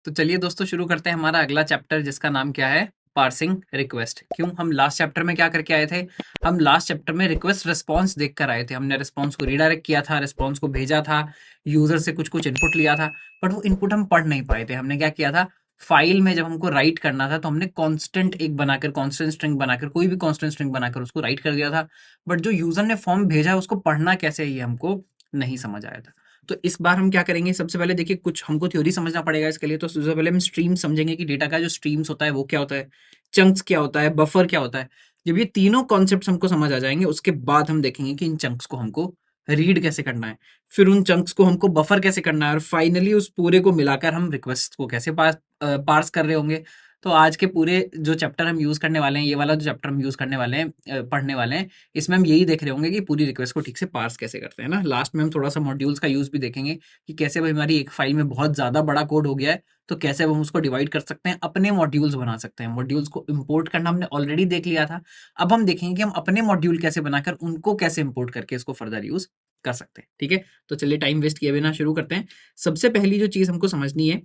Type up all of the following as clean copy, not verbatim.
तो चलिए दोस्तों शुरू करते हैं हमारा अगला चैप्टर जिसका नाम क्या है पार्सिंग रिक्वेस्ट। क्यों हम लास्ट चैप्टर में क्या करके आए थे? हम लास्ट चैप्टर में रिक्वेस्ट रिस्पॉन्स देख कर आए थे। हमने रिस्पॉन्स को रीडायरेक्ट किया था, रिस्पॉन्स को भेजा था, यूजर से कुछ कुछ इनपुट लिया था, बट वो इनपुट हम पढ़ नहीं पाए थे। हमने क्या किया था, फाइल में जब हमको राइट करना था तो हमने कांस्टेंट एक बनाकर, कांस्टेंट स्ट्रिंग बनाकर, कोई भी कांस्टेंट स्ट्रिंग बनाकर उसको राइट कर दिया था। बट जो यूजर ने फॉर्म भेजा है उसको पढ़ना कैसे है ये हमको नहीं समझ आया था। तो इस बार हम क्या करेंगे, सबसे पहले देखिए कुछ हमको थ्योरी समझना पड़ेगा इसके लिए। तो सबसे पहले हम स्ट्रीम समझेंगे कि डेटा का जो स्ट्रीम्स होता है वो क्या होता है, चंक्स क्या होता है, बफर क्या होता है। जब ये तीनों कॉन्सेप्ट्स हमको समझ आ जाएंगे उसके बाद हम देखेंगे कि इन चंक्स को हमको रीड कैसे करना है, फिर उन चंक्स को हमको बफर कैसे करना है, और फाइनली उस पूरे को मिलाकर हम रिक्वेस्ट को कैसे पार्स कर रहे होंगे। तो आज के पूरे जो चैप्टर हम यूज करने वाले हैं, ये वाला जो चैप्टर हम यूज करने वाले हैं, पढ़ने वाले हैं, इसमें हम यही देख रहे होंगे कि पूरी रिक्वेस्ट को ठीक से पार्स कैसे करते हैं ना। लास्ट में हम थोड़ा सा मॉड्यूल्स का यूज भी देखेंगे कि कैसे भाई हमारी एक फाइल में बहुत ज्यादा बड़ा कोड हो गया है तो कैसे हम उसको डिवाइड कर सकते हैं, अपने मॉड्यूल्स बना सकते हैं। मॉड्यूल्स को इंपोर्ट करना हमने ऑलरेडी देख लिया था। अब हम देखेंगे कि हम अपने मॉड्यूल कैसे बनाकर उनको कैसे इंपोर्ट करके इसको फर्दर यूज कर सकते हैं। ठीक है, तो चलिए टाइम वेस्ट किए बिना शुरू करते हैं। सबसे पहली जो चीज हमको समझनी है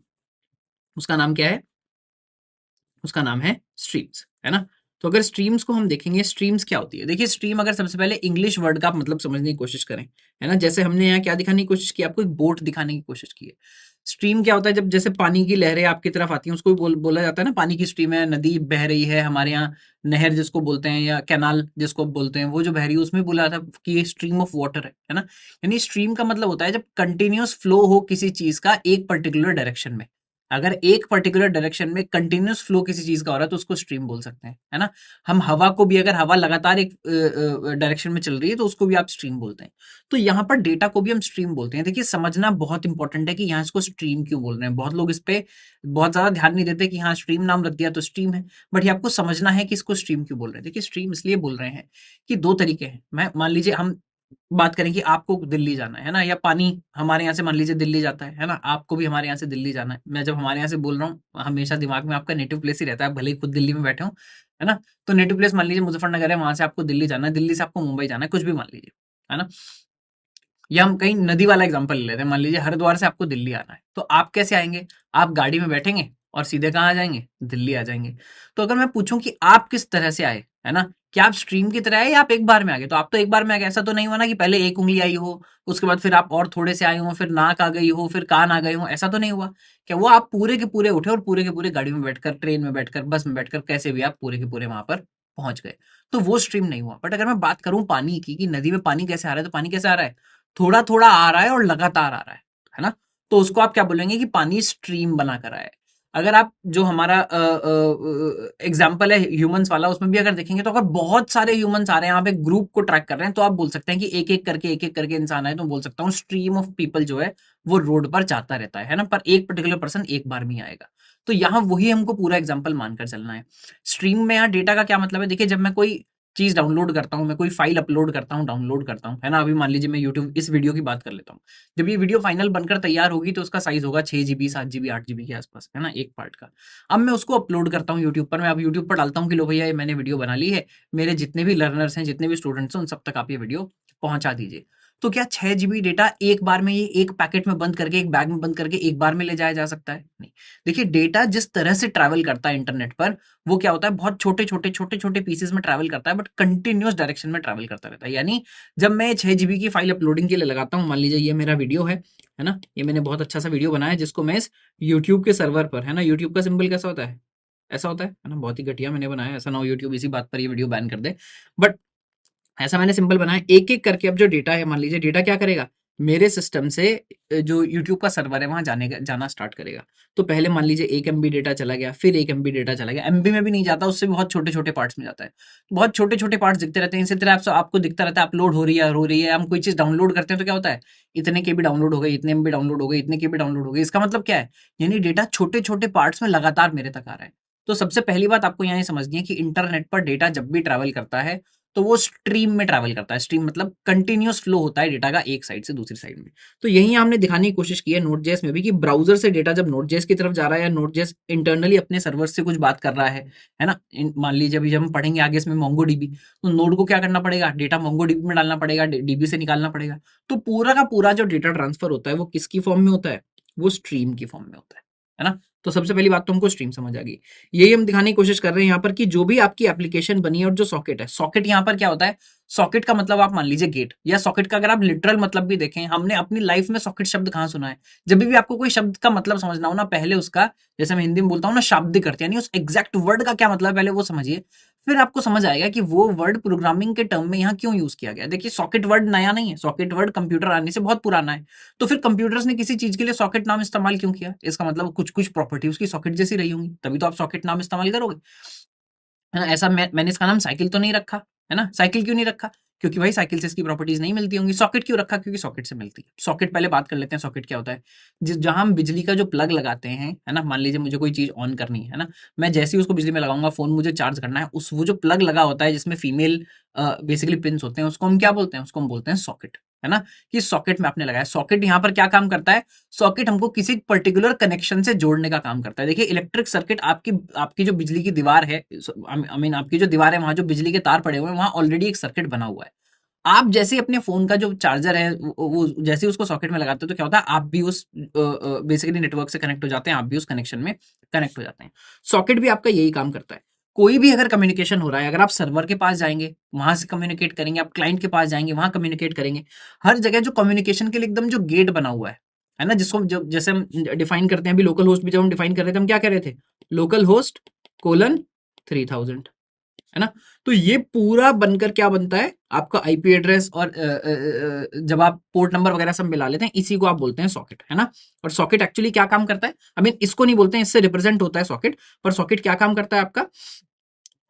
उसका नाम क्या है, उसका नाम है स्ट्रीम्स, है ना। तो अगर स्ट्रीम्स को हम देखेंगे, स्ट्रीम्स क्या होती है, देखिए स्ट्रीम अगर सबसे पहले इंग्लिश वर्ड का आप मतलब समझने की कोशिश करें, है ना, जैसे हमने यहाँ क्या दिखाने की कोशिश की, आपको एक बोट दिखाने की कोशिश की है। स्ट्रीम क्या होता है, जब जैसे पानी की लहरें आपकी तरफ आती हैं उसको भी बोला जाता है ना, पानी की स्ट्रीम है, नदी बह रही है हमारे यहाँ, नहर जिसको बोलते हैं या कैनाल जिसको बोलते हैं, वो जो बह रही है उसमें बोला जाता है कि ये स्ट्रीम ऑफ वाटर है ना। यानी स्ट्रीम का मतलब होता है जब कंटिन्यूअस फ्लो हो किसी चीज का एक पर्टिकुलर डायरेक्शन में। अगर एक पर्टिकुलर डायरेक्शन में कंटिन्यूअस फ्लो किसी चीज का हो रहा है तो उसको स्ट्रीम बोल सकते हैं, है ना। हम हवा को भी, अगर हवा लगातार एक डायरेक्शन में चल रही है तो उसको भी आप स्ट्रीम बोलते हैं। तो यहाँ पर डेटा को भी हम स्ट्रीम बोलते हैं। देखिए समझना बहुत इंपॉर्टेंट है कि यहाँ इसको स्ट्रीम क्यों बोल रहे हैं। बहुत लोग इस पे बहुत ज्यादा ध्यान नहीं देते कि हाँ स्ट्रीम नाम रख दिया तो स्ट्रीम है, बट ये आपको समझना है कि इसको स्ट्रीम क्यों बोल रहे हैं। देखिए स्ट्रीम इसलिए बोल रहे हैं कि दो तरीके हैं। मैं मान लीजिए हम बात करें कि आपको दिल्ली जाना है ना, या पानी हमारे यहाँ से मान लीजिए दिल्ली जाता है ना, आपको भी हमारे यहाँ से दिल्ली जाना है। मैं जब हमारे यहाँ से बोल रहा हूँ, हमेशा दिमाग में आपका नेटिव प्लेस ही रहता है, भले ही खुद दिल्ली में बैठे हो, है ना। तो नेटिव प्लेस मान लीजिए मुजफ्फरनगर है, वहां से आपको दिल्ली जाना है, दिल्ली से आपको मुंबई जाना है, कुछ भी मान लीजिए, है ना। या हम कहीं नदी वाला एग्जांपल ले लेते हैं, मान लीजिए हरिद्वार से आपको दिल्ली आना है, तो आप कैसे आएंगे? आप गाड़ी में बैठेंगे और सीधे कहाँ आ जाएंगे? दिल्ली आ जाएंगे। तो अगर मैं पूछूं कि आप किस तरह से आए, है ना, क्या आप स्ट्रीम की तरह आए या आप एक बार में आ गए? तो आप तो एक बार में आ गए। ऐसा तो नहीं हुआ ना कि पहले एक उंगली आई हो, उसके बाद फिर आप और थोड़े से आए हो, फिर नाक आ गई हो, फिर कान आ गए हो, ऐसा तो नहीं हुआ। क्या वो आप पूरे के पूरे उठे और पूरे के पूरे गाड़ी में बैठकर, ट्रेन में बैठकर, बस में बैठकर, कैसे भी आप पूरे के पूरे वहां पर पहुंच गए? तो वो स्ट्रीम नहीं हुआ। बट अगर मैं बात करूं पानी की, कि नदी में पानी कैसे आ रहा है, तो पानी कैसे आ रहा है? थोड़ा थोड़ा आ रहा है और लगातार आ रहा है ना। तो उसको आप क्या बोलेंगे कि पानी स्ट्रीम बना कर आया है। अगर आप जो हमारा एग्जाम्पल है ह्यूमंस वाला, उसमें भी अगर देखेंगे तो अगर बहुत सारे ह्यूमंस आ रहे हैं, आप एक ग्रुप को ट्रैक कर रहे हैं, तो आप बोल सकते हैं कि एक एक करके इंसान आए, तो बोल सकता हूँ स्ट्रीम ऑफ पीपल जो है वो रोड पर जाता रहता है ना, पर एक पर्टिकुलर पर्सन एक बार में ही आएगा। तो यहाँ वही हमको पूरा एग्जाम्पल मानकर चलना है। स्ट्रीम में यहाँ डेटा का क्या मतलब है, देखिए जब मैं कोई चीज डाउनलोड करता हूँ, मैं कोई फाइल अपलोड करता हूँ, डाउनलोड करता हूँ, है ना। अभी मान लीजिए मैं यूट्यूब इस वीडियो की बात कर लेता हूँ। जब ये वीडियो फाइनल बनकर तैयार होगी तो उसका साइज होगा 6 GB, 7 GB, 8 GB के आसपास, है ना, एक पार्ट का। अब मैं उसको अपलोड करता हूँ यूट्यूब पर, मैं अब यूट्यूब पर डालता हूँ कि लो भैया ये मैंने वीडियो बना ली है, मेरे जितने भी लर्नर्स हैं, जितने भी स्टूडेंट्स हैं, उन सब तक आप ये वीडियो पहुंचा दीजिए। तो क्या 6 GB डेटा एक बार में, ये एक पैकेट में बंद करके, एक बैग में बंद करके एक बार में ले जाया जा सकता है? नहीं। देखिए डेटा जिस तरह से ट्रैवल करता है इंटरनेट पर, वो क्या होता है, बहुत छोटे छोटे छोटे छोटे पीसेस में ट्रैवल करता है, बट कंटिन्यूअस डायरेक्शन में ट्रैवल करता रहता है। यानी जब मैं 6 GB की फाइल अपलोडिंग के लिए लगाता हूँ, मान लीजिए ये मेरा वीडियो है ना, ये मैंने बहुत अच्छा सा वीडियो बनाया है जिसको मैं इस यूट्यूब के सर्वर पर, है ना, यूट्यूब का सिंबल कैसा होता है, ऐसा होता है ना, बहुत ही घटिया मैंने बनाया, ऐसा ना हो यूट्यूब इसी बात पर ये वीडियो बैन कर दे। बट ऐसा मैंने सिंपल बनाया, एक एक करके अब जो डेटा है, मान लीजिए डेटा क्या करेगा, मेरे सिस्टम से जो यूट्यूब का सर्वर है वहां जाना स्टार्ट करेगा। तो पहले मान लीजिए 1 MB डेटा चला गया, फिर 1 MB डेटा चला गया, एमबी में भी नहीं जाता, उससे भी बहुत छोटे छोटे पार्ट्स में जाता है। बहुत छोटे छोटे पार्ट्स दिखते रहते हैं, इसी तरह आपको दिखता रहता है अपलोड हो रही है। हम कोई चीज डाउनलोड करते हैं तो क्या होता है, इतने के भी डाउनलोड हो गए, इतने MB डाउनलोड हो गए, इतने के भी डाउनलोड हो गए। इसका मतलब क्या है, यानी डेटा छोटे छोटे पार्ट्स में लगातार मेरे तक आ रहा है। तो सबसे पहली बात आपको यहाँ समझनी है कि इंटरनेट पर डेटा जब भी ट्रैवल करता है तो वो स्ट्रीम में ट्रैवल करता है। स्ट्रीम मतलब कंटिन्यूअस फ्लो होता है डेटा का एक साइड से दूसरी साइड में। तो यही हमने दिखाने की कोशिश की है नोट.जेएस में भी, कि ब्राउजर से डेटा जब नोट.जेएस की तरफ जा रहा है, या नोट.जेएस इंटरनली अपने सर्वर से कुछ बात कर रहा है ना। मान लीजिए अभी जब हम पढ़ेंगे आगे इसमें मोंगोडीबी, तो नोड को क्या करना पड़ेगा, डेटा मोंगोडीबी में डालना पड़ेगा, डीबी से निकालना पड़ेगा। तो पूरा का पूरा जो डेटा ट्रांसफर होता है वो किसकी फॉर्म में होता है, वो स्ट्रीम की फॉर्म में होता है ना। तो सबसे पहली बात तो हमको स्ट्रीम समझ आ गई। यही हम दिखाने की कोशिश कर रहे हैं यहाँ पर कि जो भी आपकी एप्लीकेशन बनी है और जो सॉकेट है, सॉकेट यहाँ पर क्या होता है, सॉकेट का मतलब आप मान लीजिए गेट, या सॉकेट का अगर आप लिटरल मतलब भी देखें, हमने अपनी लाइफ में सॉकेट शब्द कहाँ सुना है? जब भी आपको कोई शब्द का मतलब समझना हो ना, पहले उसका, जैसे मैं हिंदी में बोलता हूँ ना, शाब्दिक अर्थ, यानी उस एग्जैक्ट वर्ड का क्या मतलब है, पहले वो समझिए, फिर आपको समझ आएगा कि वो वर्ड प्रोग्रामिंग के टर्म में यहाँ क्यों यूज किया गया। देखिए सॉकेट वर्ड नया नहीं है, सॉकेट वर्ड कंप्यूटर आने से बहुत पुराना है। तो फिर कंप्यूटर्स ने किसी चीज के लिए सॉकेट नाम इस्तेमाल क्यों किया? इसका मतलब कुछ कुछ प्रॉपर्टी उसकी सॉकेट जैसी रही होंगी, तभी तो आप सॉकेट नाम इस्तेमाल करोगे, है ना? ऐसा मैंने इसका नाम साइकिल तो नहीं रखा, है ना? साइकिल क्यों नहीं रखा? क्योंकि भाई साइकिल से इसकी प्रॉपर्टीज नहीं मिलती होंगी। सॉकेट क्यों रखा? क्योंकि सॉकेट से मिलती है। सॉकेट पहले बात कर लेते हैं, सॉकेट क्या होता है। जिस जहां हम बिजली का जो प्लग लगाते हैं, है ना, मान लीजिए मुझे कोई चीज ऑन करनी है ना, मैं जैसे ही उसको बिजली में लगाऊंगा, फोन मुझे चार्ज करना है, उस वो जो प्लग लगा होता है जिसमें फीमेल बेसिकली पिंस होते हैं, उसको हम क्या बोलते हैं? उसको हम बोलते हैं सॉकेट, है ना? कि सॉकेट में आपने लगाया। सॉकेट यहाँ पर क्या काम करता है? सॉकेट हमको किसी पर्टिकुलर कनेक्शन से जोड़ने का काम करता है। देखिए इलेक्ट्रिक सर्किट, आपकी आपकी जो बिजली की दीवार है, आई मीन आपकी जो दीवार है, वहां जो बिजली के तार पड़े हुए हैं, वहां ऑलरेडी एक सर्किट बना हुआ है। आप जैसे ही अपने फोन का जो चार्जर है, वो जैसे ही उसको सॉकेट में लगाते हो, तो क्या होता है, आप भी उस बेसिकली नेटवर्क से कनेक्ट हो जाते हैं, आप भी उस कनेक्शन में कनेक्ट हो जाते हैं। सॉकेट भी आपका यही काम करता है। कोई भी अगर कम्युनिकेशन हो रहा है, अगर आप सर्वर के पास जाएंगे, वहां से कम्युनिकेट करेंगे, आप क्लाइंट के पास जाएंगे, वहां कम्युनिकेट करेंगे, हर जगह जो कम्युनिकेशन के लिए एकदम जो गेट बना हुआ है ना, जिसको जो जैसे हम डिफाइन करते हैं, अभी लोकल होस्ट भी जब हम डिफाइन कर रहे थे, हम क्या कह रहे थे? लोकल होस्ट कोलन 3000, है ना? तो ये पूरा बनकर क्या बनता है? आपका आईपी एड्रेस, और जब आप पोर्ट नंबर वगैरह सब मिला लेते हैं, इसी को आप बोलते हैं सॉकेट, है ना? और सॉकेट एक्चुअली क्या काम करता है, आई मीन इसको नहीं बोलते हैं, इससे रिप्रेजेंट होता है सॉकेट, पर सॉकेट क्या काम करता है आपका?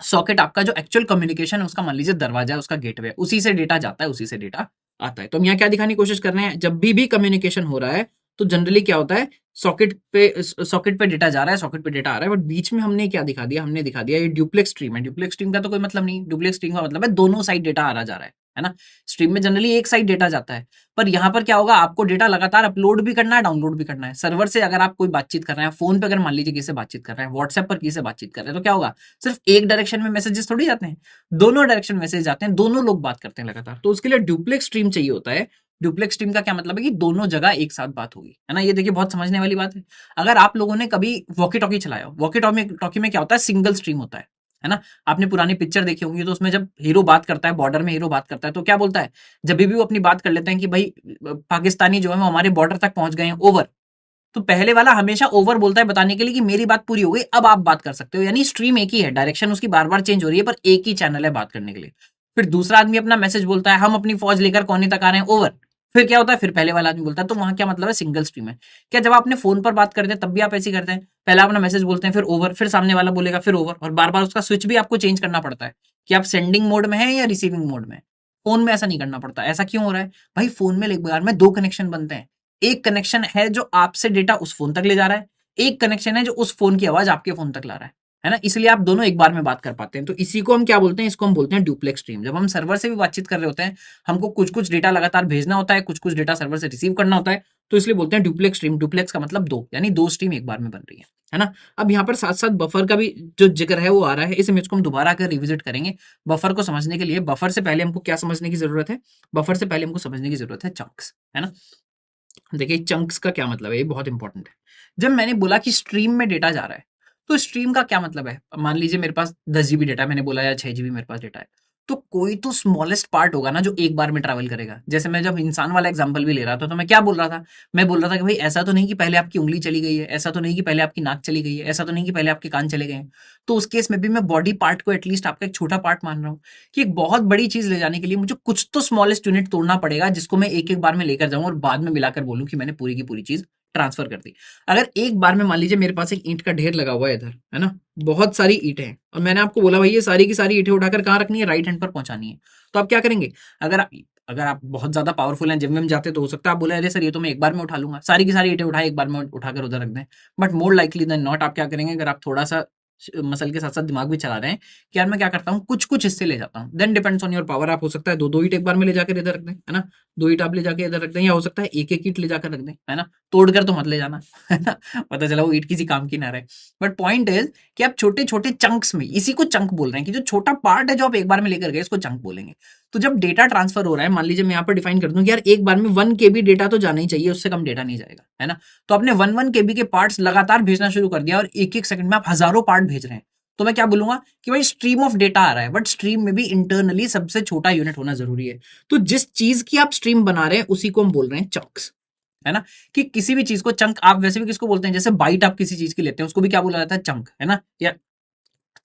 सॉकेट आपका जो एक्चुअल कम्युनिकेशन है उसका, मान लीजिए दरवाजा है, उसका गेटवे, उसी से डेटा जाता है, उसी से डेटा आता है। तो हम यहाँ क्या दिखाने की कोशिश कर रहे हैं, जब भी कम्युनिकेशन हो रहा है, तो जनरली क्या होता है, सॉकेट पे डेटा जा रहा है, सॉकेट पे डेटा आ रहा है, बट बीच में हमने क्या दिखा दिया? हमने दिखा दिया ये ड्यूप्लेक्स स्ट्रीम है। ड्यूप्लेक्स स्ट्रीम का तो कोई मतलब नहीं, ड्यूप्लेक्स स्ट्रीम का मतलब है दोनों साइड डेटा आ रहा जा रहा है ना? स्ट्रीम में जनरली एक साइड डेटा जाता है, पर यहाँ पर क्या होगा, आपको डेटा लगातार अपलोड भी करना है, डाउनलोड भी करना है। सर्वर से अगर आप कोई बातचीत कर रहे हैं, फोन पे अगर मान लीजिए किसी से बातचीत कर रहे हैं, व्हाट्सएप पर किसी से बातचीत कर रहे हैं, तो क्या होगा? सिर्फ एक डायरेक्शन में मैसेजेस थोड़ी जाते हैं, दोनों डायरेक्शन मैसेज जाते हैं, दोनों लोग बात करते हैं लगातार। तो उसके लिए ड्यूप्लेक्स स्ट्रीम चाहिए होता है। ड्यूप्लेक्स स्ट्रीम का क्या मतलब है कि दोनों जगह एक साथ बात होगी, है ना? ये देखिए बहुत समझने वाली बात है। अगर आप लोगों ने कभी वॉकी टॉकी चलाया, वॉकी टॉकी में क्या होता है? सिंगल स्ट्रीम होता है ना? आपने पुरानी पिक्चर देखी होंगी, तो उसमें जब हीरो बात करता है, बॉर्डर में हीरो बात करता है, तो क्या बोलता है? जब भी वो अपनी बात कर लेते हैं कि भाई पाकिस्तानी जो है वो हमारे बॉर्डर तक पहुंच गए हैं, ओवर, तो पहले वाला हमेशा ओवर बोलता है बताने के लिए कि मेरी बात पूरी हो गई, अब आप बात कर सकते हो। यानी स्ट्रीम एक ही है, डायरेक्शन उसकी बार बार चेंज हो रही है, पर एक ही चैनल है बात करने के लिए। फिर दूसरा आदमी अपना मैसेज बोलता है, हम अपनी फौज लेकर कोने तक आ रहे हैं, ओवर। फिर क्या होता है? फिर पहले वाला आदमी बोलता है। तो वहां क्या मतलब है? सिंगल स्ट्रीम है। क्या जब आप अपने फोन पर बात करते हैं तब भी आप ऐसे ही करते हैं? पहले आप अपना मैसेज बोलते हैं, फिर ओवर, फिर सामने वाला बोलेगा, फिर ओवर, और बार बार उसका स्विच भी आपको चेंज करना पड़ता है कि आप सेंडिंग मोड में है या रिसीविंग मोड में। फोन में ऐसा नहीं करना पड़ता। ऐसा क्यों हो रहा है भाई? फोन में एक बार में दो कनेक्शन बनते हैं। एक कनेक्शन है जो आपसे डेटा उस फोन तक ले जा रहा है, एक कनेक्शन है जो उस फोन की आवाज आपके फोन तक ला रहा है ना? इसलिए आप दोनों एक बार में बात कर पाते हैं। तो इसी को हम क्या बोलते हैं? इसको हम बोलते हैं ड्यूप्लेक्स स्ट्रीम। जब हम सर्वर से भी बातचीत कर रहे होते हैं, हमको कुछ कुछ डेटा लगातार भेजना होता है, कुछ कुछ डेटा सर्वर से रिसीव करना होता है, तो इसलिए बोलते हैं ड्यूप्लेक्स स्ट्रीम। ड्यूप्लेक्स का मतलब दो, यानी दो स्ट्रीम एक बार में बन रही है ना? अब यहाँ पर साथ साथ बफर का भी जो जिक्र है वो आ रहा है। इस इमेज को हम दोबारा आकर रिविजिट करेंगे। बफर को समझने के लिए, बफर से पहले हमको क्या समझने की जरूरत है? बफर से पहले हमको समझने की जरूरत है चंक्स, है ना? देखिए चंक्स का क्या मतलब है, ये बहुत इंपॉर्टेंट है। जब मैंने बोला कि स्ट्रीम में डेटा जा रहा है, तो स्ट्रीम का क्या मतलब है? मान लीजिए मेरे पास 10 GB डेटा है, मैंने बोला, या 6 GB मेरे पास डेटा है, तो कोई तो स्मॉलेस्ट पार्ट होगा ना जो एक बार में ट्रैवल करेगा। जैसे मैं जब इंसान वाला एग्जांपल भी ले रहा था, तो मैं क्या बोल रहा था? मैं बोल रहा था कि भाई ऐसा तो नहीं कि पहले आपकी उंगली चली गई है, ऐसा तो नहीं कि पहले आपकी नाक चली गई है, ऐसा तो नहीं कि पहले आपके कान चले गए हैं। तो उस केस में भी मैं बॉडी पार्ट को एटलीस्ट आपका एक छोटा पार्ट मान रहा हूँ, कि एक बहुत बड़ी चीज ले जाने के लिए मुझे कुछ तो स्मॉलेस्ट यूनिट तोड़ना पड़ेगा, जिसको मैं एक एक बार में लेकर जाऊं और बाद में मिलाकर बोलूं कि मैंने पूरी की पूरी चीज ट्रांसफर कर दी। अगर एक बार में मान लीजिए मेरे पास एक ईंट का ढेर लगा हुआ है इधर, है ना, बहुत सारी ईंटें हैं, और मैंने आपको बोला भाई ये सारी की सारी ईंटें उठाकर कहाँ रखनी है? राइट हैंड पर पहुंचानी है। तो आप क्या करेंगे? अगर आप बहुत ज्यादा पावरफुल हैं, जिम में जाते तो हो सकता है आप बोले, अरे सर ये तो मैं एक बार में उठा लूंगा, सारी की सारी ईंटें उठाए एक बार में उठाकर उधर रख दें। But more likely than not आप क्या करेंगे? अगर आप थोड़ा सा मसल के साथ साथ दिमाग भी चला रहे हैं कि यार मैं क्या करता हूँ, कुछ कुछ हिस्से ले जाता हूँ, then depends on your power. आप हो सकता है दो दो ईंट एक बार में ले जाकर इधर रख दें, है ना, दो ईंट आप ले जाके इधर रख दें, या हो सकता है एक एक ईंट ले जाकर रख दें, है ना? तोड़कर तो मत ले जाना, है ना, पता चला वो ईंट किसी काम की ना रहे। बट पॉइंट इज कि आप छोटे छोटे चंक्स में, इसी को चंक बोल रहे हैं कि जो छोटा पार्ट है जो आप एक बार में लेकर गए इसको चंक बोलेंगे। तो जब डेटा ट्रांसफर हो रहा है, मान लीजिए मैं यहाँ पर डिफाइन कर दूं कि यार एक बार में 1 KB डेटा तो जाना ही चाहिए, उससे कम डेटा नहीं जाएगा, है ना। तो आपने 1 KB के पार्ट्स लगातार भेजना शुरू कर दिया और एक एक सेकंड में आप हजारों पार्ट भेज रहे हैं, तो मैं क्या बोलूंगा कि भाई स्ट्रीम ऑफ डेटा आ रहा है, बट स्ट्रीम में भी इंटरनली सबसे छोटा यूनिट होना जरूरी है। तो जिस चीज की आप स्ट्रीम बना रहे हैं उसी को हम बोल रहे हैं चंक्स, है ना। कि किसी भी चीज को चंक आप वैसे भी किसको बोलते हैं, जैसे बाइट आप किसी चीज की लेते हैं उसको भी क्या बोला जाता है, चंक, है ना, या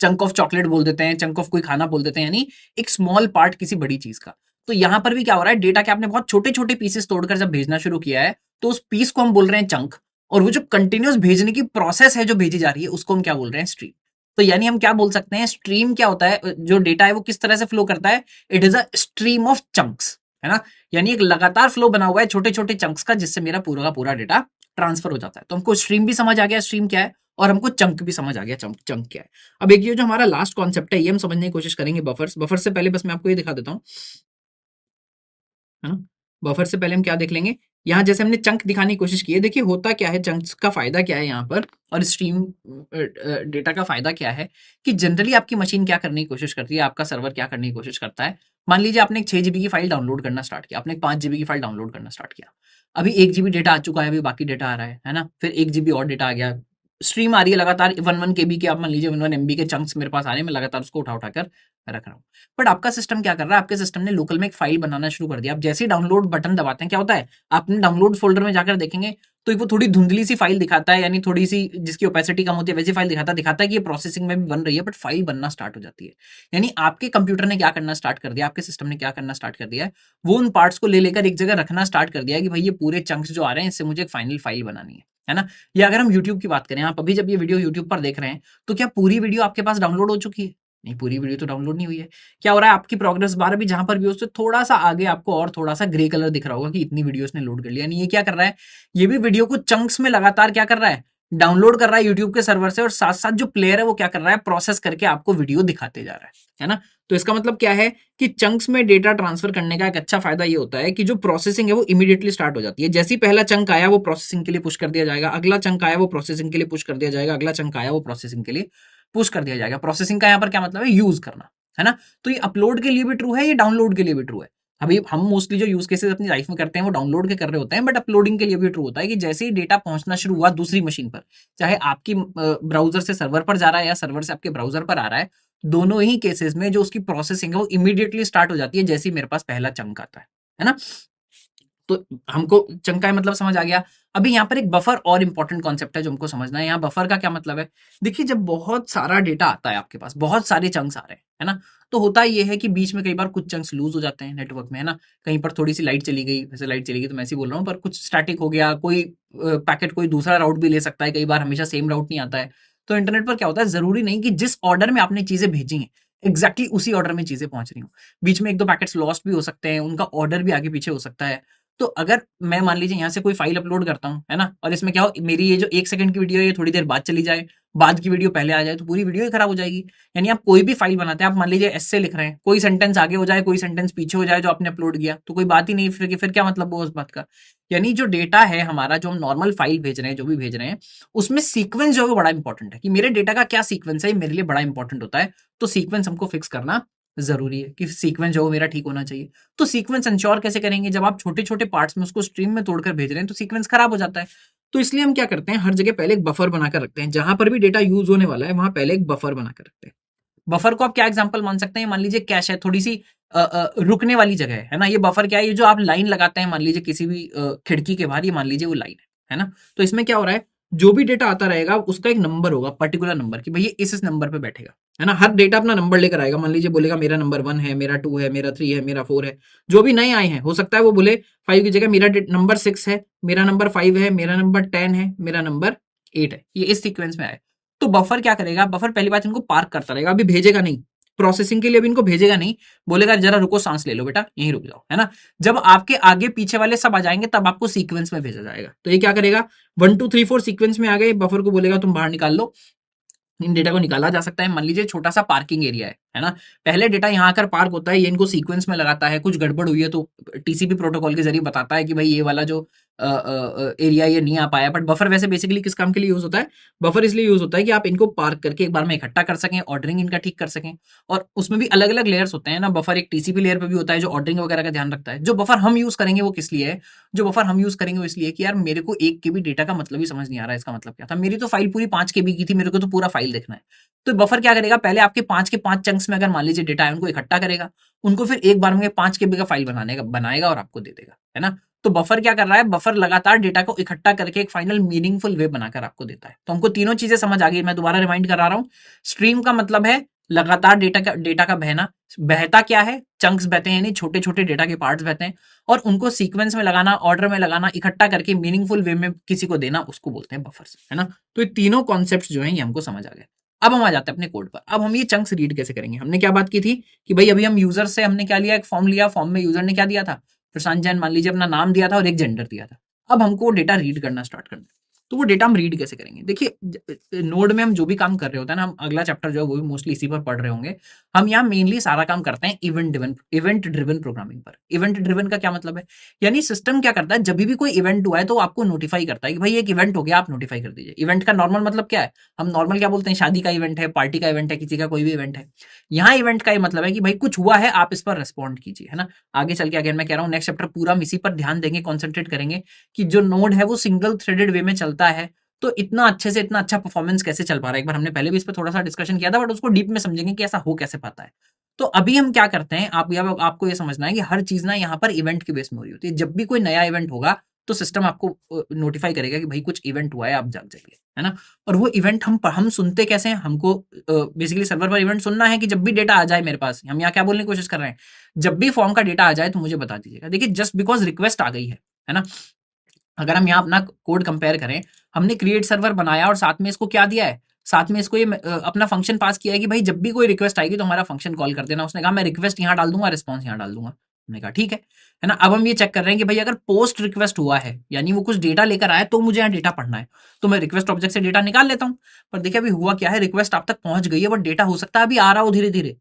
चंक ऑफ चॉकलेट बोल देते हैं, चंक ऑफ कोई खाना बोल देते हैं, यानी एक स्मॉल पार्ट किसी बड़ी चीज का। तो यहां पर भी क्या हो रहा है, डेटा के आपने बहुत छोटे छोटे पीसेस तोड़कर जब भेजना शुरू किया है तो उस पीस को हम बोल रहे हैं चंक, और वो जो कंटिन्यूस भेजने की प्रोसेस है जो भेजी जा रही है उसको हम क्या बोल रहे हैं, स्ट्रीम। तो यानी हम क्या बोल सकते हैं, स्ट्रीम क्या होता है, जो डेटा है वो किस तरह से फ्लो करता है, it is a stream of chunks, है ना। यानी एक लगातार फ्लो बना हुआ है छोटे छोटे चंक्स का, जिससे मेरा पूरा का पूरा डेटा ट्रांसफर हो जाता है। तो हमको स्ट्रीम भी समझ आ गया स्ट्रीम क्या है, और हमको चंक भी समझ आ गया चंक चंक क्या है। अब एक ये जो हमारा लास्ट कॉन्सेप्ट है ये हम समझने की कोशिश करेंगे बफर्स। बफर से पहले बस मैं आपको ये दिखा देता हूँ, है ना। बफर से पहले हम क्या देख लेंगे, यहाँ जैसे हमने चंक दिखाने की कोशिश की है, देखिए होता क्या है, चंक्स का फायदा क्या है यहाँ पर, और स्ट्रीम डेटा का फायदा क्या है, कि जनरली आपकी मशीन क्या करने की कोशिश करती है, आपका सर्वर क्या करने की कोशिश करता है। मान लीजिए आपने एक 6 GB की फाइल डाउनलोड करना स्टार्ट किया, आपने एक 5 GB की फाइल डाउनलोड करना स्टार्ट किया, अभी 1 GB डेटा आ चुका है, अभी बाकी डेटा आ रहा है ना, फिर 1 GB और डेटा आ गया, स्ट्रीम आ रही है लगातार 1 1 KB के, आप मान लीजिए 1 1 MB के चंक्स मेरे पास आ रहे हैं, मैं लगातार उसको उठा उठाकर रख रहा हूँ। बट आपका सिस्टम क्या कर रहा है, आपके सिस्टम ने लोकल में एक फाइल बनाना शुरू कर दिया। आप जैसे ही डाउनलोड बटन दबाते हैं क्या होता है, आपने डाउनलोड फोल्डर में जाकर देखेंगे तो वो थोड़ी धुंधली सी फाइल दिखाता है, यानी थोड़ी सी जिसकी ओपेसिटी कम होती है वैसी फाइल दिखाता है कि ये प्रोसेसिंग में भी बन रही है, बट फाइल बनना स्टार्ट हो जाती है। यानी आपके कंप्यूटर ने क्या करना स्टार्ट कर दिया, आपके सिस्टम ने क्या करना स्टार्ट कर दिया है, वो उन पार्ट्स को ले लेकर एक जगह रखना स्टार्ट कर दिया है कि भाई ये पूरे चंक्स जो आ रहे हैं इससे मुझे एक फाइनल फाइल बनानी है ना। या अगर हम यूट्यूब की बात करें, आप अभी जब ये वीडियो यूट्यूब पर देख रहे हैं तो क्या पूरी वीडियो आपके पास डाउनलोड हो चुकी है, नहीं, पूरी वीडियो तो डाउनलोड नहीं हुई है। क्या हो रहा है, आपकी प्रोग्रेस बार अभी जहां पर भी उससे थोड़ा सा आगे आपको और थोड़ा सा ग्रे कलर दिख रहा होगा कि इतनी वीडियोस ने लोड कर लिया, यानी ये क्या कर रहा है, ये भी वीडियो को चंक्स में लगातार क्या कर रहा है, डाउनलोड कर रहा है यूट्यूब के सर्वर से, और साथ साथ जो प्लेयर है वो क्या कर रहा है, प्रोसेस करके आपको वीडियो दिखाते जा रहा है ना। तो इसका मतलब क्या है कि चंक्स में डेटा ट्रांसफर करने का एक अच्छा फायदा ये होता है कि जो प्रोसेसिंग है वो इमीडिएटली स्टार्ट हो जाती है। जैसे ही पहला चंक आया वो प्रोसेसिंग के लिए पुश कर दिया जाएगा, अगला चंक आया वो प्रोसेसिंग के लिए पुश कर दिया जाएगा, अगला चंक आया वो प्रोसेसिंग के लिए पुश कर दिया जाएगा। प्रोसेसिंग का यहाँ पर क्या मतलब है, यूज करना, है ना। तो ये अपलोड के लिए भी ट्रू है, ये डाउनलोड के लिए भी ट्रू है। अभी हम मोस्टली जो यूज केसेस अपनी लाइफ में करते हैं वो डाउनलोड के कर रहे होते हैं, बट अपलोडिंग के लिए भी ट्रू होता है कि जैसे ही डेटा पहुंचना शुरू हुआ दूसरी मशीन पर, चाहे आपकी ब्राउजर से सर्वर पर जा रहा है या सर्वर से आपके ब्राउजर पर आ रहा है, दोनों ही केसेस में जो उसकी प्रोसेसिंग है वो इमीडिएटली स्टार्ट हो जाती है जैसे ही मेरे पास पहला चंक आता है ना। तो हमको चंक का मतलब समझ आ गया। अभी यहाँ पर एक बफर और इंपॉर्टेंट कॉन्सेप्ट है जो हमको समझना है। यहाँ बफर का क्या मतलब है, देखिए जब बहुत सारा डेटा आता है आपके पास, बहुत सारे चंक्स आ रहे हैं, है ना, तो होता ये है कि बीच में कई बार कुछ चंक्स लूज हो जाते हैं नेटवर्क में, है ना। कहीं पर थोड़ी सी लाइट चली गई, वैसे लाइट चली गई तो मैं ऐसे ही बोल रहा हूँ, पर कुछ स्टैटिक हो गया, कोई पैकेट कोई दूसरा राउट भी ले सकता है, कई बार हमेशा सेम राउट नहीं आता है। तो इंटरनेट पर क्या होता है, जरूरी नहीं कि जिस ऑर्डर में आपने चीजें भेजी हैं एग्जैक्टली उसी ऑर्डर में चीजें पहुंच रही हूँ, बीच में एक दो पैकेट्स लॉस्ट भी हो सकते हैं, उनका ऑर्डर भी आगे पीछे हो सकता है। तो अगर मैं मान लीजिए यहाँ से कोई फाइल अपलोड करता हूँ, है ना, और इसमें क्या हो, मेरी ये जो 1 सेकंड की वीडियो है ये थोड़ी देर बाद चली जाए, बाद की वीडियो पहले आ जाए, तो पूरी वीडियो ही खराब हो जाएगी। यानी आप कोई भी फाइल बनाते हैं, आप मान लीजिए एस्से लिख रहे हैं, कोई सेंटेंस आगे हो जाए, कोई सेंटेंस पीछे हो जाए जो आपने अपलोड किया, तो कोई बात ही नहीं, फिर क्या मतलब हुआ उस बात का। यानी जो डेटा है हमारा, जो हम नॉर्मल फाइल भेज रहे हैं, जो भी भेज रहे हैं, उसमें सीक्वेंस जो है वो बड़ा इंपॉर्टेंट है कि मेरे डेटा का क्या सीक्वेंस है, मेरे लिए बड़ा इंपॉर्टेंट होता है। तो सीक्वेंस हमको फिक्स करना जरूरी है कि सीक्वेंस जो मेरा ठीक होना चाहिए। तो सीक्वेंस इंश्योर कैसे करेंगे, जब आप छोटे छोटे पार्ट्स में उसको स्ट्रीम में तोड़कर भेज रहे हैं तो सीक्वेंस खराब हो जाता है। तो इसलिए हम क्या करते हैं, हर जगह पहले एक बफर बनाकर रखते हैं, जहां पर भी डेटा यूज होने वाला है वहां पहले एक बफर बनाकर रखते हैं। बफर को आप क्या एग्जांपल मान सकते हैं, मान लीजिए कैश है, थोड़ी सी रुकने वाली जगह है ना। ये बफर क्या है, ये जो आप लाइन लगाते हैं मान लीजिए किसी भी खिड़की के बाहर, ये मान लीजिए वो लाइन है ना। तो इसमें क्या हो रहा है, जो भी डेटा आता रहेगा उसका एक नंबर होगा, पर्टिकुलर नंबर, कि भाई ये इस नंबर पे बैठेगा, है ना। हर डेटा अपना नंबर लेकर आएगा, मान लीजिए बोलेगा मेरा नंबर 1 है, मेरा 2 है, मेरा 3 है, मेरा 4 है। जो भी नए आए हैं हो सकता है वो बोले 5 की जगह मेरा नंबर 6 है, मेरा नंबर 5 है, मेरा नंबर 10 है, मेरा नंबर 8 है, ये इस सीक्वेंस में आए। तो बफर क्या करेगा, बफर पहली बात इनको पार्क करता रहेगा, अभी भेजेगा नहीं, प्रोसेसिंग के लिए भी इनको भेजेगा नहीं, बोलेगा जरा रुको, सांस ले लो बेटा, यहीं रुक जाओ, है ना। जब आपके आगे पीछे वाले सब आ जाएंगे तब आपको सीक्वेंस में भेजा जाएगा। तो ये क्या करेगा, 1 2 3 4 सीक्वेंस में आ गए, बफर को बोलेगा तुम बाहर निकाल लो। इन डेटा को निकाला जा सकता है, मान लीजिए छोटा सा पार्किंग एरिया है, है ना। पहले डेटा यहाँ आकर पार्क होता है, ये इनको सीक्वेंस में लगाता है, कुछ गड़बड़ हुई है तो टीसीपी प्रोटोकॉल के जरिए बताता है कि भाई ये वाला जो एरिया ये नहीं आ पाया। बट बफर वैसे बेसिकली किस काम के लिए यूज होता है? बफर इसलिए यूज होता है कि आप इनको पार्क करके एक बार में इकट्ठा कर सकें, ऑर्डरिंग इनका ठीक कर सकें। और उसमें भी अलग अलग लेयर्स होते हैं ना, बफर एक टीसीपी लेयर पे भी होता है जो ऑर्डरिंग वगैरह का ध्यान रखता है। जो बफर हम यूज करेंगे वो किस लिए है? जो बफर हम यूज करेंगे वो इसलिए कि यार मेरे को 1 KB डेटा का मतलब ही समझ नहीं आ रहा है, इसका मतलब क्या था। मेरी तो फाइल पूरी 5 KB की थी, मेरे को तो पूरा फाइल देखना है। तो बफर क्या करेगा, पहले आपके 5 के 5 चंक्स में अगर मान लीजिए डेटा है, उनको इकट्ठा करेगा, उनको फिर एक बार में 5 KB का फाइल बनाएगा और आपको दे देगा, है ना। तो बफर क्या कर रहा है, बफर लगातार डेटा को इकट्ठा करके एक फाइनल मीनिंगफुल वे बनाकर आपको देता है। तो हमको तीनों चीजें समझ आ गई। मैं दोबारा रिमाइंड करा रहा हूं, स्ट्रीम का मतलब है लगातार डेटा का बहना। बहता क्या है, चंक्स बहते हैं, यानी छोटे छोटे डेटा के पार्ट्स बहते हैं, और उनको सीक्वेंस में लगाना, ऑर्डर में लगाना, इकट्ठा करके मीनिंगफुल वे में किसी को देना, उसको बोलते हैं बफर्स, है ना। तो ये तीनों कॉन्सेप्ट जो है ये हमको समझ आ गए। अब हम आ जाते हैं अपने कोड पर। अब हम ये चंक्स रीड कैसे करेंगे? हमने क्या बात की थी कि भाई अभी हम यूजर से हमने क्या लिया, एक फॉर्म लिया, फॉर्म में यूजर ने क्या दिया था, प्रशांत जैन मान लीजिए अपना नाम दिया था और एक जेंडर दिया था। अब हमको डेटा रीड करना स्टार्ट करना है। तो वो डेटा हम रीड कैसे करेंगे? देखिए नोड में हम जो भी काम कर रहे होते हैं ना, हम अगला चैप्टर जो है वो भी मोस्टली इसी पर पढ़ रहे होंगे। हम यहाँ मेनली सारा काम करते हैं इवेंट ड्रिवन प्रोग्रामिंग पर। इवेंट ड्रिवन का क्या मतलब है, यानी सिस्टम क्या करता है, जब भी कोई इवेंट हुआ है तो आपको नोटिफाई करता है कि भाई एक इवेंट हो गया, आप नोटिफाई कर दीजिए। इवेंट का नॉर्मल मतलब क्या है, हम नॉर्मल क्या बोलते हैं, शादी का इवेंट है, पार्टी का इवेंट है, किसी का कोई भी इवेंट है। यहाँ इवेंट का ये मतलब है कि भाई कुछ हुआ है, आप इस पर रेस्पॉन्ड कीजिए, है ना। आगे चल के अगेन मैं कह रहा हूँ नेक्स्ट चैप्टर पूरा हम इसी पर ध्यान देंगे, कॉन्सेंट्रेट करेंगे कि जो नोड है वो सिंगल थ्रेडेड वे में चलता है, तो इतना अच्छे से इतना अच्छा परफॉर्मेंस कैसे चल पा रहा है। एक बार हमने पहले भी इस पर थोड़ा सा डिस्कशन किया था, बट उसको डीप में समझेंगे कि ऐसा हो कैसे पाता है। तो अभी हम क्या करते हैं, आपको ये समझना है कि हर चीज ना यहाँ पर इवेंट की बेस में हो रही होती है। जब भी कोई नया इवेंट होगा तो सिस्टम आपको नोटिफाई करेगा कि भाई कुछ इवेंट हुआ है, आप जाग जाइए, है ना। और वो इवेंट हम सुनते कैसे हैं, हमको बेसिकली सर्वर पर इवेंट सुनना है कि जब भी डेटा आ जाए मेरे पास, हम यहाँ क्या बोलने की कोशिश कर रहे हैं, जब भी फॉर्म का डेटा आ जाए तो मुझे बता दीजिएगा। देखिए जस्ट बिकॉज रिक्वेस्ट आ गई है ना। अगर हम यहाँ अपना कोड कंपेयर करें, हमने क्रिएट सर्वर बनाया और साथ में इसको क्या दिया है, साथ में इसको ये अपना फंक्शन पास किया है कि भाई जब भी कोई रिक्वेस्ट आएगी तो हमारा फंक्शन कॉल कर देना। उसने कहा मैं रिक्वेस्ट यहाँ डाल दूंगा, रिस्पॉन्स यहाँ डाल दूंगा। हमने कहा ठीक है ना। अब हम ये चेक कर रहे हैं कि भाई अगर पोस्ट रिक्वेस्ट हुआ है, यानी वो कुछ डेटा लेकर आया, तो मुझे यहाँ डेटा पढ़ना है, तो मैं रिक्वेस्ट ऑब्जेक्ट से डेटा निकाल लेता हूँ। पर देखिए अभी हुआ क्या है, रिक्वेस्ट आप तक पहुंच गई है, बट डेटा हो सकता है अभी आ रहा हो धीरे धीरे,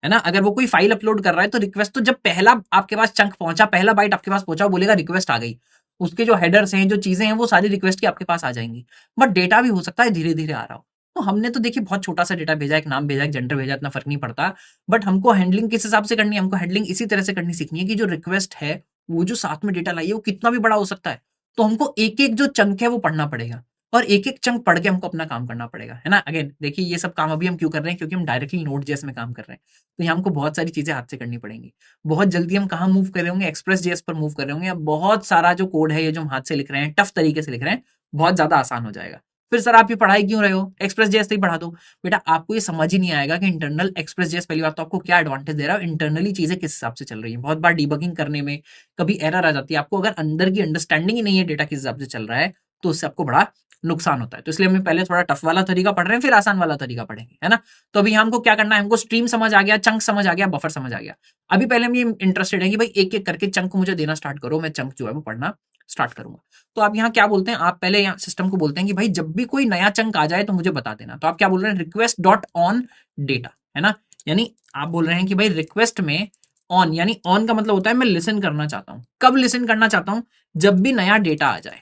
है ना। अगर वो कोई फाइल अपलोड कर रहा है तो रिक्वेस्ट तो जब पहला आपके पास चंक पहुंचा, पहला बाइट आपके पास पहुंचा, वो बोलेगा रिक्वेस्ट आ गई, उसके जो हेडर्स हैं, जो चीजें हैं, वो सारी रिक्वेस्ट की आपके पास आ जाएंगी। बट डेटा भी हो सकता है धीरे धीरे आ रहा हो। तो हमने तो देखिए बहुत छोटा सा डेटा भेजा, एक नाम भेजा, एक जेंडर भेजा, इतना फर्क नहीं पड़ता। बट हमको हैंडलिंग किस हिसाब से करनी है, हमको हैंडलिंग इसी तरह से करनी सीखनी है कि जो रिक्वेस्ट है, वो जो साथ में डेटा लाई है, वो कितना भी बड़ा हो सकता है। तो हमको एक एक जो चंक है वो पढ़ना पड़ेगा, और एक एक चंक पढ़ के हमको अपना काम करना पड़ेगा, है ना। अगेन देखिए ये सब काम अभी हम क्यों कर रहे हैं, क्योंकि हम डायरेक्टली नोड जेएस में काम कर रहे हैं। तो यहाँ हमको बहुत सारी चीजें हाथ से करनी पड़ेंगी। बहुत जल्दी हम कहाँ मूव कर रहे होंगे, एक्सप्रेस जेएस पर मूव कर रहे होंगे। अब बहुत सारा जो कोड है, ये जो हम हाथ से लिख रहे हैं, टफ तरीके से लिख रहे हैं, बहुत ज्यादा आसान हो जाएगा। फिर सर आप ये पढ़ाई क्यों रहे हो, एक्सप्रेस जेएस से ही पढ़ा दो। बेटा आपको ये समझ ही नहीं आएगा कि इंटरनल एक्सप्रेस जेएस पहली बात तो आपको क्या एडवांटेज दे रहा है, इंटरनली चीजें किस हिसाब से चल रही है। बहुत बार डीबगिंग करने में कभी एरर आ जाती है, आपको अगर अंदर की अंडरस्टैंडिंग ही नहीं है डेटा किस हिसाब से चल रहा है, तो उससे आपको बड़ा नुकसान होता है। तो इसलिए हम पहले थोड़ा टफ वाला तरीका पढ़ रहे हैं, फिर आसान वाला तरीका पढ़ेंगे, है ना। तो अभी हमको क्या करना है, हमको स्ट्रीम समझ आ गया, चंक समझ आ गया, बफर समझ आ गया। अभी पहले हम ये इंटरेस्टेड है कि भाई एक एक करके चंक मुझे देना स्टार्ट करो, मैं चंक जो है वो पढ़ना स्टार्ट करूंगा। तो आप यहाँ क्या बोलते हैं, आप पहले यहाँ सिस्टम को बोलते हैं कि भाई जब भी कोई नया चंक आ जाए तो मुझे बता देना। तो आप क्या बोल रहे हैं, रिक्वेस्ट डॉट ऑन डेटा, है ना। यानी आप बोल रहे हैं कि भाई रिक्वेस्ट में ऑन, यानी ऑन का मतलब होता है मैं लिसन करना चाहता हूं। कब लिसन करना चाहता हूं, जब भी नया डेटा आ जाए।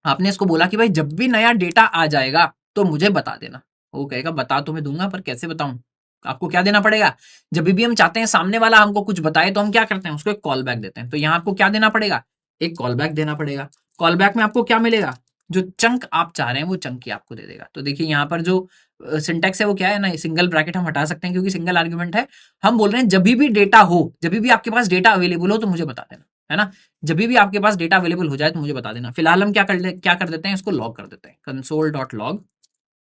आपने इसको बोला कि भाई जब भी नया डेटा आ जाएगा तो मुझे बता देना। वो कहेगा बता तो मैं दूंगा, पर कैसे बताऊं, आपको क्या देना पड़ेगा। जब भी हम चाहते हैं सामने वाला हमको कुछ बताए तो हम क्या करते हैं, उसको एक कॉल बैक देते हैं। तो यहाँ आपको क्या देना पड़ेगा, एक कॉल बैक देना पड़ेगा। कॉल बैक में आपको क्या मिलेगा, जो चंक आप चाह रहे हैं वो चंक ही आपको दे देगा। तो देखिए यहाँ पर जो सिंटेक्स है वो क्या है ना, सिंगल ब्रैकेट हम हटा सकते हैं क्योंकि सिंगल आर्ग्यूमेंट है। हम बोल रहे हैं जब भी डेटा हो, जब भी आपके पास डेटा अवेलेबल हो तो मुझे बता देना, है ना। जब भी आपके पास डेटा अवेलेबल हो जाए तो मुझे बता देना। फिलहाल हम क्या कर देते हैं, इसको लॉग कर देते हैं, कंसोल डॉट लॉग।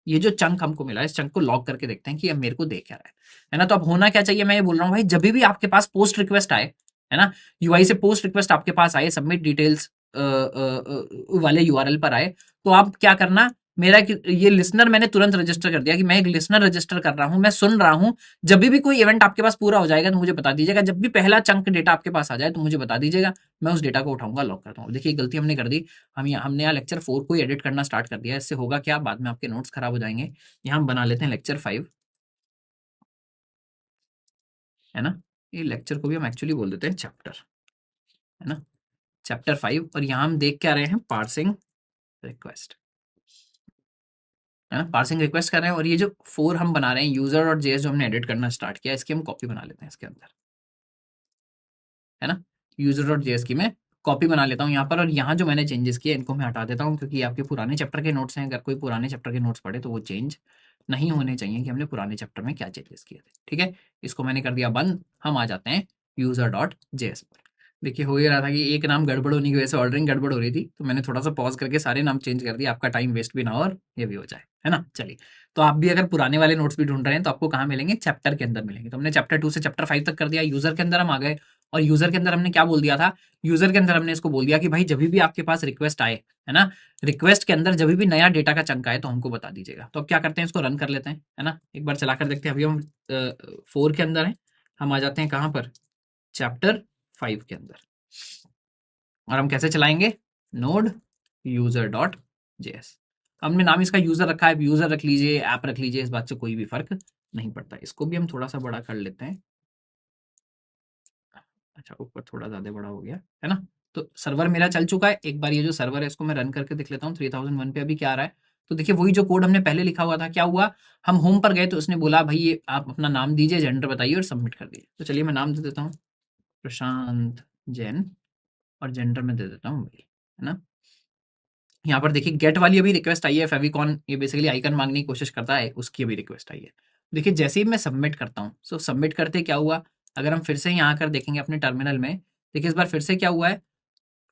ये जो चंक हमको मिला है, इस चंक को लॉग करके देखते हैं कि अब मेरे को देख क्या रहा है ना। तो अब होना क्या चाहिए, मैं ये बोल रहा हूँ भाई जब भी आपके पास पोस्ट रिक्वेस्ट आए, है ना, यूआई से पोस्ट रिक्वेस्ट आपके पास आए, सबमिट डिटेल्स वाले यूआरएल पर आए, तो आप क्या करना, मेरा ये लिसनर मैंने तुरंत रजिस्टर कर दिया कि मैं एक लिसनर रजिस्टर कर रहा हूं, मैं सुन रहा हूं। जब भी कोई इवेंट आपके पास पूरा हो जाएगा तो मुझे बता दीजिएगा। जब भी पहला चंक डेटा आपके पास आ जाए तो मुझे बता दीजिएगा, मैं उस डेटा को उठाऊंगा, लॉक करता हूँ। देखिए गलती हमने कर दी, हमने यहाँ लेक्चर 4 को एडिट करना स्टार्ट कर दिया। इससे होगा क्या, बाद में आपके नोट्स खराब हो जाएंगे। यहाँ हम बना लेते हैं लेक्चर 5। है ना। ये लेक्चर को भी हम एक्चुअली बोल देते हैं चैप्टर, है ना, चैप्टर 5। और यहाँ हम देख क्या रहे हैं, पार्सिंग रिक्वेस्ट, है ना, पार्सिंग रिक्वेस्ट कर रहे हैं। और ये जो 4 हम बना रहे हैं यूजर और जेएस जो हमने एडिट करना स्टार्ट किया, इसकी हम कॉपी बना लेते हैं इसके अंदर, है ना। यूजर डॉट जेएस की मैं कॉपी बना लेता हूँ यहाँ पर, और यहाँ जो मैंने चेंजेस किए इनको मैं हटा देता हूँ, क्योंकि आपके पुराने चैप्टर के नोट्स हैं। अगर कोई पुराने चैप्टर के नोट्स पढ़े तो वो चेंज नहीं होने चाहिए कि हमने पुराने चैप्टर में क्या चेंजेस किए थे। ठीक है, इसको मैंने कर दिया बंद। हम आ जाते हैं यूजर डॉट जेएस पर। देखिए हो ही रहा था कि एक नाम गड़बड़ होने की वजह से ऑर्डरिंग गड़बड़ हो रही थी, तो मैंने थोड़ा सा पॉज करके सारे नाम चेंज कर दिया, आपका टाइम वेस्ट भी ना हो और ये भी हो जाए, है ना। चलिए, तो आप भी अगर पुराने वाले नोट्स भी ढूंढ रहे हैं तो आपको कहाँ मिलेंगे, चैप्टर के अंदर मिलेंगे। तो हमने चैप्टर 2 से चैप्टर 5 तक कर दिया। यूजर के अंदर हम आ गए, और यूजर के अंदर हमने क्या बोल दिया था, यूजर के अंदर हमने इसको बोल दिया कि भाई जब भी आपके पास रिक्वेस्ट आए, है ना, रिक्वेस्ट के अंदर जब भी नया डेटा का चंक आए तो हमको बता दीजिएगा। तो अब क्या करते हैं, इसको रन कर लेते हैं, है ना, एक बार चलाकर देखते हैं। अभी हम 4 के अंदर हैं, हम आ जाते हैं कहाँ पर, चैप्टर 5 के अंदर। और हम कैसे चलाएंगे, नोड यूजर डॉट जेएस। हमने नाम इसका यूजर रखा है, यूजर रख लीजिए, ऐप रख लीजिए, इस बात से कोई भी फर्क नहीं पड़ता। इसको भी हम थोड़ा सा बड़ा कर लेते हैं। अच्छा, ऊपर थोड़ा ज़्यादा बड़ा हो गया, है ना। तो सर्वर मेरा चल चुका है। एक बार ये जो सर्वर है इसको मैं रन करके देख लेता हूँ 3001 पे अभी क्या आ रहा है। तो देखिए वही जो कोड हमने पहले लिखा हुआ था, क्या हुआ, हम होम पर गए तो उसने बोला भाई ये आप अपना नाम दीजिए, जेंडर बताइए और सबमिट कर दीजिए। तो चलिए मैं नाम दे देता हूँ प्रशांत जैन, और जेंडर में दे देता हूँ मेल, है ना। यहाँ पर देखिए गेट वाली अभी रिक्वेस्ट आई है, फेविकॉन ये बेसिकली आइकन मांगने की कोशिश करता है, उसकी अभी रिक्वेस्ट आई है। देखिए जैसे ही मैं सबमिट करता हूँ, सो सबमिट करते क्या हुआ, अगर हम फिर से यहाँ आकर देखेंगे अपने टर्मिनल में, देखिए इस बार फिर से क्या हुआ है,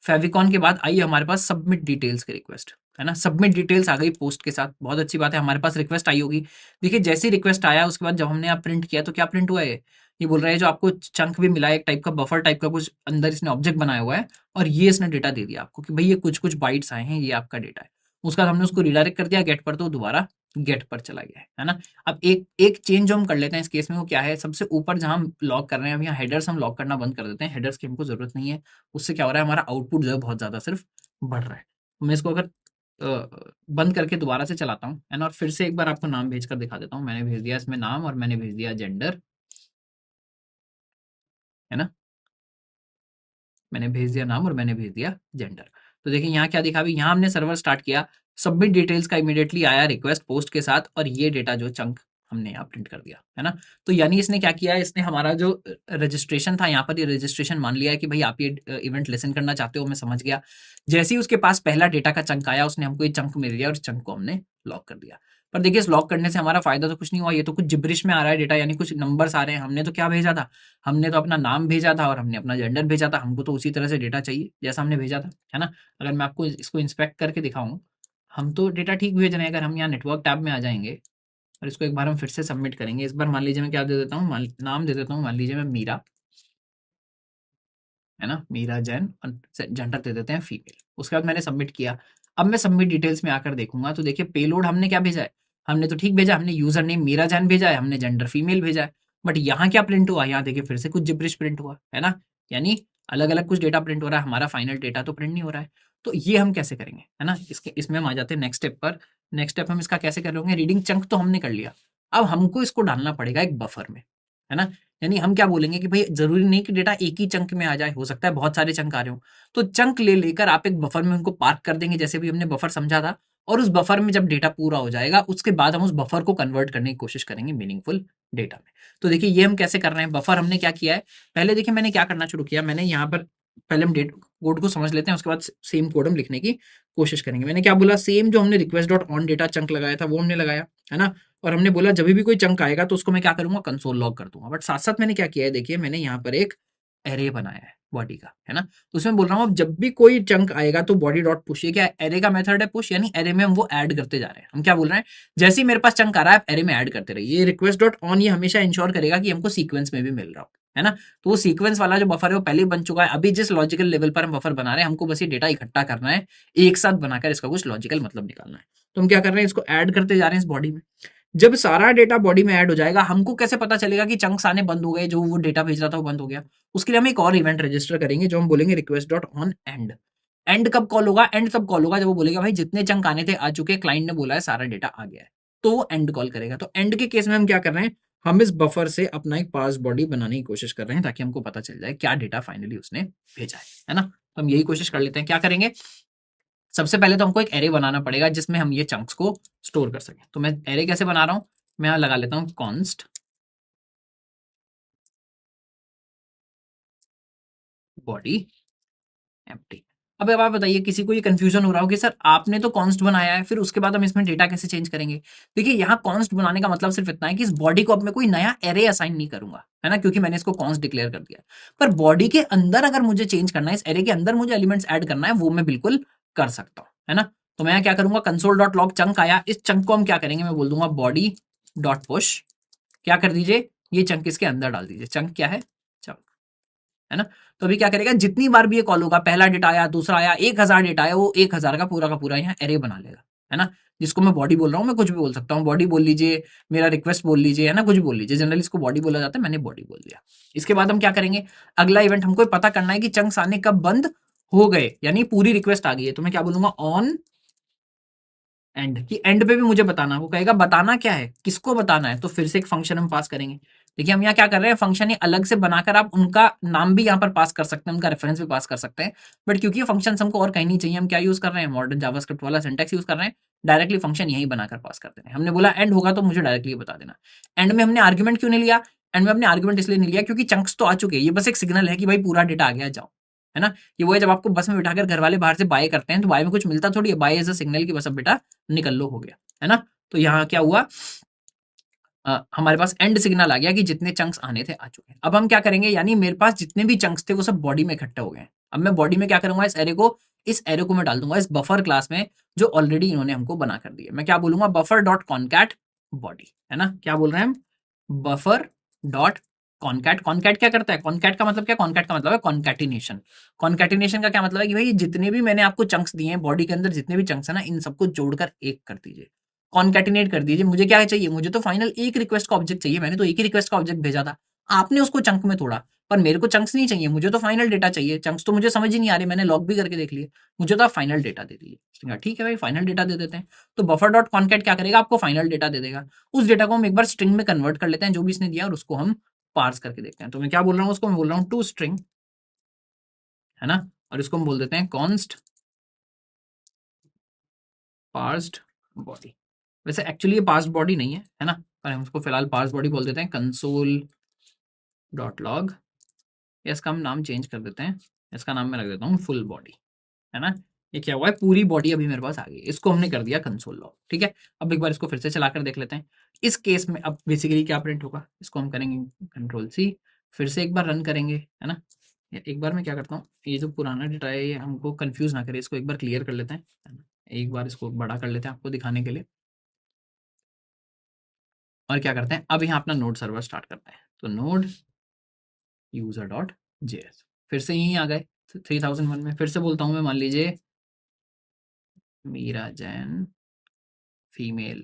फेविकॉन के बाद आई हमारे पास सबमिट डिटेल्स की रिक्वेस्ट, है ना। सबमिट डिटेल्स आ गई पोस्ट के साथ, बहुत अच्छी बात है, हमारे पास रिक्वेस्ट आई होगी। देखिए जैसे ही रिक्वेस्ट आया उसके बाद जब हमने यहाँ प्रिंट किया तो क्या प्रिंट हुआ है, ये बोल रहा है जो आपको चंक भी मिला है, एक टाइप का बफर टाइप का कुछ अंदर इसने ऑब्जेक्ट बनाया हुआ है, और ये इसने डेटा दे दिया आपको कि भाई ये कुछ कुछ बाइट्स आए हैं, ये आपका डेटा है। उसके बाद हमने उसको रिडायरेक्ट कर दिया गेट पर, तो दोबारा गेट पर चला गया है ना। अब एक एक चेंज जो हम कर लेते हैं इस केस में, वो क्या है, सबसे ऊपर जहां हम लॉग कर रहे हैं, अब यहाँ हेडर्स हम लॉग करना बंद कर देते हैं, हेडर्स की हमको जरूरत नहीं है। उससे क्या हो रहा है, हमारा आउटपुट जो है बहुत ज़्यादा सिर्फ बढ़ रहा है। मैं इसको अगर बंद करके दोबारा से चलाता हूँ, है ना, और फिर से एक बार आपको नाम भेज कर दिखा देता हूँ। मैंने भेज दिया इसमें नाम, और मैंने भेज दिया जेंडर, है ना, मैंने भेज दिया नाम और मैंने भेज दिया जेंडर। तो देखिए यहाँ क्या दिखा, अभी यहाँ हमने सर्वर स्टार्ट किया, सबमिट डिटेल्स का इमीडिएटली आया रिक्वेस्ट पोस्ट के साथ, और ये डेटा जो चंक हमने यहाँ प्रिंट कर दिया, है ना। तो यानी इसने क्या किया है, इसने हमारा जो रजिस्ट्रेशन था यहाँ पर, ये रजिस्ट्रेशन मान लिया है कि भाई आप ये इवेंट लिसन करना चाहते हो, मैं समझ गया। जैसे ही उसके पास पहला डेटा का चंक आया, उसने हमको ये चंक मिल गया और इस चंक को हमने लॉक कर दिया। पर देखिए इस लॉक करने से हमारा फायदा तो कुछ नहीं हुआ, ये तो कुछ जिब्रिश में आ रहा है डेटा, यानी कुछ नंबर्स आ रहे हैं। हमने तो क्या भेजा था, हमने तो अपना नाम भेजा था और हमने अपना जेंडर भेजा था, हमको तो उसी तरह से डेटा चाहिए जैसा हमने भेजा था, है ना। अगर मैं आपको इसको इंस्पेक्ट करके दिखाऊं, हम तो डेटा ठीक भेज रहे हैं। अगर हम यहाँ नेटवर्क टैब में आ जाएंगे और इसको एक बार हम फिर से सबमिट करेंगे, इस बार मान लीजिए मैं क्या दे देता हूँ, नाम दे देता हूँ, मान लीजिए मैं मीरा, है ना, मीरा जैन, और जेंडर दे देते हैं फीमेल। उसके बाद मैंने सबमिट किया। अब मैं सबमिट डिटेल्स में आकर देखूंगा तो देखिए पेलोड हमने क्या भेजा है, हमने तो ठीक भेजा, हमने यूजर नेम मीरा जैन भेजा है, हमने जेंडर फीमेल भेजा है। बट यहाँ क्या प्रिंट हुआ, यहाँ देखिए फिर से कुछ जिब्रिश प्रिंट हुआ, है ना। यानी अलग अलग कुछ डेटा प्रिंट हो रहा है, हमारा फाइनल डेटा तो प्रिंट नहीं हो रहा है। तो ये हम कैसे करेंगे, है ना, इसके इसमें हम आ जाते हैं नेक्स्ट स्टेप पर। नेक्स्ट स्टेप हम इसका कैसे करेंगे, रीडिंग चंक तो हमने कर लिया, अब हमको इसको डालना पड़ेगा एक बफर में, है ना। यानी हम क्या बोलेंगे कि भाई जरूरी नहीं कि डेटा एक ही चंक में आ जाए, हो सकता है बहुत सारे चंक आ रहे हो, तो चंक ले लेकर आप एक बफर में उनको पार्क कर देंगे, जैसे भी हमने बफर समझा था। और उस बफर में जब डेटा पूरा हो जाएगा उसके बाद हम उस बफर को कन्वर्ट करने की कोशिश करेंगे मीनिंगफुल डेटा में। तो देखिए ये हम कैसे कर रहे हैं, बफर हमने क्या किया है, पहले देखिए मैंने क्या करना शुरू किया, मैंने यहाँ पर पहले हम डेट कोड को समझ लेते हैं, उसके बाद सेम कोड हम लिखने की कोशिश करेंगे। मैंने क्या बोला, सेम जो हमने request dot on data chunk लगाया था वो हमने लगाया, है ना। और हमने बोला जब भी कोई चंक आएगा तो उसको मैं क्या करूंगा, कंसोल लॉग कर दूंगा। बट साथ साथ मैंने क्या किया है, देखिए मैंने यहाँ पर एक एरे बनाया है बॉडी का, है ना। तो उसमें बोल रहा हूँ अब जब भी कोई चंक आएगा तो बॉडी डॉट पुश, ये क्या एरे का मेथड है पुश, यानी एरे में हम वो ऐड करते जा रहे हैं। हम क्या बोल रहे हैं, जैसे ही मेरे पास चंक आ रहा है आप एरे में ऐड करते रहिए। ये रिक्वेस्ट डॉट ऑन ये हमेशा इंश्योर करेगा कि हमको सीक्वेंस में भी मिल रहा हो, है ना। तो वो सीक्वेंस वाला जो बफर है वो पहले ही बन चुका है, अभी जिस लॉजिकल लेवल पर हम बफर बना रहे हैं हमको बस ये डेटा इकट्ठा करना है, एक साथ बनाकर इसका कुछ लॉजिकल मतलब निकालना है। तो हम क्या कर रहे हैं, इसको ऐड करते जा रहे हैं इस बॉडी में। जब सारा डेटा बॉडी में ऐड हो जाएगा, हमको कैसे पता चलेगा कि चंक्स आने बंद हो गए, जो वो डेटा भेज रहा था वो बंद हो गया। उसके लिए हम एक और इवेंट रजिस्टर करेंगे जो हम बोलेंगे request dot on and. And कब कॉल होगा, एंड तब कॉल होगा जब वो बोलेगा भाई जितने चंक आने थे आ चुके, क्लाइंट ने बोला है सारा डेटा आ गया है, तो वो एंड कॉल करेगा। तो एंड के केस में हम क्या कर रहे हैं, हम इस बफर से अपना एक पार्स बॉडी बनाने की कोशिश कर रहे हैं ताकि हमको पता चल जाए क्या डेटा फाइनली उसने भेजा है ना। तो हम यही कोशिश कर लेते हैं। क्या करेंगे, सबसे पहले तो हमको एक एरे बनाना पड़ेगा जिसमें हम ये चंक्स को स्टोर कर सकें। तो मैं एरे कैसे बना रहा हूं, मैं यहां लगा लेता हूं कॉन्स्ट बॉडी एम्प्टी। अब आप बताइए, किसी को ये कंफ्यूजन हो रहा हो कि सर आपने तो कॉन्स्ट बनाया है, फिर उसके बाद हम इसमें डेटा कैसे चेंज करेंगे। देखिए, यहाँ कॉन्स्ट बनाने का मतलब सिर्फ इतना है कि इस बॉडी को अब मैं कोई नया एरे असाइन नहीं करूंगा, है ना, क्योंकि मैंने इसको कॉन्स्ट डिक्लेयर कर दिया। पर बॉडी के अंदर अगर मुझे चेंज करना है, इस एरे के अंदर मुझे एलिमेंट्स ऐड करना है, वो मैं बिल्कुल कर सकता हूँ, है ना। तो मैं क्या करूंगा, कंसोल डॉट लॉग चंक आया, इस चंक को हम क्या करेंगे, मैं बोल दूंगा बॉडी डॉट पुश, क्या कर दीजिए, ये चंक इसके अंदर डाल दीजिए। चंक क्या है, चंक, है ना। तो अभी क्या करेगा, जितनी बार भी ये कॉल होगा, पहला डेटा आया, दूसरा आया, 1000 डेटा आया, वो 1000 का पूरा यहाँ एरे बना लेगा, है ना। जिसको मैं बॉडी बोल रहा हूँ, मैं कुछ भी बोल सकता हूँ, बॉडी बोल लीजिए, मेरा रिक्वेस्ट बोल लीजिए, है ना, कुछ भी बोल लीजिए, जनरली इसको बॉडी बोला जाता है, मैंने बॉडी बोल दिया। इसके बाद हम क्या करेंगे, अगला इवेंट हमको पता करना है कि चंक्स आने कब बंद हो गए, यानी पूरी रिक्वेस्ट आ गई है। तो मैं क्या बोलूंगा, ऑन एंड, कि एंड पे भी मुझे बताना। वो कहेगा बताना क्या है, किसको बताना है, तो फिर से एक फंक्शन हम पास करेंगे। देखिए, हम यहाँ क्या कर रहे हैं, फंक्शन ये अलग से बनाकर आप उनका नाम भी यहाँ पर पास कर सकते हैं, उनका रेफरेंस भी पास कर सकते हैं। बट क्योंकि ये फंक्शन हमको और कहीं नहीं चाहिए, हम क्या यूज कर रहे हैं, मॉडर्न जावास्क्रिप्ट वाला सिंटैक्स यूज कर रहे हैं, डायरेक्टली फंक्शन यही बनाकर पास कर देते हैं। हमने बोला एंड होगा तो मुझे डायरेक्टली बता देना। एंड में हमने आर्ग्यूमेंट क्यों नहीं लिया, एंड में हमने आर्ग्यूमेंट इसलिए नहीं लिया क्योंकि चंक्स तो आ चुके हैं, ये बस एक सिग्नल है कि भाई पूरा डेटा आ गया, जाओ, है ना। ये वो है जब आपको बस में बिठाकर घर वाले बाहर से बाय करते हैं, तो बाय में कुछ मिलता थोड़ी है, बाय एज अ सिग्नल की बस अब बेटा निकल लो, हो गया, है ना। तो यहाँ क्या हुआ, हमारे पास एंड सिग्नल आ गया कि जितने चंक्स आने थे आ चुके हैं। अब हम क्या करेंगे, यानी मेरे पास जितने भी चंक्स थे वो सब बॉडी में इकट्ठे हो गए हैं। अब मैं बॉडी में क्या करूंगा, इस एरे को मैं डाल दूंगा इस बफर क्लास में, जो ऑलरेडी इन्होंने हमको बना कर दिया। मैं क्या बोलूंगा, बफर डॉट कॉनकैट बॉडी, है ना। क्या बोल रहे हैं हम, बफर डॉट कॉनकैट। कॉनकैट क्या करता है, कॉनकैट का मतलब क्या, कॉनकैट का मतलब है कॉनकैटिनेशन। कॉनकैटिनेशन का क्या मतलब है कि भाई जितने भी मैंने आपको चंक्स दिए हैं बॉडी के अंदर, जितने भी चंक्स है ना, इन सबको जोड़कर एक कर दीजिए, कॉन्कैटिनेट कर दीजिए। मुझे क्या चाहिए, मुझे तो फाइनल एक रिक्वेस्ट का ऑब्जेक्ट चाहिए, मैंने तो एक ही रिक्वेस्ट का ऑब्जेक्ट भेजा था, आपने उसको चंक में तोड़ा। पर मेरे को चंक्स नहीं चाहिए, मुझे तो फाइनल डेटा चाहिए। चंक्स तो मुझे समझ ही नहीं आ रहे, मैंने लॉग भी करके देख लिए, मुझे तो आप फाइनल डेटा दे दीजिए। ठीक है भाई, फाइनल डेटा दे देते हैं। तो बफर डॉट कॉनकैट क्या करेगा, आपको फाइनल डेटा दे देगा। उस डेटा को हम एक बार स्ट्रिंग में कन्वर्ट कर लेते हैं, जो भी इसने दिया, और उसको हम पार्स करके देखते हैं। तो मैं क्या बोल रहा हूँ, उसको मैं बोल रहा हूँ टू स्ट्रिंग, है ना, और इसको हम बोल देते हैं कॉन्स्ट पार्स्ड बॉडी। वैसे एक्चुअली ये पार्स्ड बॉडी नहीं है ना, पर हम उसको फिलहाल पार्स बॉडी बोल देते हैं, कंसोल डॉट लॉग। इसका हम नाम चेंज कर देते हैं, इसका नाम मैं रख देता हूँ फुल बॉडी, है ना। ये क्या हुआ है, पूरी बॉडी अभी मेरे पास आ गई, इसको हमने कर दिया कंसोल लॉग। ठीक है, अब एक बार इसको फिर से चलाकर देख लेते हैं। इस केस में अब बेसिकली क्या प्रिंट होगा, इसको हम करेंगे कंट्रोल सी, फिर से एक बार रन करेंगे, है ना। एक बार मैं क्या करता हूँ, ये जो पुराना डेटा है ये हमको कंफ्यूज ना करे, इसको एक बार क्लियर कर लेते हैं, है ना? एक बार इसको बड़ा कर लेते हैं आपको दिखाने के लिए। और क्या करते हैं, अब यहाँ अपना नोड सर्वर स्टार्ट करते हैं। तो नोड यूजर डॉट जेएस, फिर से यहीं आ गए 3001 में। फिर से बोलता हूँ मैं, मान लीजिए मीरा जैन फीमेल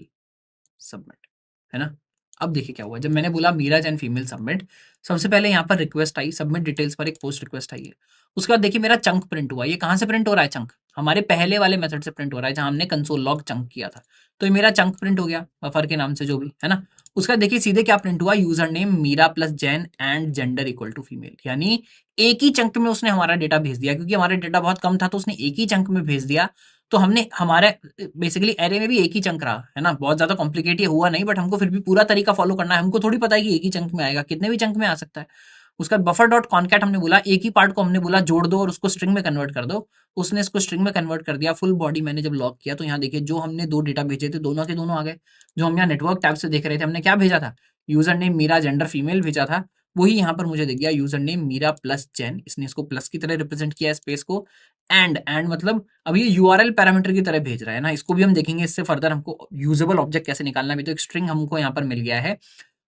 सबमिट, है ना। अब देखिए क्या हुआ, जब मैंने बोला मीरा जैन फीमेल सबमिट, सबसे पहले यहाँ पर रिक्वेस्ट आई, सबमिट डिटेल्स पर एक पोस्ट रिक्वेस्ट आई है। उसके बाद देखिए मेरा चंक प्रिंट हुआ। ये कहाँ से प्रिंट हो रहा है, चंक हमारे पहले वाले मेथड से प्रिंट हो रहा है, जहां हमने कंसोल लॉग चंक किया था। तो ये मेरा चंक प्रिंट हो गया बफर के नाम से, जो भी है ना। उसका देखिए सीधे क्या प्रिंट हुआ, user name Meera plus Jain and gender equal to female, यानी एक ही चंक में उसने हमारा डेटा भेज दिया। क्योंकि हमारा डेटा बहुत कम था तो उसने एक ही चंक में भेज दिया। तो हमने हमारे बेसिकली एरे में भी एक ही चंक रहा, है ना। बहुत ज्यादा कॉम्प्लिकेट ये हुआ नहीं, बट हमको फिर भी पूरा तरीका फॉलो करना है। हमको थोड़ी पता है कि एक ही चंक में आएगा, कितने भी चंक में आ सकता है। उसका बफर डॉट कॉनकैट हमने बोला, एक ही पार्ट को हमने बोला जोड़ दो और उसको स्ट्रिंग में कन्वर्ट कर दो। उसने इसको स्ट्रिंग में कन्वर्ट कर दिया। फुल बॉडी मैंने जब लॉक किया तो यहाँ देखिए जो हमने दो डेटा भेजे थे दोनों के दोनों आ गए। जो हम यहाँ नेटवर्क टैब से देख रहे थे, हमने क्या भेजा था, user name Meera gender female भेजा था, वही यहाँ पर मुझे दिख गया user name Meera plus Jain. इसने इसको प्लस की तरह रिप्रेजेंट किया स्पेस को। एंड मतलब अब ये यूआरएल पैरामीटर की तरह भेज रहा है ना, इसको भी हम देखेंगे इससे फर्दर हमको यूजेबल ऑब्जेक्ट कैसे निकालना है। अभी तो एक स्ट्रिंग हमको यहाँ पर मिल गया है,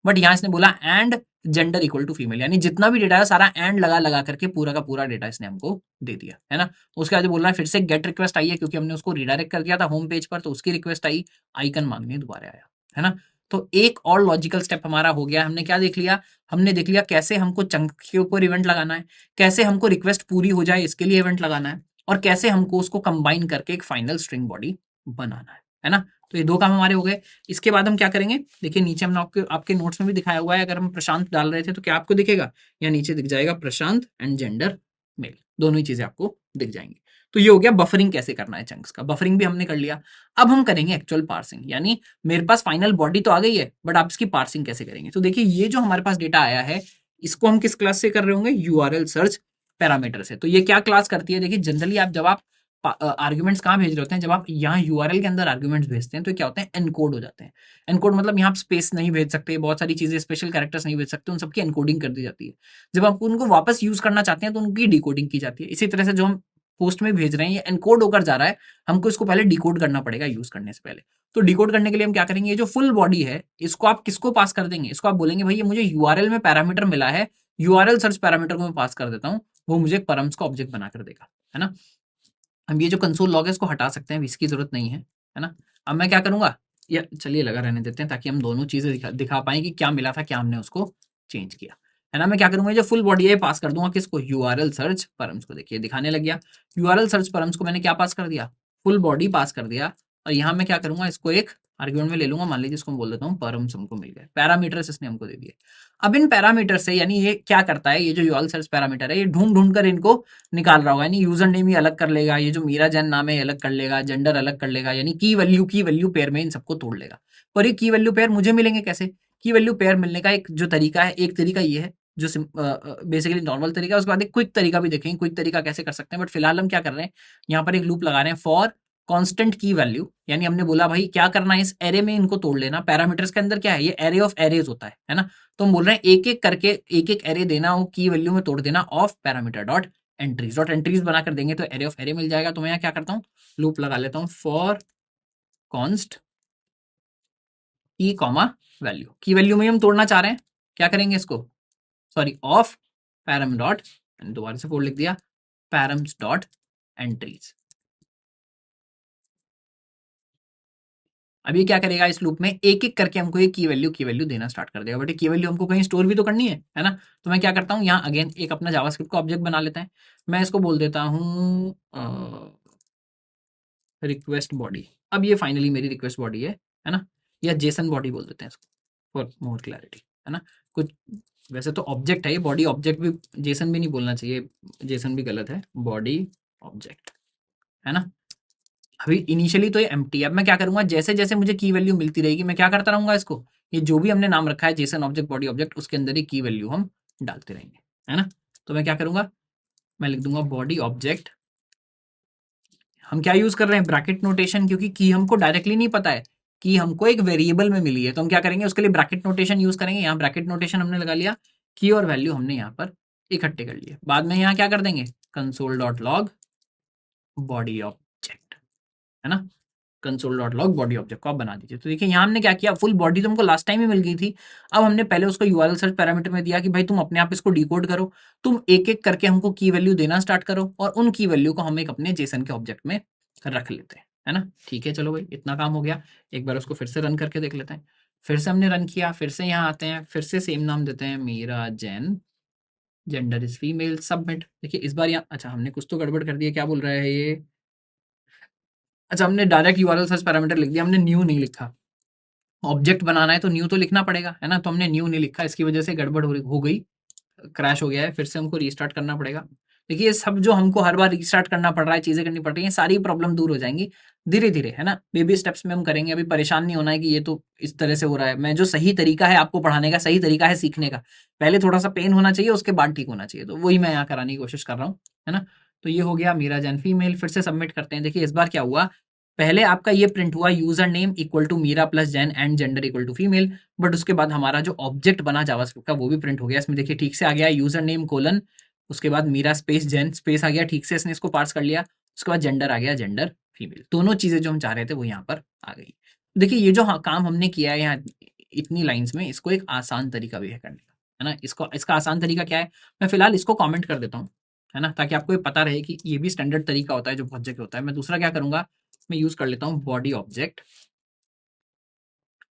बट यहाँ इसने बोला and gender equal to female, यानी जितना भी डेटा है सारा एंड लगा लगा करके पूरा का पूरा डेटा इसने हमको दे दिया, है ना। उसके बाद बोल रहा है फिर से गेट रिक्वेस्ट आई है, क्योंकि हमने उसको रिडायरेक्ट कर दिया था होम पेज पर, तो उसकी रिक्वेस्ट आई, आइकन मांगने दोबारा आया, है ना। तो एक और लॉजिकल स्टेप हमारा हो गया। हमने क्या देख लिया, हमने देख लिया कैसे हमको चंक के ऊपर इवेंट लगाना है, कैसे हमको रिक्वेस्ट पूरी हो जाए इसके लिए इवेंट लगाना है, और कैसे हमको उसको कंबाइन करके एक फाइनल स्ट्रिंग बॉडी बनाना है ना। तो ये 2 काम हमारे हो गए। इसके बाद हम क्या करेंगे, देखिए नीचे हमने आपके आपके नोट्स में भी दिखाया हुआ है, अगर हम प्रशांत डाल रहे थे तो क्या आपको दिखेगा, या नीचे दिख जाएगा प्रशांत एंड जेंडर मेल, दोनों ही चीजें आपको दिख जाएंगी। तो ये हो गया बफरिंग कैसे करना है चंक्स का, बफरिंग भी हमने कर लिया। अब हम करेंगे एक्चुअल पार्सिंग, यानी मेरे पास फाइनल बॉडी तो आ गई है, बट आप इसकी पार्सिंग कैसे करेंगे। तो देखिए ये जो हमारे पास डेटा आया है, इसको हम किस क्लास से कर रहे होंगे, यूआरएल सर्च पैरामीटर से। तो ये क्या क्लास करती है, देखिए जनरली आप जब आप आर्ग्यूमेंट्स कहाँ भेज रहे होते हैं, जब आप यहाँ यूआरएल के अंदर आर्ग्यूमेंट्स भेजते हैं तो क्या होते हैं, एनकोड हो जाते हैं। एनकोड मतलब यहाँ आप स्पेस नहीं भेज सकते, बहुत सारी चीजें स्पेशल कैरेक्टर्स नहीं भेज सकते, उन सबकी एनकोडिंग कर दी जाती है। जब आप उनको वापस यूज करना चाहते हैं तो उनकी डिकोडिंग की जाती है। इसी तरह से जो हम पोस्ट में भेज रहे हैं ये एनकोड होकर जा रहा है, हमको इसको पहले डिकोड करना पड़ेगा यूज करने से पहले। तो डिकोड करने के लिए हम क्या करेंगे, ये जो फुल बॉडी है इसको आप किसको पास कर देंगे, इसको आप बोलेंगे भाई ये मुझे यूआरएल में पैरामीटर मिला है, यूआरएल सर्च पैरामीटर को मैं पास कर देता हूँ, वो मुझे परम्स का ऑब्जेक्ट बनाकर देगा, है ना। हम ये जो कंसोल लॉग है इसको हटा सकते हैं, अभी इसकी जरूरत नहीं है ना। अब मैं क्या करूंगा, या चलिए लगा रहने देते हैं ताकि हम दोनों चीजें दिखा पाएं कि क्या मिला था, क्या हमने उसको चेंज किया, है ना। मैं क्या करूंगा, ये जो फुल बॉडी है पास कर दूंगा किसको, यूआरएल सर्च परम्स को। देखिए दिखाने लग गया, यूआरएल सर्च परम्स को मैंने क्या पास कर दिया, फुल बॉडी पास कर दिया। और यहाँ मैं क्या करूंगा, इसको एक आर्ग्यूमेंट में ले लूंगा, मान लीजिए इसको मैं बोल देता हूँ परम्स, हमको मिल गए पैरामीटर्स इसने हमको दे दिए। अब इन पैरामीटर से, यानी ये क्या करता है, ये जो यूआरएल सर्च पैरामीटर है ये ढूंढ ढूंढ कर इनको निकाल रहा होगा, यानी यूजर नेम ही अलग कर लेगा, ये जो मीरा जैन नाम है अलग कर लेगा, जेंडर अलग कर लेगा, यानी की वैल्यू पेयर में इन सबको तोड़ लेगा। पर ये की वैल्यू पेयर मुझे मिलेंगे कैसे, की वैल्यू पेयर मिलने का एक जो तरीका है, एक तरीका ये है जो बेसिकली नॉर्मल तरीका है, उसके बाद एक क्विक तरीका भी देखेंगे, क्विक तरीका कैसे कर सकते हैं। बट फिलहाल हम क्या कर रहे हैं, यहाँ पर एक लूप लगा रहे हैं फॉर कांस्टेंट की वैल्यू, यानी हमने बोला भाई क्या करना है, इस एरे में इनको तोड़ लेना। पैरामीटर्स के अंदर क्या है, ये एरे ऑफ एरेज होता है ना। तो हम बोल रहे हैं एक एक करके एक एक एरे देना, वो की वैल्यू में तोड़ देना of parameter dot entries, dot entries बनाकर देंगे तो एरे ऑफ एरे मिल जाएगा। तो मैं यहाँ क्या करता हूँ, लूप लगा लेता हूँ फॉर कॉन्स्ट की कॉमा वैल्यू, की वैल्यू में हम तोड़ना चाह रहे हैं, क्या करेंगे इसको, सॉरी ऑफ पैरम डॉट, दोबारा से फोल्ड लिख दिया, पैरम्स डॉट एंट्रीज। अब ये क्या करेगा, इस लूप में एक एक करके हमको ये की वैल्यू देना स्टार्ट कर देगा। बट ये की वैल्यू हमको कहीं स्टोर भी तो करनी है ना। तो मैं क्या करता हूँ, यहाँ अगेन एक अपना जावास्क्रिप्ट का ऑब्जेक्ट बना लेते हैं। मैं इसको बोल देता हूँ रिक्वेस्ट बॉडी। अब ये फाइनली मेरी रिक्वेस्ट बॉडी है ना, या जेसन बॉडी बोल देते हैं इसको फॉर मोर क्लैरिटी, है ना। कुछ वैसे तो ऑब्जेक्ट है ये, बॉडी ऑब्जेक्ट भी, जेसन भी नहीं बोलना चाहिए, जेसन भी गलत है, बॉडी ऑब्जेक्ट, है ना। अभी इनिशियली तो ये एम्प्टी है। अब मैं क्या करूंगा, जैसे जैसे मुझे की वैल्यू मिलती रहेगी मैं क्या करता रहूंगा, इसको ये जो भी हमने नाम रखा है जेसन ऑब्जेक्ट बॉडी ऑब्जेक्ट, उसके अंदर ही की वैल्यू हम डालते रहेंगे, है ना। तो मैं क्या करूंगा, मैं लिख दूंगा बॉडी ऑब्जेक्ट, हम क्या यूज कर रहे हैं, ब्रैकेट नोटेशन, क्योंकि की हमको डायरेक्टली नहीं पता है, की हमको एक वेरिएबल में मिली है। तो हम क्या करेंगे, उसके लिए ब्रैकेट नोटेशन यूज करेंगे। यहाँ ब्रैकेट नोटेशन हमने लगा लिया, की और वैल्यू हमने यहाँ पर इकट्ठे कर लिए। बाद में यहाँ क्या कर देंगे, console dot log body object, है ना। Console dot log body object को आप बना दीजिए। तो देखिए यहाँ हमने क्या किया, फुल बॉडी तो हमको लास्ट टाइम ही मिल गई थी। अब हमने पहले उसको यूआरएल सर्च पैरामीटर में दिया कि भाई तुम अपने आप इसको डिकोड करो, तुम एक एक करके हमको की वैल्यू देना स्टार्ट करो, और उन की वैल्यू को हम एक अपने जेसन के ऑब्जेक्ट में रख लेते हैं, है ना। ठीक है, चलो भाई इतना काम हो गया। एक बार उसको फिर से रन करके देख लेते हैं। फिर से हमने रन किया, फिर से यहाँ आते हैं, फिर से सेम नाम देते हैं, Meera Jain, gender is female, submit. देखिए इस बार यहाँ, अच्छा हमने कुछ तो गड़बड़ कर दिया, क्या बोल रहा है ये, अच्छा हमने डायरेक्ट यूआरएल सर्च पैरामीटर लिख दिया, हमने न्यू नहीं लिखा। ऑब्जेक्ट बनाना है तो न्यू तो लिखना पड़ेगा, है ना। तो हमने न्यू नहीं लिखा, इसकी वजह से गड़बड़ हो गई, क्रैश हो गया है, फिर से हमको रीस्टार्ट करना पड़ेगा। देखिए ये सब जो हमको हर बार रीस्टार्ट करना पड़ रहा है, चीजें करनी पड़ रही हैं, सारी प्रॉब्लम दूर हो जाएंगी धीरे धीरे, है ना। बेबी स्टेप्स में हम करेंगे, अभी परेशान नहीं होना है कि ये तो इस तरह से हो रहा है। मैं जो सही तरीका है आपको पढ़ाने का, सही तरीका है सीखने का, पहले थोड़ा सा पेन होना चाहिए, उसके बाद ठीक होना चाहिए, तो वही मैं यहाँ कराने की कोशिश कर रहा हूँ, है ना। तो ये हो गया मीरा जैन फीमेल, फिर से सबमिट करते हैं। देखिए इस बार क्या हुआ, पहले आपका ये प्रिंट हुआ user name equal to Meera plus Jain and gender equal to female, but उसके बाद हमारा जो ऑब्जेक्ट बना जावास्क्रिप्ट का वो भी प्रिंट हो गया। इसमें देखिए ठीक से आ गया यूजर नेम कोलन, उसके बाद मीरा स्पेस जैन स्पेस आ गया, ठीक से इसने इसको पार्स कर लिया। उसके बाद जेंडर आ गया, जेंडर फीमेल, दोनों चीजें जो हम चाह रहे थे वो यहाँ पर आ गई। देखिए ये जो काम हमने किया है यहाँ इतनी लाइंस में, इसको एक आसान तरीका भी है करने का, है ना। इसको इसका आसान तरीका क्या है, मैं फिलहाल इसको कॉमेंट कर देता हूँ, है ना, ताकि आपको ये पता रहे कि ये भी स्टैंडर्ड तरीका होता है जो बहुत जगह होता है। मैं दूसरा क्या करूंगा, मैं यूज कर लेता हूँ body object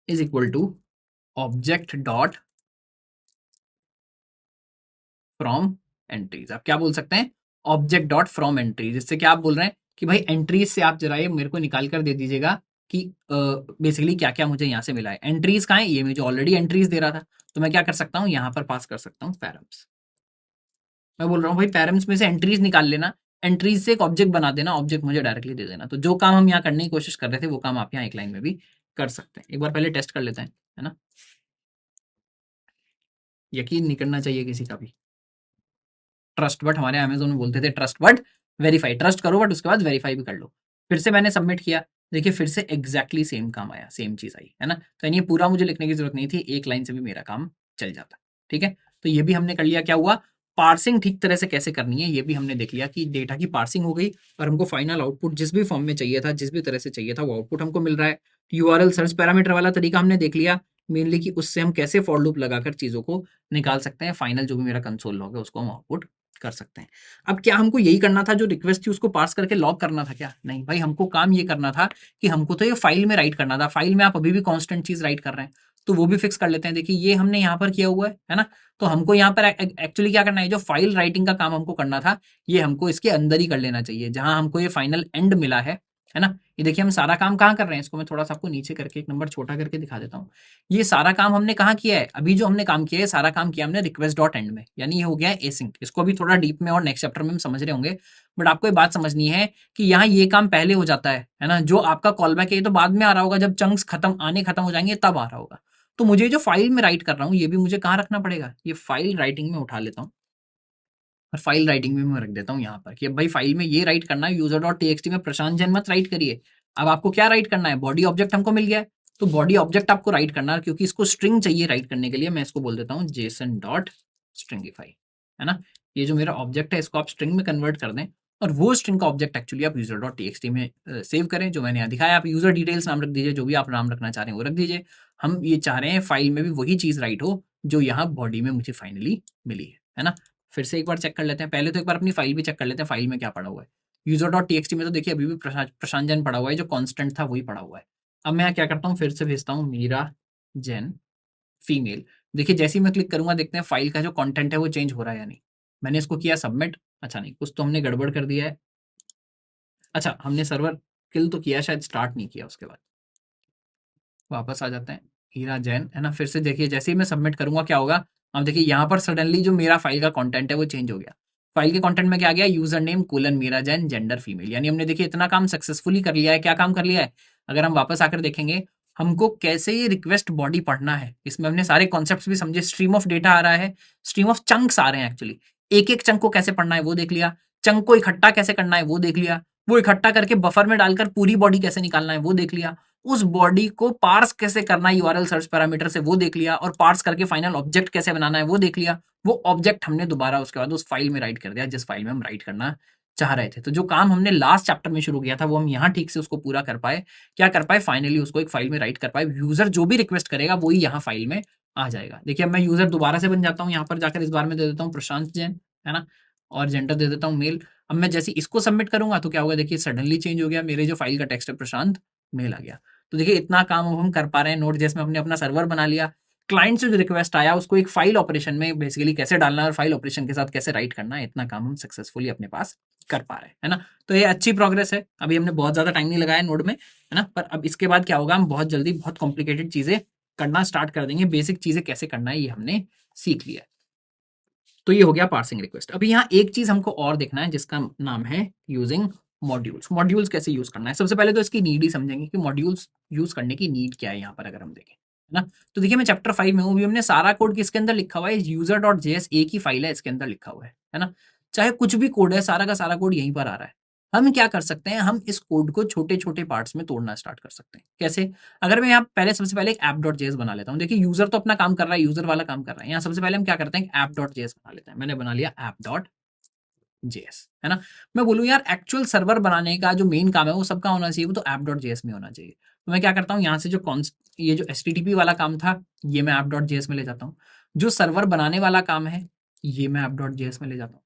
is equal to object dot from entries. आप क्या बोल सकते हैं, ऑब्जेक्ट डॉट फ्रॉम एंट्रीज। इससे क्या आप बोल रहे हैं कि भाई एंट्रीज से आप जरा ये मेरे को निकाल कर दे दीजिएगा कि बेसिकली क्या क्या मुझे यहाँ से मिला है। एंट्रीज कहाँ है, ये मुझे ऑलरेडी एंट्रीज दे रहा था, तो मैं क्या कर सकता हूँ, यहाँ पर पास कर सकता हूँ पैरम्स। मैं बोल रहा हूँ भाई पैरम्स में से एंट्रीज निकाल लेना, एंट्रीज से एक ऑब्जेक्ट बना देना, ऑब्जेक्ट मुझे डायरेक्टली दे देना। तो जो काम हम यहाँ करने की कोशिश कर रहे थे वो काम आप यहाँ एक लाइन में भी कर सकते हैं। एक बार पहले टेस्ट कर लेते हैं, है ना, यकीन नहीं करना चाहिए किसी का भी। ट्रस्ट बट, हमारे अमेज़न में बोलते थे ट्रस्ट बट वेरीफाई, ट्रस्ट करो बट उसके बाद वेरीफाई भी कर लो। फिर से मैंने सबमिट किया, देखिए फिर से एग्जैक्टली सेम काम आया, सेम चीज़ आई, है ना। तो यानी ये पूरा मुझे लिखने की ज़रूरत नहीं थी, एक लाइन से भी मेरा काम चल जाता। ठीक है, तो ये भी हमने कर लिया। क्या हुआ, पार्सिंग ठीक तरह से कैसे करनी है ये भी हमने देख लिया कि डेटा की पार्सिंग हो गई और हमको फाइनल आउटपुट जिस भी फॉर्म में चाहिए था, जिस भी तरह से चाहिए था, वो आउटपुट हमको मिल रहा है। यूआरएल सर्च पैरामीटर वाला तरीका हमने देख लिया मेनली कि उससे हम कैसे फॉर लूप लगाकर चीज़ों को निकाल सकते हैं, फाइनल जो भी मेरा कंसोल लॉग है उसको हम आउटपुट कर सकते हैं। अब क्या हमको यही करना था, जो रिक्वेस्ट थी उसको पास करके लॉग करना था क्या? नहीं भाई, हमको काम ये करना था कि हमको तो ये फाइल में राइट करना था। फाइल में आप अभी भी कांस्टेंट चीज राइट कर रहे हैं, तो वो भी फिक्स कर लेते हैं। देखिए ये हमने यहाँ पर किया हुआ है ना। तो हमको यहाँ पर एक्चुअली क्या करना है, जो फाइल राइटिंग का काम हमको करना था ये हमको इसके अंदर ही कर लेना चाहिए, जहां हमको ये फाइनल एंड मिला है ना। ये देखिए हम सारा काम कहाँ कर रहे हैं, इसको मैं थोड़ा सा आपको नीचे करके एक नंबर छोटा करके दिखा देता हूँ। ये सारा काम हमने कहाँ किया है, अभी जो हमने काम किया है सारा काम किया हमने रिक्वेस्ट डॉट एंड में, यानी ये हो गया है एसिंक। इसको अभी थोड़ा डीप में और नेक्स्ट चैप्टर में हम समझ रहे होंगे, बट आपको ये बात समझनी है कि यहाँ ये काम पहले हो जाता है ना। जो आपका कॉल बैक है ये तो बाद में आ रहा होगा, जब चंक्स खत्म हो जाएंगे तब आ रहा होगा। तो मुझे जो फाइल में राइट कर रहा हूँ ये भी मुझे कहाँ रखना पड़ेगा, ये फाइल राइटिंग में उठा लेता हूँ और फाइल राइटिंग में मैं रख देता हूँ यहाँ पर कि अब भाई फाइल में ये राइट करना है, यूजर डॉट टीएक्सटी में प्रशांत जैन मत राइट करिए। अब आपको क्या राइट करना है, बॉडी ऑब्जेक्ट हमको मिल गया है, तो बॉडी ऑब्जेक्ट आपको राइट करना है, क्योंकि इसको स्ट्रिंग चाहिए राइट करने के लिए। मैं इसको बोल देता हूँ जेसन डॉट स्ट्रिंगिफाई, है ना। ये जो मेरा ऑब्जेक्ट है इसको आप स्ट्रिंग में कन्वर्ट कर दें, और वो स्ट्रिंग का ऑब्जेक्ट एक्चुअली आप यूजर डॉट टीएक्सटी में सेव करें, जो मैंने यहाँ दिखाया। आप यूजर डिटेल्स नाम रख दीजिए, जो भी आप नाम रखना चाह रहे हैं वो रख दीजिए। हम ये चाह रहे हैं फाइल में भी वही चीज राइट हो जो यहाँ बॉडी में मुझे फाइनली मिली है ना। फिर से एक बार चेक कर लेते हैं, पहले तो एक बार अपनी फाइल भी चेक कर लेते हैं, फाइल में क्या पड़ा हुआ है। यूजर डॉट टीएक्सटी में तो देखिए अभी भी प्रशांत जैन पड़ा हुआ है, जो कांस्टेंट था वही पड़ा हुआ है। अब मैं यहाँ क्या करता हूँ, फिर से भेजता हूँ मीरा जैन फीमेल। देखिए जैसे ही मैं क्लिक करूंगा देखते हैं फाइल का जो कंटेंट है वो चेंज हो रहा है या नहीं। मैंने इसको किया सबमिट, अच्छा नहीं, कुछ तो हमने गड़बड़ कर दिया है। अच्छा, हमने सर्वर किल तो किया, शायद स्टार्ट नहीं किया। उसके बाद वापस आ जाते हैं, हीरा जैन, है ना। फिर से देखिए जैसे ही मैं सबमिट करूंगा क्या होगा, अब देखिए यहाँ पर सडनली जो मेरा फाइल का कंटेंट है वो चेंज हो गया। फाइल के कंटेंट में क्या आ गया, user name colon Meera Jain, gender female. यानी हमने देखिए इतना काम सक्सेसफुली कर लिया है। क्या काम कर लिया है, अगर हम वापस आकर देखेंगे हमको कैसे ये रिक्वेस्ट बॉडी पढ़ना है, इसमें हमने सारे कॉन्सेप्ट्स भी समझे। स्ट्रीम ऑफ डेटा आ रहा है, स्ट्रीम ऑफ चंक्स आ रहे हैं एक्चुअली। एक एक चंक को कैसे पढ़ना है वो देख लिया, चंक को इकट्ठा कैसे करना है वो देख लिया, वो इकट्ठा करके बफर में डालकर पूरी बॉडी कैसे निकालना है वो देख लिया, उस बॉडी को पार्स कैसे करना है यूआरएल सर्च पैरामीटर से वो देख लिया, और पार्स करके फाइनल ऑब्जेक्ट कैसे बनाना है वो देख लिया। वो ऑब्जेक्ट हमने दोबारा उसके बाद उस फाइल में राइट कर दिया जिस फाइल में हम राइट करना चाह रहे थे। तो जो काम हमने लास्ट चैप्टर में शुरू किया था वो हम यहाँ ठीक से उसको पूरा कर पाए। क्या कर पाए, फाइनली उसको एक फाइल में राइट कर पाए। यूजर जो भी रिक्वेस्ट करेगा वही यहाँ फाइल में आ जाएगा। देखिए अब मैं यूजर दोबारा से बन जाता हूँ, यहाँ पर जाकर इस बार में दे देता हूँ प्रशांत जैन, है ना, और जेंडर दे देता हूँ मेल। अब मैं जैसे इसको सबमिट करूंगा तो क्या होगा, देखिए सडनली चेंज हो गया, मेरे जो फाइल का टेक्स्ट है प्रशांत मेल आ गया। तो देखिए इतना काम अब हम कर पा रहे हैं। नोट जेएस में हमने अपना सर्वर बना लिया, क्लाइंट से जो रिक्वेस्ट आया उसको एक फाइल ऑपरेशन में बेसिकली कैसे डालना है और फाइल ऑपरेशन के साथ कैसे राइट करना है, इतना काम हम सक्सेसफुली अपने पास कर पा रहे हैं, है ना। तो ये अच्छी प्रोग्रेस है। अभी हमने बहुत ज्यादा टाइम नहीं लगाया नोड में, है ना, पर अब इसके बाद क्या होगा, हम बहुत जल्दी बहुत कॉम्प्लिकेटेड चीजें करना स्टार्ट कर देंगे। बेसिक चीजें कैसे करना है ये हमने सीख लिया है। तो ये हो गया पार्सिंग रिक्वेस्ट। अभी यहाँ एक चीज हमको और देखना है जिसका नाम है यूजिंग मॉड्यूल्स। मॉड्यूल्स कैसे यूज करना है, सबसे पहले तो इसकी नीड ही समझेंगे कि मॉड्यूल्स यूज करने की नीड क्या है यहाँ पर अगर हम देखें, है ना। तो देखिए मैं चैप्टर 5 में हूँ, अभी हमने सारा कोड किसके अंदर लिखा हुआ है, यूजर डॉट जेएस एक ही फाइल है इसके अंदर लिखा हुआ है ना। चाहे कुछ भी कोड है, सारा का सारा कोड यहीं पर आ रहा है। हम क्या कर सकते हैं, हम इस कोड को छोटे छोटे पार्ट्स में तोड़ना स्टार्ट कर सकते हैं। कैसे, अगर मैं यहाँ पहले सबसे पहले एक ऐप डॉट जेएस बना लेता हूँ। देखिए यूजर तो अपना काम कर रहा है, यूजर वाला काम कर रहा है। यहाँ सबसे पहले हम क्या करते हैं, ऐप डॉट जेएस बना लेते हैं। मैंने बना लिया ऐप डॉट जेएस, है ना। मैं बोलूँ यार एक्चुअल सर्वर बनाने का जो मेन काम है वो सबका होना चाहिए, वो तो ऐप डॉट जेएस में होना चाहिए। तो मैं क्या करता हूँ, यहाँ से जो ये जो एचटीटीपी वाला काम था ये मैं ऐप डॉट जेएस में ले जाता हूँ। जो सर्वर बनाने वाला काम है ये मैं ऐप डॉट जेएस में ले जाता हूँ,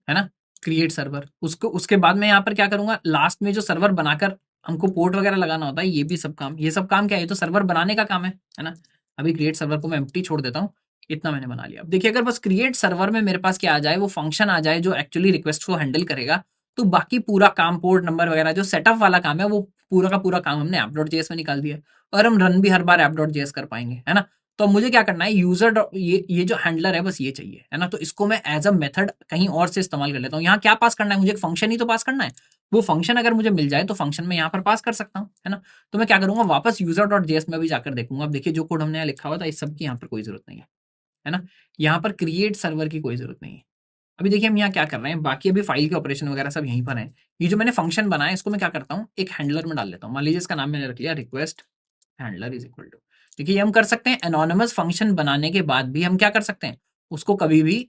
है ना, क्रिएट सर्वर। उसको उसके बाद मैं यहाँ पर क्या करूंगा, लास्ट में जो सर्वर बनाकर हमको पोर्ट वगैरह लगाना होता है, ये भी सब काम, ये सब काम क्या है, ये तो सर्वर बनाने का काम है ना। अभी क्रिएट सर्वर को मैं एम्प्टी छोड़ देता हूँ, इतना मैंने बना लिया। अब देखिए अगर बस क्रिएट सर्वर में मेरे पास क्या आ जाए, वो फंक्शन आ जाए जो एक्चुअली रिक्वेस्ट को हैंडल करेगा, तो बाकी पूरा काम, पोर्ट नंबर वगैरह जो सेटअप वाला काम है, वो पूरा का पूरा काम हमने app.js में निकाल दिया और हम रन भी हर बार app.js कर पाएंगे, है ना। तो अब मुझे क्या करना है, यूजर ये जो हैंडलर है बस ये चाहिए, है ना। तो इसको मैं एज अ मेथड कहीं और से इस्तेमाल कर लेता हूँ। यहाँ क्या पास करना है मुझे, एक फंक्शन ही तो पास करना है। वो फंक्शन अगर मुझे मिल जाए तो फंक्शन में यहाँ पर पास कर सकता हूँ, है ना। तो मैं क्या करूंगा, वापस यूजर.js में भी जाकर देखूंगा। अब देखिए जो कोड हमने यहाँ लिखा हुआ था इस सब की यहाँ पर कोई जरूरत नहीं है ना। यहाँ पर क्रिएट सर्वर की कोई जरूरत नहीं है। अभी देखिए हम यहाँ क्या कर रहे हैं, बाकी अभी फाइल के ऑपरेशन वगैरह सब यहीं पर है। ये जो मैंने फंक्शन बनाया इसको मैं क्या करता हूँ, एक हैंडलर में डाल लेता हूँ। मान लीजिए इसका नाम मैंने रख लिया request handler is equal to. देखिए ये हम कर सकते हैं, एनोनिमस फंक्शन बनाने के बाद भी हम क्या कर सकते हैं, उसको कभी भी,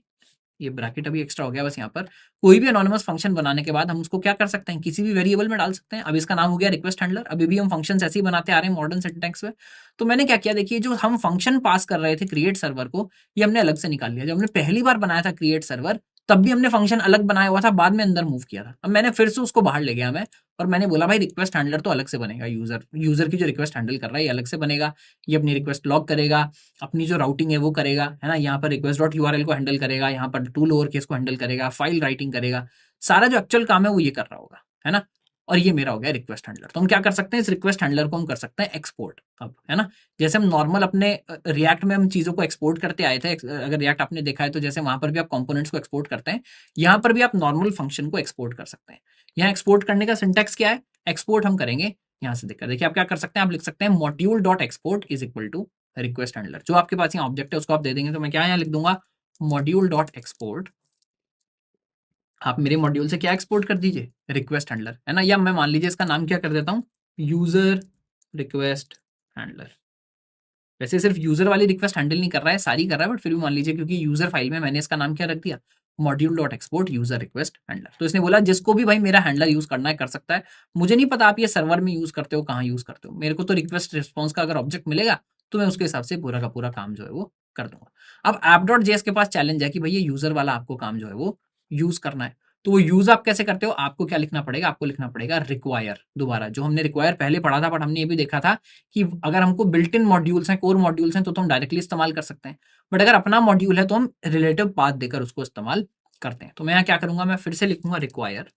ये ब्रैकेट अभी एक्स्ट्रा हो गया बस, यहाँ पर कोई भी एनोनिमस फंक्शन बनाने के बाद हम उसको क्या कर सकते हैं, किसी भी वेरिएबल में डाल सकते हैं। अब इसका नाम हो गया रिक्वेस्ट हैंडलर। अभी भी हम फंक्शन ऐसे ही बनाते आ रहे हैं मॉडर्न सिंटैक्स में। तो मैंने क्या किया, देखिए जो हम फंक्शन पास कर रहे थे क्रिएट सर्वर को, ये हमने अलग से निकाल लिया। जब हमने पहली बार बनाया था क्रिएट सर्वर तब भी हमने फंक्शन अलग बनाया हुआ था, बाद में अंदर मूव किया था। अब मैंने फिर से उसको बाहर ले गया मैं, और मैंने बोला भाई रिक्वेस्ट हैंडलर तो अलग से बनेगा, यूजर की जो रिक्वेस्ट हैंडल कर रहा है ये अलग से बनेगा। ये अपनी रिक्वेस्ट लॉग करेगा, अपनी जो राउटिंग है वो करेगा, है ना। यहाँ पर रिक्वेस्ट डॉट यूआरएल को हैंडल करेगा, यहाँ पर टू लोअर केस को हैंडल करेगा, फाइल राइटिंग करेगा, सारा जो एक्चुअल काम है वो ये कर रहा होगा, है ना। और ये मेरा हो गया रिक्वेस्ट हैंडलर। तो हम क्या कर सकते हैं, इस रिक्वेस्ट हैंडलर को हम कर सकते हैं एक्सपोर्ट अब, है ना। जैसे हम नॉर्मल अपने रिएक्ट में हम चीजों को एक्सपोर्ट करते आए थे, अगर रिएक्ट आपने देखा है तो जैसे वहां पर भी आप कंपोनेंट्स को एक्सपोर्ट करते हैं, यहाँ पर भी आप नॉर्मल फंक्शन को एक्सपोर्ट कर सकते हैं। यहाँ एक्सपोर्ट करने का सिंटैक्स क्या है, एक्सपोर्ट हम करेंगे यहाँ से देखकर। देखिए आप क्या कर सकते हैं, आप लिख सकते हैं module dot export is equal to request handler. जो आपके पास यहाँ ऑब्जेक्ट है उसको आप दे देंगे, तो मैं क्या यहाँ लिख दूंगा मॉड्यूल डॉट एक्सपोर्ट। आप मेरे मॉड्यूल से क्या एक्सपोर्ट कर दीजिए, रिक्वेस्ट हैंडलर, है ना। या मैं मान लीजिए इसका नाम क्या कर देता हूँ, यूजर रिक्वेस्ट हैंडलर। वैसे सिर्फ यूजर वाली रिक्वेस्ट हैंडल नहीं कर रहा है, सारी कर रहा है, बट फिर भी मान लीजिए क्योंकि यूजर फाइल में मैंने इसका नाम क्या रख दिया, module dot export user request handler. तो इसने बोला जिसको भी भाई मेरा हैंडलर यूज करना है कर सकता है। मुझे नहीं पता आप ये सर्वर में यूज करते हो, कहाँ यूज करते हो, मेरे को तो रिक्वेस्ट रिस्पॉन्स का अगर ऑब्जेक्ट मिलेगा तो मैं उसके हिसाब से पूरा का पूरा काम जो है वो कर दूंगा। अब ऐप.js के पास चैलेंज है कि भाई ये यूजर वाला आपको काम जो है वो यूज करना है। तो वो यूज आप कैसे करते हो, आपको क्या लिखना पड़ेगा, आपको लिखना पड़ेगा रिक्वायर। दोबारा जो हमने रिक्वायर पहले पढ़ा था, बट हमने ये भी देखा था कि अगर हमको बिल्ट इन मॉड्यूल्स हैं, कोर मॉड्यूल्स हैं, तो हम डायरेक्टली इस्तेमाल कर सकते हैं। बट अगर अपना मॉड्यूल है तो हम रिलेटिव पाथ देकर उसको इस्तेमाल करते हैं। तो मैं यहाँ क्या करूंगा, मैं फिर से लिखूंगा रिक्वायर।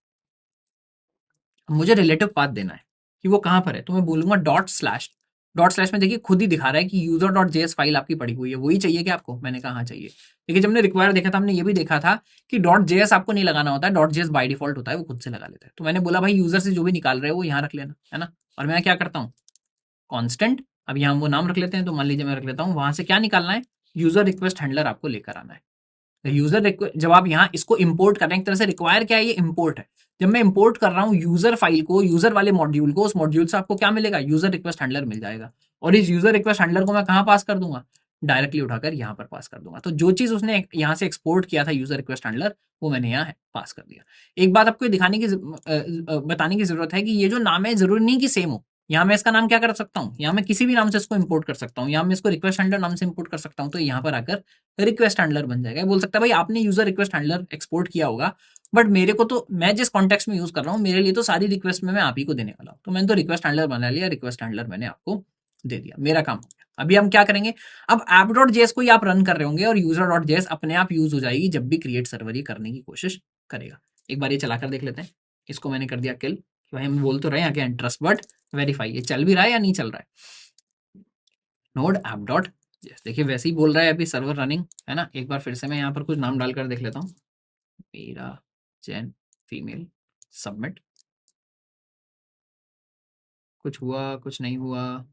मुझे रिलेटिव पाथ देना है कि वो कहाँ पर है, तो मैं बोलूंगा डॉट स्लैश। डॉट स्लैश में देखिए खुद ही दिखा रहा है कि यूजर डॉट जेएस फाइल आपकी पड़ी हुई है, वही चाहिए कि आपको, मैंने कहा हाँ चाहिए। देखिए जब हमने रिक्वायर देखा था हमने ये भी देखा था कि डॉट जेएस आपको नहीं लगाना होता है, डॉट जेएस बाय डिफॉल्ट होता है, वो खुद से लगा लेता है। तो मैंने बोला भाई यूजर से जो भी निकाल रहे हो वो यहाँ रख लेना, है ना। और मैं क्या करता हूँ, कांस्टेंट, अब यहाँ वो नाम रख लेते हैं, तो मान लीजिए मैं रख लेता हूँ वहां से क्या निकालना है, यूजर रिक्वेस्ट हैंडलर आपको लेकर आना है। जब आप यहाँ इसको इंपोर्ट कर रहे हैं, एक तरह से रिक्वायर क्या है, ये इंपोर्ट है। जब मैं इंपोर्ट कर रहा हूँ यूजर फाइल को, यूजर वाले मॉड्यूल को, उस मॉड्यूल से आपको क्या मिलेगा, यूजर रिक्वेस्ट हैंडलर मिल जाएगा। और इस यूजर रिक्वेस्ट हैंडलर को मैं कहाँ पास कर दूंगा, डायरेक्टली उठाकर यहाँ पर पास कर दूंगा। तो जो चीज उसने यहाँ से एक्सपोर्ट किया था यूजर रिक्वेस्ट हैंडलर, वो मैंने यहाँ पास कर दिया। एक बात आपको दिखाने की बताने की जरूरत है कि ये जो नाम है जरूरी नहीं कि सेम हो। यहाँ मैं इसका नाम क्या कर सकता हूँ, यहाँ मैं किसी भी नाम से इसको इंपोर्ट कर सकता हूँ, यहाँ मैं इसको रिक्वेस्ट हैंडलर नाम से इंपोर्ट कर सकता हूँ। तो यहाँ पर आकर रिक्वेस्ट हैंडलर बन जाएगा। बोल सकता है भाई आपने यूजर रिक्वेस्ट हैंडलर एक्सपोर्ट किया होगा, बट मेरे को तो, मैं जिस कॉन्टेक्स्ट में यूज कर रहा हूँ मेरे लिए तो सारी रिक्वेस्ट में मैं आप ही को देने वाला हूँ, तो मैंने तो रिक्वेस्ट हैंडलर बना लिया, रिक्वेस्ट हैंडलर मैंने आपको दे दिया, मेरा काम हो गया। अभी हम क्या करेंगे, अब app.js को ही आप रन कर रहे होंगे और user.js अपने आप यूज हो जाएगी जब भी क्रिएट सर्वर ये करने की कोशिश करेगा। एक बार ये चलाकर देख लेते हैं। इसको मैंने कर दिया किल, भाई हम बोल तो रहे हैं अगेन ट्रस्ट बट वेरीफाई, ये चल भी रहा है या नहीं चल रहा है। नोड app.js देखिए वैसे ही बोल रहा है अभी सर्वर रनिंग, है ना। एक बार फिर से मैं यहाँ पर कुछ नाम डालकर देख लेता हूँ, मेरा जैन फीमेल सबमिट। कुछ हुआ, कुछ नहीं हुआ,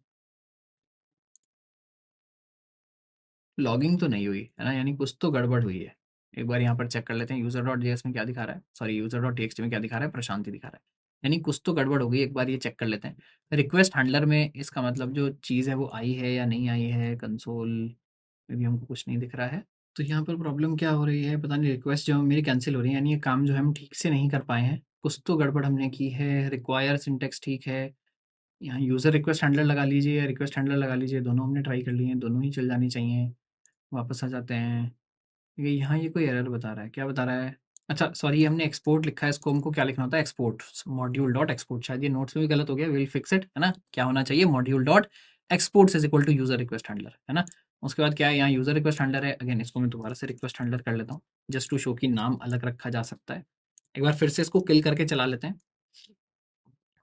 लॉगिंग तो नहीं हुई है ना, यानी कुछ तो गड़बड़ हुई है। एक बार यहाँ पर चेक कर लेते हैं यूजर डॉट जेएस में क्या दिखा रहा है, सॉरी यूजर डॉट टीएक्सटी में क्या दिखा रहा है, प्रशांति दिखा रहा है, यानी कुछ तो गड़बड़ हो गई। एक बार ये चेक कर लेते हैं रिक्वेस्ट हैंडलर में, इसका मतलब जो चीज़ है वो आई है या नहीं आई है। कंसोल में भी हमको कुछ नहीं दिख रहा है। तो यहाँ पर प्रॉब्लम क्या हो रही है पता नहीं, रिक्वेस्ट जो मेरी कैंसिल हो रही है, यानी ये काम जो है हम ठीक से नहीं कर पाए हैं, कुछ तो गड़बड़ हमने की है। रिक्वायर सिंटेक्स ठीक है, यहाँ यूज़र रिक्वेस्ट हैंडलर लगा लीजिए या रिक्वेस्ट हैंडलर लगा लीजिए, दोनों हमने ट्राई कर लिए हैं, दोनों ही चल जानी चाहिए। वापस आ जाते हैं, यहाँ ये कोई एरर बता रहा है, क्या बता रहा है, अच्छा सॉरी हमने एक्सपोर्ट लिखा है, इसको हमको क्या लिखना होता है, एक्सपोर्ट, मॉड्यूल डॉट एक्सपोर्ट। शायद ये नोट्स में भी गलत हो गया, विल फिक्स इट, है ना। क्या होना चाहिए, module dot export is equal to user request handler, है ना। उसके बाद क्या है, यहाँ यूजर रिक्वेस्ट हैंडलर है, अगेन इसको मैं दोबारा से रिक्वेस्ट हैंडलर कर लेता हूँ जस्ट टू शो कि नाम अलग रखा जा सकता है। एक बार फिर से इसको किल करके चला लेते हैं।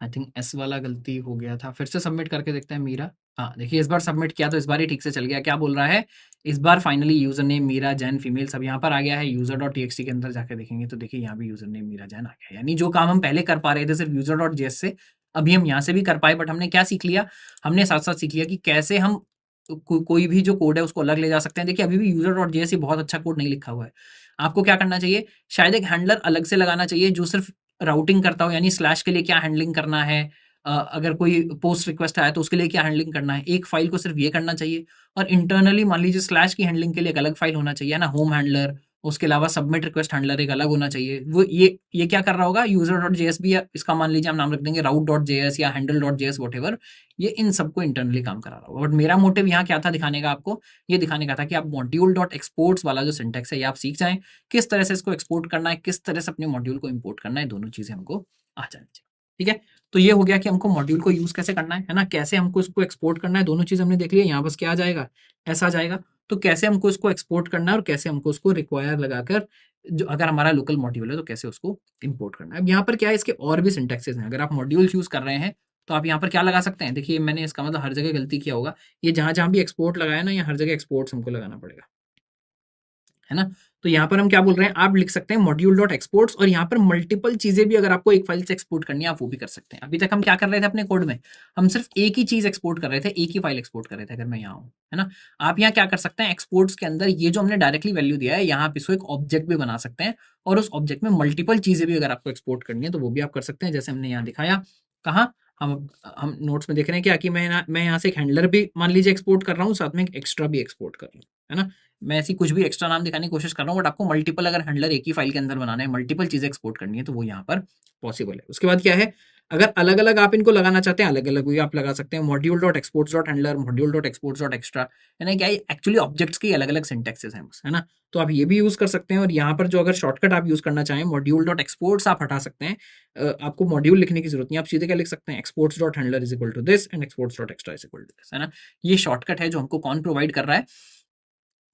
आई थिंक एस वाला गलती हो गया था, फिर से सबमिट करके देखते हैं मीरा। हाँ देखिए, इस बार सबमिट किया तो इस बार ही ठीक से चल गया। क्या बोल रहा है इस बार? Finally user name Meera Jain female सब यहाँ पर आ गया है। यूजर डॉट टी के अंदर जाके देखेंगे तो देखिए यहाँ भी यूजर नेम मीरा जैन आ गया। यानी जो काम हम पहले कर पा रहे थे सिर्फ यूजर डॉट से, अभी हम यहाँ से भी कर पाए। बट हमने क्या सीख लिया? हमने साथ साथ सीख लिया कि कैसे हम कोई भी जो कोड है उसको अलग ले जा सकते हैं। देखिए अभी भी यूजर डॉट ही बहुत अच्छा कोड नहीं लिखा हुआ है। आपको क्या करना चाहिए? शायद एक हैंडलर अलग से लगाना चाहिए जो सिर्फ राउटिंग करता हो, यानी स्लैश के लिए क्या हैंडलिंग करना है, अगर कोई पोस्ट रिक्वेस्ट आया तो उसके लिए क्या हैंडलिंग करना है, एक फाइल को सिर्फ ये करना चाहिए। और इंटरनली मान लीजिए स्लैश की हैंडलिंग के लिए एक अलग फाइल होना चाहिए ना, होम हैंडलर। उसके अलावा सबमिट रिक्वेस्ट हैंडलर एक अलग होना चाहिए। वो ये क्या कर रहा होगा? यूजर डॉट भी है, इसका मान लीजिए हम नाम रख देंगे राउट डॉट या हैंडल डॉट वट एवर। ये इन सबको इंटरनली काम करा रहा होगा। बट मेरा मोटिव यहाँ क्या था दिखाने का आपको? ये दिखाने का था कि आप मॉड्यूल डॉट एक्सपोर्ट्स वाला जो सिंटेक्स है ये आप सीख जाएं, किस तरह से इसको एक्सपोर्ट करना है, किस तरह से अपने मॉड्यूल को इंपोर्ट करना है, दोनों चीजें हमको आ जानी चाहिए। ठीक है, तो ये हो गया कि हमको मॉड्यूल को यूज कैसे करना है ना, कैसे हमको इसको एक्सपोर्ट करना है, दोनों चीज हमने देख लिया। यहाँ बस क्या आ जाएगा? ऐसा आ जाएगा। तो कैसे हमको इसको एक्सपोर्ट करना है और कैसे हमको उसको रिक्वायर लगाकर, जो अगर हमारा लोकल मॉड्यूल है तो कैसे उसको इंपोर्ट करना है। अब यहाँ पर क्या है, इसके और भी सिंटेक्सेस हैं। अगर आप मॉड्यूल यूज कर रहे हैं तो आप यहाँ पर क्या लगा सकते हैं? देखिए मैंने इसका मतलब हर जगह गलती किया होगा। ये जहां जहां भी एक्सपोर्ट लगाया ना, यहाँ हर जगह एक्सपोर्ट्स हमको लगाना पड़ेगा, है ना। तो यहाँ पर हम क्या बोल रहे हैं, आप लिख सकते हैं मॉड्यूल डॉट एक्सपोर्ट्स, और यहाँ पर मल्टीपल चीजें भी अगर आपको एक फाइल से एक्सपोर्ट करनी है आप वो भी कर सकते हैं। अभी तक हम क्या कर रहे थे अपने कोड में? हम सिर्फ एक ही चीज एक्सपोर्ट कर रहे थे, एक ही फाइल एक्सपोर्ट कर रहे थे। अगर मैं यहाँ हूँ, है ना, आप यहाँ क्या कर सकते हैं? एक्सपोर्ट्स के अंदर ये जो हमने डायरेक्टली वैल्यू दिया है, यहाँ आप इसको एक ऑब्जेक्ट भी बना सकते हैं, और उस ऑब्जेक्ट में मल्टीपल चीजें भी अगर आपको एक्सपोर्ट करनी है तो वो भी आप कर सकते हैं, जैसे हमने यहाँ दिखाया। कहाँ? हम नोट्स में देख रहे हैं क्या कि मैं यहाँ से एक हैंडलर भी मान लीजिए एक्सपोर्ट कर रहा हूँ, साथ में एक एक्स्ट्रा भी एक्सपोर्ट कर रहा हूँ, है ना। मैं ऐसी कुछ भी एक्स्ट्रा नाम दिखाने की कोशिश कर रहा हूँ, बट आपको मल्टीपल अगर हैंडलर एक ही फाइल के अंदर बनाना है, मल्टीपल चीजें एक्सपोर्ट करनी है, तो वो यहाँ पर पॉसिबल है। उसके बाद क्या है, अगर अलग अलग आप इनको लगाना चाहते हैं, अलग अलग भी आप लगा सकते हैं। Module dot exports dot handler, module dot exports dot extra, है ना। क्या एक्चुअली ऑब्जेक्ट्स की अलग अलग सिंटेक्सेस हैं बस, है ना। तो आप ये भी यूज कर सकते हैं। और यहाँ पर जो अगर शॉर्टकट आप यूज करना चाहें, मॉड्यूल डॉट एक्सपोर्ट्स आप हटा सकते हैं। आपको मॉड्यूल लिखने की जरूरत नहीं, आप सीधे क्या लिख सकते हैं, exports dot handler is equal to this and exports dot extra is equal to this, है ना। ये शॉर्टकट है जो हमको कौन प्रोवाइड कर रहा है?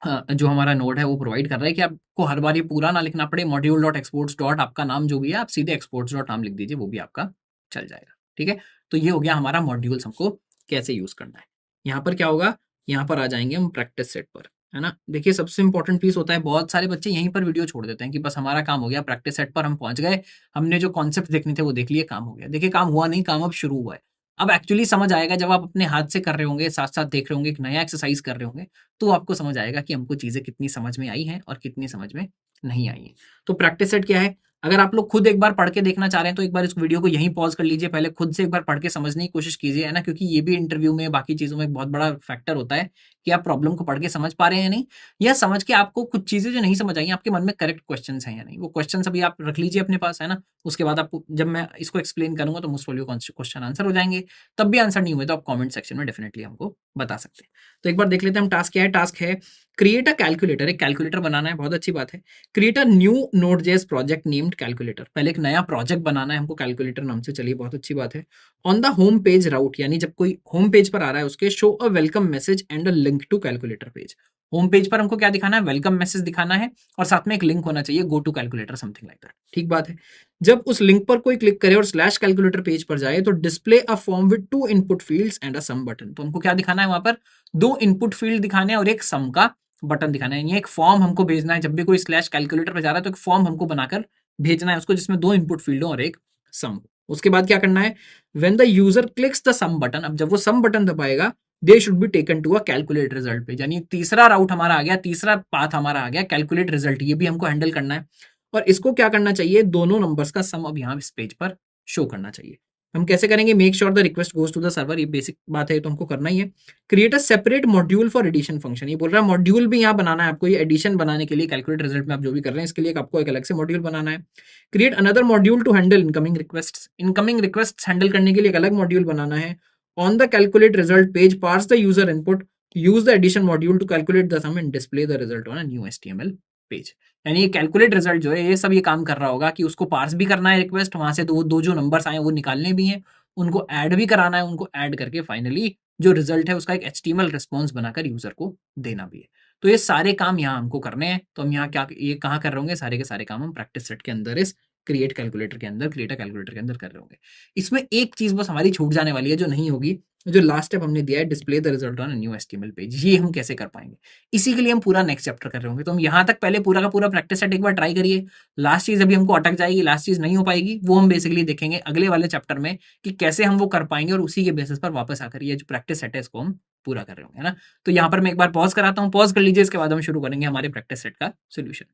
जो हमारा नोड है वो प्रोवाइड कर रहा है कि आपको हर बार ये पूरा ना लिखना पड़े। मॉड्यूल डॉट एक्सपोर्ट्स डॉट आपका नाम जो भी है, आप सीधे एक्सपोर्ट्स डॉट नाम लिख दीजिए, वो भी आपका चल जाएगा। ठीक है, तो ये हो गया हमारा मॉड्यूल्स हमको कैसे यूज करना है। यहाँ पर क्या होगा, यहाँ पर आ जाएंगे हम प्रैक्टिस सेट पर, है ना। देखिए सबसे इंपॉर्टेंट पीस होता है, बहुत सारे बच्चे यहीं पर वीडियो छोड़ देते हैं कि बस हमारा काम हो गया, प्रैक्टिस सेट पर हम पहुंच गए, हमने जो कॉन्सेप्ट देखने थे वो देख लिए, काम हो गया। देखिए काम हुआ नहीं, काम अब शुरू हुआ है। अब एक्चुअली समझ आएगा जब आप अपने हाथ से कर रहे होंगे, साथ साथ देख रहे होंगे, एक नया एक्सरसाइज कर रहे होंगे, तो आपको समझ आएगा कि हमको चीजें कितनी समझ में आई हैं और कितनी समझ में नहीं आई हैं। तो प्रैक्टिस सेट क्या है? अगर आप लोग खुद एक बार पढ़ के देखना चाह रहे हैं तो एक बार इस वीडियो को यहीं पॉज कर लीजिए, पहले खुद से एक बार पढ़ के समझने की कोशिश कीजिए, है ना। क्योंकि ये भी इंटरव्यू में, बाकी चीजों में एक बहुत बड़ा फैक्टर होता है कि आप प्रॉब्लम को पढ़ के समझ पा रहे हैं या नहीं, या समझ के आपको कुछ चीजें जो नहीं समझ आई आपके मन में करेक्ट क्वेश्चन हैं या नहीं। वो क्वेश्चन अभी आप रख लीजिए अपने पास, है ना। उसके बाद आपको जब मैं इसको एक्सप्लेन करूंगा तो मोस्ट प्रॉब्ली क्वेश्चन आंसर हो जाएंगे। तब भी आंसर नहीं हुए तो आप कमेंट सेक्शन में डेफिनेटली हमको बता सकते हैं। तो एक बार देख लेते हैं हम टास्क क्या है। टास्क है क्रिएट अ कैलकुलेटर, एक कैलकुलेटर बनाना है, बहुत अच्छी बात है। Create a new Node.js project named calculator, पहले एक नया प्रोजेक्ट बनाना है हमको कैलकुलेटर नाम से, चलिए बहुत अच्छी बात है। ऑन द होम पेज राउट, यानी जब कोई होम पेज पर आ रहा है उसके show a welcome message and a link to calculator page. Home page पर हमको क्या दिखाना है? वेलकम मैसेज दिखाना है, और साथ में एक लिंक होना चाहिए, go to calculator, something like that. ठीक बात है। जब उस लिंक पर कोई क्लिक करे और स्लैश कैलकुलेटर पेज पर जाए तो display a form with 2 input fields and a sum button. तो हमको क्या दिखाना है वहां पर? 2 इनपुट फील्ड दिखाने हैं और एक सम का बटन दिखाना है। ये एक फॉर्म हमको भेजना है, जब भी कोई स्लैश कैलकुलेटर पे जा रहा है तो एक फॉर्म हमको बनाकर भेजना है उसको, जिसमें 2 इनपुट फील्ड हो और एक सम। उसके बाद क्या करना है? When the user clicks the sum button, अब जब वो सम बटन दबाएगा, they should be taken to a calculate result page. यानी तीसरा राउट हमारा आ गया, तीसरा पाथ हमारा आ गया, कैलकुलेट रिजल्ट। ये भी हमको हैंडल करना है, और इसको क्या करना चाहिए? दोनों नंबर्स का सम अब यहाँ इस पेज पर शो करना चाहिए। हम कैसे करेंगे? Make sure the request goes to the server, ये बेसिक बात है तो हमको करना ही है। Create a separate module for addition function, ये बोल रहा है मॉड्यूल भी यहाँ बनाना है आपको, ये एडिशन बनाने के लिए कैलकुलेट रिजल्ट में आप जो भी कर रहे हैं इसके लिए आपको एक अलग से मॉड्यूल बनाना है। Create another module to handle incoming request, incoming request handle करने के लिए एक अलग मॉड्यूल बनाना है। On the calculate result page parse the user input, use the addition module to calculate the sum and display the result on a new HTML page. यानी ये calculate result जो है ये सब ये काम कर रहा होगा कि उसको पार्स भी करना है रिक्वेस्ट, वहां से दो दो जो नंबर्स आए वो निकालने भी हैं, उनको ऐड भी कराना है, उनको ऐड करके फाइनली जो रिजल्ट है उसका एक HTML रिस्पॉन्स बनाकर यूजर को देना भी है। तो ये सारे काम यहाँ हमको करने हैं। तो हम यहाँ क्या, ये कहाँ कर रहे होंगे? सारे के सारे काम हम प्रैक्टिस सेट के अंदर इस क्रिएट कैलकुलेटर के अंदर, क्रिएट कैलकुलेटर के अंदर कर रहे होंगे। इसमें एक चीज बस हमारी छूट जाने वाली है जो नहीं होगी, जो लास्ट स्टेप हमने दिया है, display the result on new HTML page, ये हम कैसे कर पाएंगे? इसी के लिए हम पूरा नेक्स्ट चैप्टर कर रहे होंगे। तो हम यहाँ तक पहले पूरा का पूरा प्रैक्टिस सेट एक बार ट्राई करिए। लास्ट चीज अभी हमको अटक जाएगी, लास्ट चीज नहीं हो पाएगी, वो हम बेसिकली देखेंगे अगले वाले चैप्टर में कि कैसे हम वो कर पाएंगे, और उसी के बेसिस पर वापस आकर ये जो प्रैक्टिस सेट है इसको हम पूरा कर रहे होंगे, है ना। तो यहाँ पर मैं एक बार पॉज कराता हूँ, पॉज कर लीजिए, इसके बाद हम शुरू करेंगे हमारे प्रैक्टिस सेट का सोल्यूशन।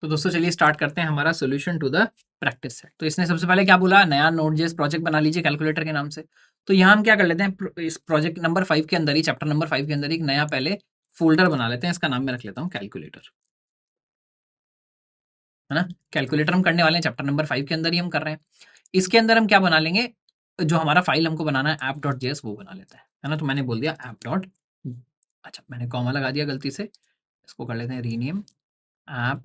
तो दोस्तों चलिए स्टार्ट करते हैं हमारा solution to the practice set. तो इसने सबसे पहले क्या बोला, नया नोड.जेएस प्रोजेक्ट बना लीजिए कैलकुलेटर के नाम से। तो यहाँ हम क्या कर लेते हैं, इस प्रोजेक्ट नंबर 5 के अंदर ही, चैप्टर नंबर 5 के अंदर एक नया पहले फोल्डर बना लेते हैं, इसका नाम मैं रख लेता हूँ कैलकुलेटर, है ना। कैलकुलेटर हम करने वाले हैं चैप्टर नंबर 5 के अंदर ही हम कर रहे हैं। इसके अंदर हम क्या बना लेंगे, जो हमारा फाइल हमको बनाना है app.js वो बना लेते हैं, है ना। तो मैंने बोल दिया ऐप डॉट, अच्छा मैंने कॉमा लगा दिया गलती से, इसको कर लेते हैं rename app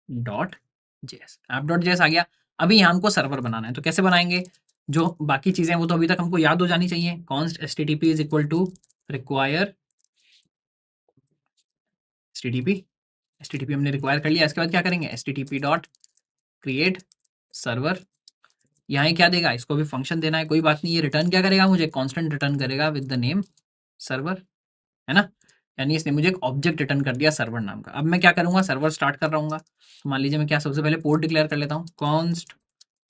dot JS, app dot JS आ गया। अभी यहाँ हमको सर्वर बनाना है, तो कैसे बनाएंगे, जो बाकी चीजें हैं वो तो अभी तक हमको याद हो जानी चाहिए। Const HTTP is equal to require HTTP, HTTP हमने रिक्वायर कर लिया। इसके बाद क्या करेंगे, एचटीटीपी डॉट क्रिएट सर्वर, यहाँ ही क्या देगा, इसको भी फंक्शन देना है, कोई बात नहीं। ये रिटर्न क्या करेगा, मुझे कॉन्स्टेंट रिटर्न करेगा विद द नेम सर्वर, है ना। यानी इसने मुझे एक ऑब्जेक्ट रिटर्न कर दिया सर्वर नाम का। अब मैं क्या करूंगा, सर्वर स्टार्ट कर रहा हूँ, तो मान लीजिए मैं क्या सबसे पहले पोर्ट डिक्लेयर कर लेता हूँ, कॉन्स्ट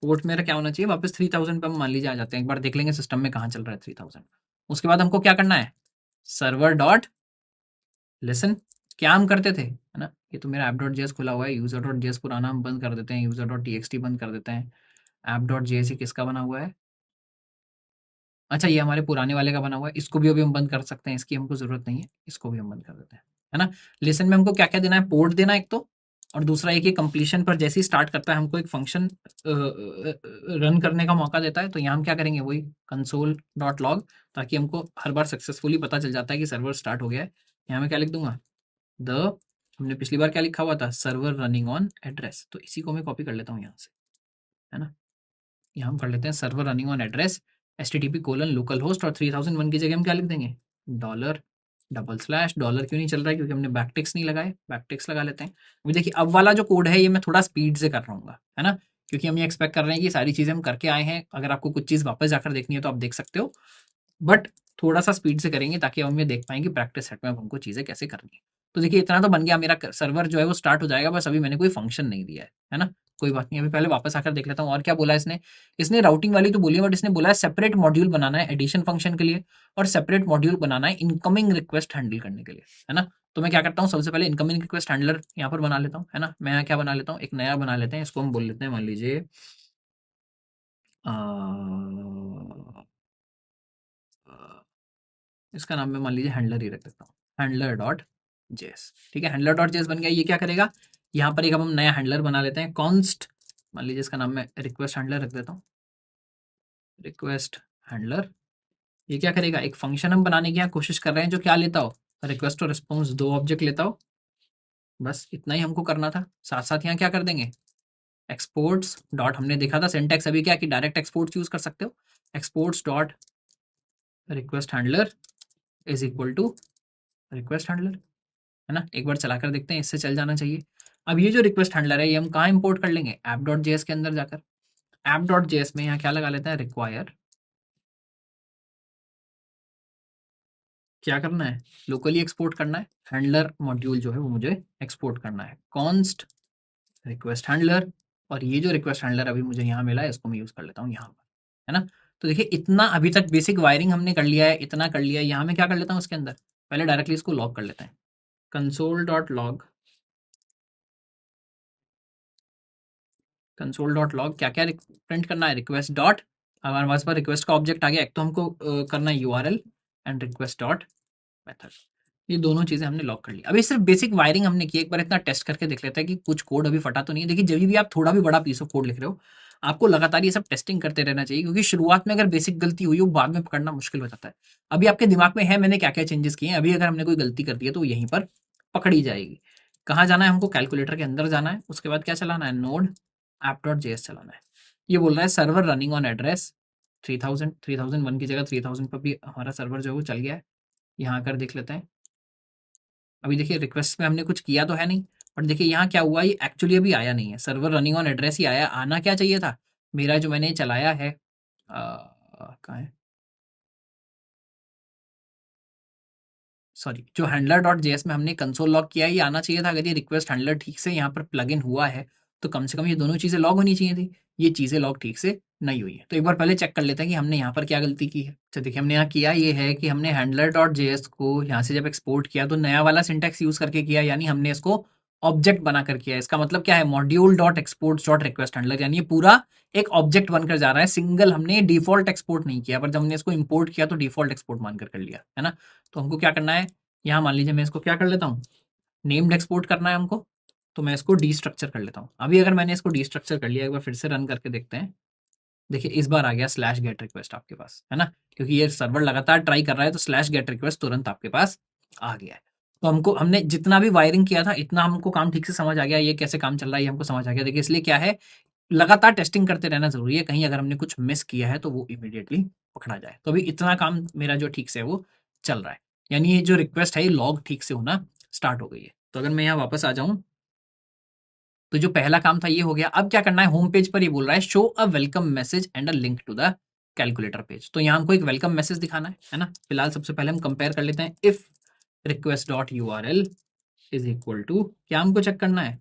पोर्ट मेरा क्या होना चाहिए, वापस 3000 पे हम मान लीजिए आ जाते हैं, एक बार देख लेंगे सिस्टम में कहाँ चल रहा है 3000। उसके बाद हमको क्या करना है, सर्वर डॉट लिसन, क्या हम करते थे, है ना। ये तो मेरा ऐप डॉट जेएस खुला हुआ है, यूजर डॉट जेएस पुराना हम बंद कर देते हैं, यूजर डॉट टीएक्सटी बंद कर देते हैं। ऐप डॉट जेएस किसका बना हुआ है, अच्छा ये हमारे पुराने वाले का बना हुआ है, इसको भी अभी हम बंद कर सकते हैं, इसकी हमको जरूरत नहीं है, इसको भी हम बंद कर देते हैं, है ना। लिसन में हमको क्या क्या देना है, पोर्ट देना एक तो, और दूसरा एक ही कंप्लीशन पर जैसे ही स्टार्ट करता है हमको एक फंक्शन रन करने का मौका देता है। तो यहाँ हम क्या करेंगे, वही कंसोल डॉट लॉग, ताकि हमको हर बार सक्सेसफुली पता चल जाता है कि सर्वर स्टार्ट हो गया है। यहाँ मैं क्या लिख दूंगा, द, हमने पिछली बार क्या लिखा हुआ था, सर्वर रनिंग ऑन एड्रेस, तो इसी को मैं कॉपी कर लेता हूँ यहाँ से, है ना। यहाँ हम कर लेते हैं server running on address H T T P colon local host, और 3001 की जगह हम क्या लिख देंगे, डॉलर डबल स्लैश, डॉलर क्यों नहीं चल रहा है, क्योंकि हमने बैकटिक्स नहीं लगाए, बैकटिक्स लगा लेते हैं। अभी देखिए अब वाला जो कोड है ये मैं थोड़ा स्पीड से कर रहा हूँ, है ना, क्योंकि हम ये एक्सपेक्ट कर रहे हैं कि सारी चीजें हम करके आए हैं। अगर आपको कुछ चीज वापस जाकर देखनी है तो आप देख सकते हो, बट थोड़ा सा स्पीड से करेंगे ताकि हम ये देख पाएंगे कि प्रैक्टिस सेट में अब हमको चीजें कैसे करनी है। तो देखिए इतना तो बन गया, मेरा सर्वर जो है वो स्टार्ट हो जाएगा, बस अभी मैंने कोई फंक्शन नहीं दिया है ना। कोई बात नहीं, अभी पहले वापस आकर देख लेता हूँ और क्या बोला इसने। इसने राउटिंग वाली तो बोली है, बट इसने बोला है सेपरेट मॉड्यूल बनाना है एडिशन फंक्शन के लिए, और सेपरेट मॉड्यूल बनाना है इनकमिंग रिक्वेस्ट हैंडल करने के लिए, है ना। तो मैं क्या करता हूँ, सबसे पहले इनकमिंग रिक्वेस्ट हैंडलर यहाँ पर बना लेता हूँ, है ना। मैं यहाँ क्या बना लेता हूँ, एक नया बना लेते हैं, इसको हम बोल लेते हैं, मान लीजिए इसका नाम मैं मान लीजिए हैंडलर ही रख देता हूँ, हैंडलर डॉट जेएस, ठीक है। हैंडलर डॉट जेएस बन गया। ये क्या करेगा, यहाँ पर एक अब हम नया हैंडलर बना लेते हैं, कॉन्स्ट, मान लीजिए इसका नाम मैं रिक्वेस्ट हैंडलर रख देता हूँ, रिक्वेस्ट हैंडलर। ये क्या करेगा, एक फंक्शन हम बनाने की यहाँ कोशिश कर रहे हैं जो क्या लेता हो, रिक्वेस्ट और रिस्पॉन्स, दो ऑब्जेक्ट लेता हो, बस इतना ही हमको करना था। साथ साथ यहाँ क्या कर देंगे, एक्सपोर्ट्स डॉट, हमने देखा था सिंटैक्स अभी क्या कि डायरेक्ट एक्सपोर्ट्स यूज कर सकते हो, exports dot request handler is equal to request handler, है ना। एक बार चलाकर देखते हैं, इससे चल जाना चाहिए। अब ये जो रिक्वेस्ट हैंडलर है ये हम कहाँ इंपोर्ट कर लेंगे, ऐप डॉट जेएस के अंदर जाकर, ऐप डॉट जेएस में यहाँ क्या लगा लेते हैं, रिक्वायर, क्या करना है, लोकली एक्सपोर्ट करना है, हैंडलर मॉड्यूल जो है वो मुझे एक्सपोर्ट करना है, कॉन्स्ट रिक्वेस्ट हैंडलर, और ये जो रिक्वेस्ट हैंडलर अभी मुझे यहाँ मिला है इसको मैं यूज कर लेता हूँ यहाँ पर, है ना। तो देखिए इतना अभी तक बेसिक वायरिंग हमने कर लिया है, इतना कर लिया है। यहाँ मैं क्या कर लेता हूँ इसके अंदर, पहले डायरेक्टली इसको लॉग कर लेते हैं, console dot log, console dot log क्या क्या प्रिंट करना है, रिक्वेस्ट डॉट, हमारे पास पर रिक्वेस्ट का ऑब्जेक्ट आ गया, एक तो हमको करना है URL and request dot method, ये दोनों चीजें हमने लॉक कर ली। अभी सिर्फ बेसिक वायरिंग हमने की, एक बार इतना टेस्ट करके देख लेते हैं कि कुछ कोड अभी फटा तो नहीं है। देखिए जब भी आप थोड़ा भी बड़ा पीस ऑफ कोड लिख रहे हो, आपको लगातार ये सब टेस्टिंग करते रहना चाहिए, क्योंकि शुरुआत में अगर बेसिक गलती हुई हो बाद में पकड़ना मुश्किल हो जाता है। अभी आपके दिमाग में है मैंने क्या क्या चेंजेस किए हैं, अभी अगर हमने कोई गलती कर दी है तो यहीं पर पकड़ी जाएगी। कहाँ जाना है हमको, कैलकुलेटर के अंदर जाना है, उसके बाद क्या चलाना है, नोड ऐप डॉट जेएस चलाना है। ये बोल रहा है सर्वर रनिंग ऑन एड्रेस 3001 की जगह 3000 पर भी हमारा सर्वर जो है वो चल गया है। यहाँ आकर देख लेते हैं, अभी देखिए रिक्वेस्ट में हमने कुछ किया तो है नहीं, और देखिए यहाँ क्या हुआ, ये एक्चुअली अभी आया नहीं है, सर्वर रनिंग ऑन एड्रेस ही आया, आना क्या चाहिए था मेरा जो मैंने चलाया है, कहाँ है, सॉरी, जो हैंडलर डॉट जेएस में हमने कंसोल लॉग किया है, ये आना चाहिए था। अगर ये रिक्वेस्ट हैंडलर ठीक से यहाँ पर प्लग इन हुआ है तो कम से कम ये दोनों चीज़ें लॉग होनी चाहिए थी, ये चीज़ें लॉग ठीक से नहीं हुई है। तो एक बार पहले चेक कर लेते हैं कि हमने यहाँ पर क्या गलती की है। तो देखिए हमने यहाँ किया ये है कि हमने हैंडलर डॉट जेएस को यहाँ से जब एक्सपोर्ट किया तो नया वाला सिंटैक्स यूज करके किया, यानी हमने इसको ऑब्जेक्ट बनाकर किया। इसका मतलब क्या है, module dot export dot request handler, यानी ये पूरा एक ऑब्जेक्ट बनकर जा रहा है, सिंगल हमने डिफॉल्ट एक्सपोर्ट नहीं किया, पर जब हमने इसको इंपोर्ट किया तो डिफॉल्ट एक्सपोर्ट मानकर कर लिया है ना। तो हमको क्या करना है, यहाँ मान लीजिए मैं इसको क्या कर लेता हूँ, नेम्ड एक्सपोर्ट करना है हमको, तो मैं इसको डीस्ट्रक्चर कर लेता हूँ। अभी अगर मैंने इसको डीस्ट्रक्चर कर लिया, एक बार फिर से रन करके देखते हैं, देखिए इस बार आ गया स्लैश गेट रिक्वेस्ट आपके पास, है ना, क्योंकि ये सर्वर लगातार ट्राई कर रहा है, तो स्लैश गेट रिक्वेस्ट तुरंत आपके पास आ गया है। तो हमको, हमने जितना भी वायरिंग किया था इतना हमको काम ठीक से समझ आ गया, ये कैसे काम चल रहा है ये हमको समझ आ गया। देखिए इसलिए क्या है, लगातार टेस्टिंग करते रहना जरूरी है, कहीं अगर हमने कुछ मिस किया है तो वो इमीडिएटली पकड़ा जाए। तो अभी इतना काम मेरा जो ठीक से है वो चल रहा है, यानी ये जो रिक्वेस्ट है ये लॉग ठीक से होना स्टार्ट हो गई है। तो अगर मैं यहाँ वापस आ जाऊं, तो जो पहला काम था ये हो गया। अब क्या करना है, होम पेज पर ये बोल रहा है show a welcome message and a link to the calculator page. तो यहाँ हमको एक वेलकम मैसेज दिखाना है ना। फिलहाल सबसे पहले हम कंपेयर कर लेते हैं, if request dot U R L is equal to, क्या हमको चेक करना है,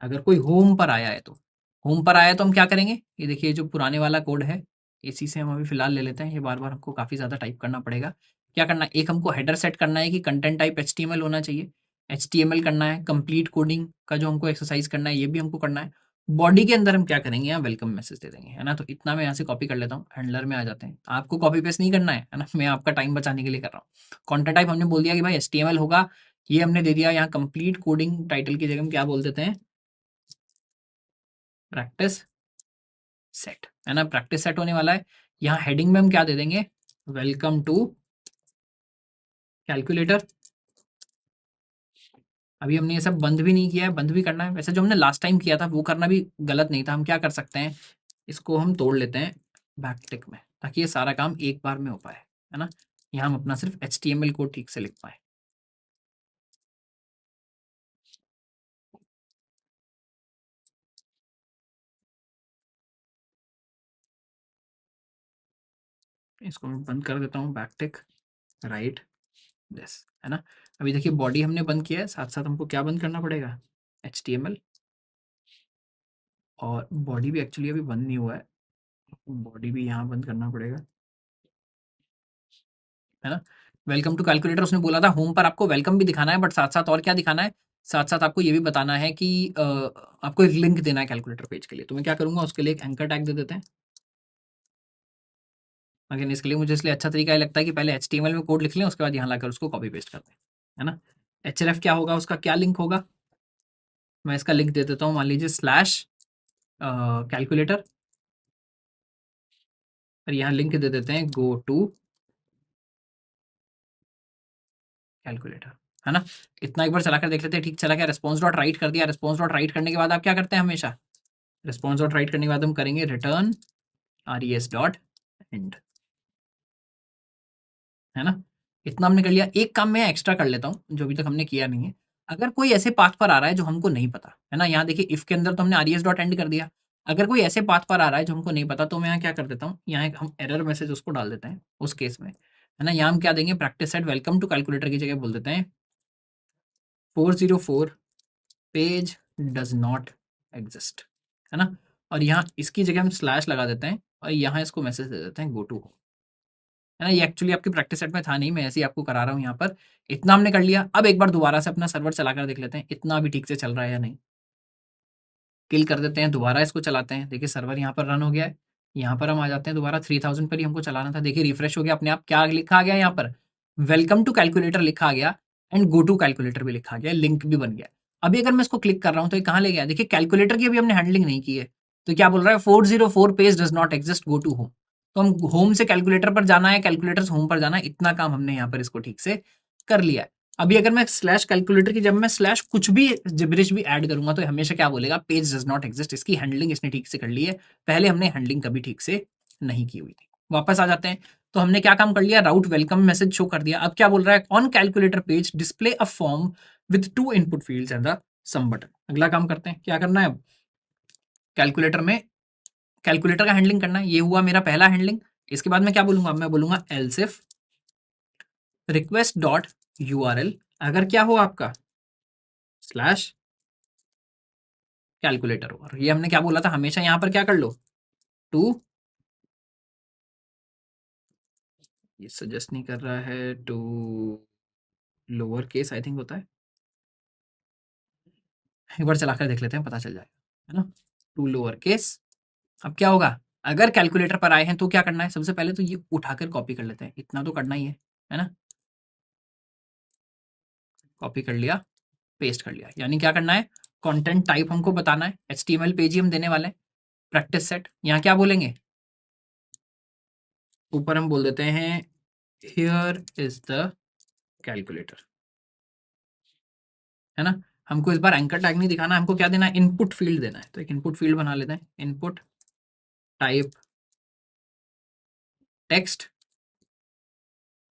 अगर कोई होम पर आया है तो, होम पर आया है तो हम क्या करेंगे, ये देखिए जो पुराने वाला कोड है इसी से हम अभी फिलहाल ले लेते हैं, ये बार बार हमको काफ़ी ज़्यादा टाइप करना पड़ेगा। क्या करना है, एक हमको हेडर सेट करना है कि कंटेंट टाइप HTML होना चाहिए, HTML करना है, कंप्लीट कोडिंग का जो हमको एक्सरसाइज करना है ये भी हमको करना है। बॉडी के अंदर हम क्या करेंगे, यहाँ वेलकम मैसेज दे देंगे, है ना। तो इतना मैं यहाँ से कॉपी कर लेता हूँ, हैंडलर में आ जाते हैं, आपको कॉपी पेस्ट नहीं करना है ना, मैं आपका टाइम बचाने के लिए कर रहा हूँ। कॉन्टेंट टाइप हमने बोल दिया कि भाई HTML होगा, ये हमने दे दिया। यहाँ कंप्लीट कोडिंग टाइटल की जगह हम क्या बोल देते हैं, प्रैक्टिस सेट, है ना, प्रैक्टिस सेट होने वाला है। यहाँ हेडिंग में हम क्या दे देंगे, वेलकम टू कैलकुलेटर। अभी हमने ये सब बंद भी नहीं किया है, बंद भी करना है। वैसे जो हमने लास्ट टाइम किया था वो करना भी गलत नहीं था। हम क्या कर सकते हैं, इसको हम तोड़ लेते हैं बैकटिक में, ताकि ये सारा काम एक बार में हो पाए, है ना। यहाँ हम अपना सिर्फ HTML कोड ठीक से लिख पाए। इसको मैं बंद कर देता हूँ, बैकटिक राइट दिस, है ना। अभी देखिए बॉडी हमने बंद किया है, साथ साथ हमको क्या बंद करना पड़ेगा, HTML। और बॉडी भी एक्चुअली अभी बंद नहीं हुआ है, बॉडी भी यहाँ बंद करना पड़ेगा, है ना। वेलकम टू कैलकुलेटर उसने बोला था, होम पर आपको वेलकम भी दिखाना है, बट साथ साथ और क्या दिखाना है, साथ साथ आपको ये भी बताना है कि आपको एक लिंक देना है कैलकुलेटर पेज के लिए। तो मैं क्या करूंगा, उसके लिए एक एंकर टैग दे देते हैं। अगेन इसके लिए मुझे इसलिए अच्छा तरीका ये लगता है कि पहले HTML में कोड लिख लें, उसके बाद यहाँ लाकर उसको कॉपी पेस्ट करते हैं, है ना। href क्या होगा, उसका क्या लिंक होगा, मैं इसका लिंक दे देता हूँ, मान लीजिए स्लैश कैलकुलेटर, और यहाँ लिंक दे देते हैं गो टू कैलकुलेटर, है ना। इतना एक बार चलाकर देख लेते हैं, ठीक चला क्या, रिस्पॉन्स डॉट राइट कर दिया। रिस्पॉन्स डॉट राइट करने के बाद आप क्या करते हैं, हमेशा रिस्पॉन्स डॉट राइट करने के बाद हम करेंगे रिटर्न res डॉट एंड, है ना। इतना हमने कर लिया। एक काम मैं एक्स्ट्रा कर लेता हूँ जो अभी तक हमने किया नहीं है। अगर कोई ऐसे पाथ पर आ रहा है जो हमको नहीं पता, है ना, यहाँ देखिए इफ के अंदर तो हमने res डॉट एंड कर दिया। अगर कोई ऐसे पाथ पर आ रहा है जो हमको नहीं पता, तो मैं यहाँ क्या कर देता हूँ, यहाँ एक हम एरर मैसेज उसको डाल देते हैं उस केस में, है ना। यहाँ हम क्या देंगे, practice set welcome to calculator की जगह बोल देते हैं 404 पेज डज नॉट एग्जिस्ट, है ना। और यहाँ इसकी जगह हम स्लैश लगा देते हैं और यहाँ इसको मैसेज दे देते हैं गो टू, है ना। ये एक्चुअली आपकी प्रैक्टिस सेट में था नहीं, मैं ऐसे ही आपको करा रहा हूँ यहाँ पर। इतना हमने कर लिया। अब एक बार दोबारा से अपना सर्वर चलाकर देख लेते हैं इतना अभी ठीक से चल रहा है या नहीं। किल कर देते हैं, दोबारा इसको चलाते हैं, देखिए सर्वर यहाँ पर रन हो गया है। यहाँ पर हम आ जाते हैं दोबारा, 3000 पर ही हमको चलाना था। देखिए रिफ्रेश हो गया अपने आप, क्या लिखा आ गया यहाँ पर, वेलकम टू कैलकुलेटर लिखा आ गया एंड गो टू कैलकुलेटर भी लिखा गया, लिंक भी बन गया। अभी अगर मैं इसको क्लिक कर रहा हूँ तो ये कहाँ ले गया, देखिए कैलकुलेटर की अभी हमने हैंडलिंग नहीं की है। तो क्या बोल रहा है, 404 page does not exist, go to home. तो हम होम से कैलकुलेटर पर जाना है, कैलकुलेटर से होम पर जाना है, इतना काम हमने यहाँ पर इसको ठीक से कर लिया है। अभी अगर मैं स्लैश कैलकुलेटर की जब मैं स्लैश कुछ भी जिब्रिश भी ऐड करूंगा तो हमेशा क्या बोलेगा, पेज डज नॉट एग्जिस्ट। इसकी हैंडलिंग इसने ठीक से कर ली है, पहले हमने हैंडलिंग कभी ठीक से नहीं की हुई थी। वापस आ जाते हैं, तो हमने क्या काम कर लिया, राउट वेलकम मैसेज शो कर दिया। अब क्या बोल रहा है, on calculator page display a form with 2 input fields and the sum button. अगला काम करते हैं, क्या करना है अब कैलकुलेटर में, कैलकुलेटर का हैंडलिंग करना है। ये हुआ मेरा पहला हैंडलिंग। इसके बाद मैं क्या बोलूंगा, मैं बोलूंगा else if request dot URL, अगर क्या हो आपका स्लैश कैलकुलेटर हो। और ये हमने क्या बोला था, हमेशा यहां पर क्या कर लो, टू, ये सजेस्ट नहीं कर रहा है, to lower case I think होता है, एक बार चलाकर देख लेते हैं, पता चल जाएगा, है ना। To lower case. अब क्या होगा, अगर कैलकुलेटर पर आए हैं तो क्या करना है, सबसे पहले तो ये उठाकर कॉपी कर लेते हैं, इतना तो करना ही है ना। कॉपी कर लिया, पेस्ट कर लिया, यानी क्या करना है, कंटेंट टाइप हमको बताना है, एचटीएमएल पेज ही हम देने वाले हैं, प्रैक्टिस सेट। यहाँ क्या बोलेंगे, ऊपर हम बोल देते हैं हियर इज द कैलकुलेटर, है ना। हमको इस बार एंकर टैग नहीं दिखाना, हमको क्या देना है, इनपुट फील्ड देना है। तो एक इनपुट फील्ड बना लेते हैं, input type text,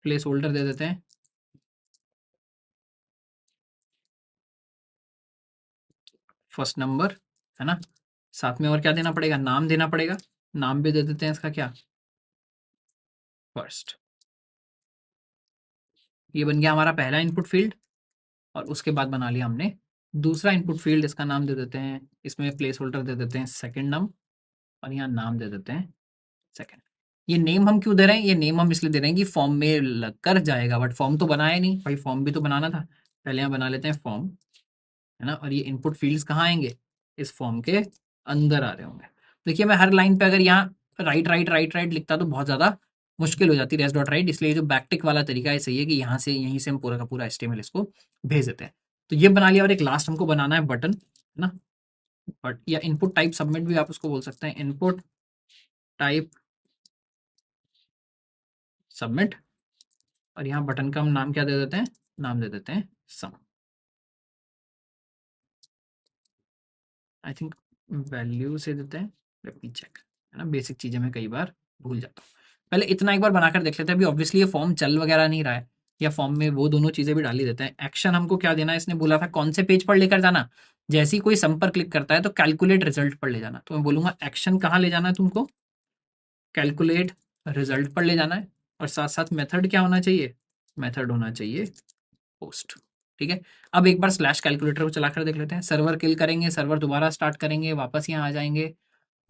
placeholder दे देते हैं फर्स्ट नंबर, है ना। साथ में और क्या देना पड़ेगा, नाम देना पड़ेगा, नाम भी दे देते हैं इसका क्या, फर्स्ट। ये बन गया हमारा पहला इनपुट फील्ड। और उसके बाद बना लिया हमने दूसरा इनपुट फील्ड, इसका नाम दे देते हैं, इसमें प्लेस होल्डर दे देते हैं सेकंड नम, और यहाँ नाम दे देते हैं सेकंड। ये नेम हम क्यों दे रहे हैं, ये नेम हम इसलिए दे रहे हैं कि फॉर्म में लग कर जाएगा, बट फॉर्म तो बनाया नहीं भाई, फॉर्म भी तो बनाना था। पहले यहाँ बना लेते हैं फॉर्म, है ना। और ये इनपुट फील्ड्स कहाँ आएंगे, इस फॉर्म के अंदर आ रहे होंगे। देखिए मैं हर लाइन पे अगर यहाँ राइट राइट राइट राइट लिखता तो बहुत ज़्यादा मुश्किल हो जाती रेस डॉट राइट, इसलिए जो बैकटिक वाला तरीका है सही है कि यहाँ से यहीं से हम पूरा का पूरा एचटीएमएल इसको भेज देते हैं। तो ये बना लिया, और एक लास्ट हमको बनाना है बटन, है ना। बट या इनपुट टाइप सबमिट भी आप उसको बोल सकते हैं, इनपुट टाइप सबमिट। और यहाँ बटन का हम नाम क्या दे देते हैं, नाम दे देते हैं सम। आई थिंक वैल्यू से देते हैं, लेट मी चेक, है ना। बेसिक चीज़ें मैं कई बार भूल जाता हूँ। पहले इतना एक बार बनाकर देख लेते हैं। अभी ऑब्वियसली ये फॉर्म चल वगैरह नहीं रहा है, या फॉर्म में वो दोनों चीज़ें भी डाल ही देते हैं। एक्शन हमको क्या देना है, इसने बोला था कौन से पेज पर लेकर जाना, जैसे ही कोई सम पर क्लिक करता है तो कैलकुलेट रिजल्ट पर ले जाना। तो मैं बोलूंगा एक्शन कहाँ ले जाना है तुमको, कैलकुलेट रिजल्ट पर ले जाना है। और साथ साथ मेथड क्या होना चाहिए, मेथड होना चाहिए पोस्ट। ठीक है। अब एक बार स्लैश कैलकुलेटर को चलाकर देख लेते हैं। सर्वर किल करेंगे, सर्वर दोबारा स्टार्ट करेंगे, वापस यहाँ आ जाएंगे,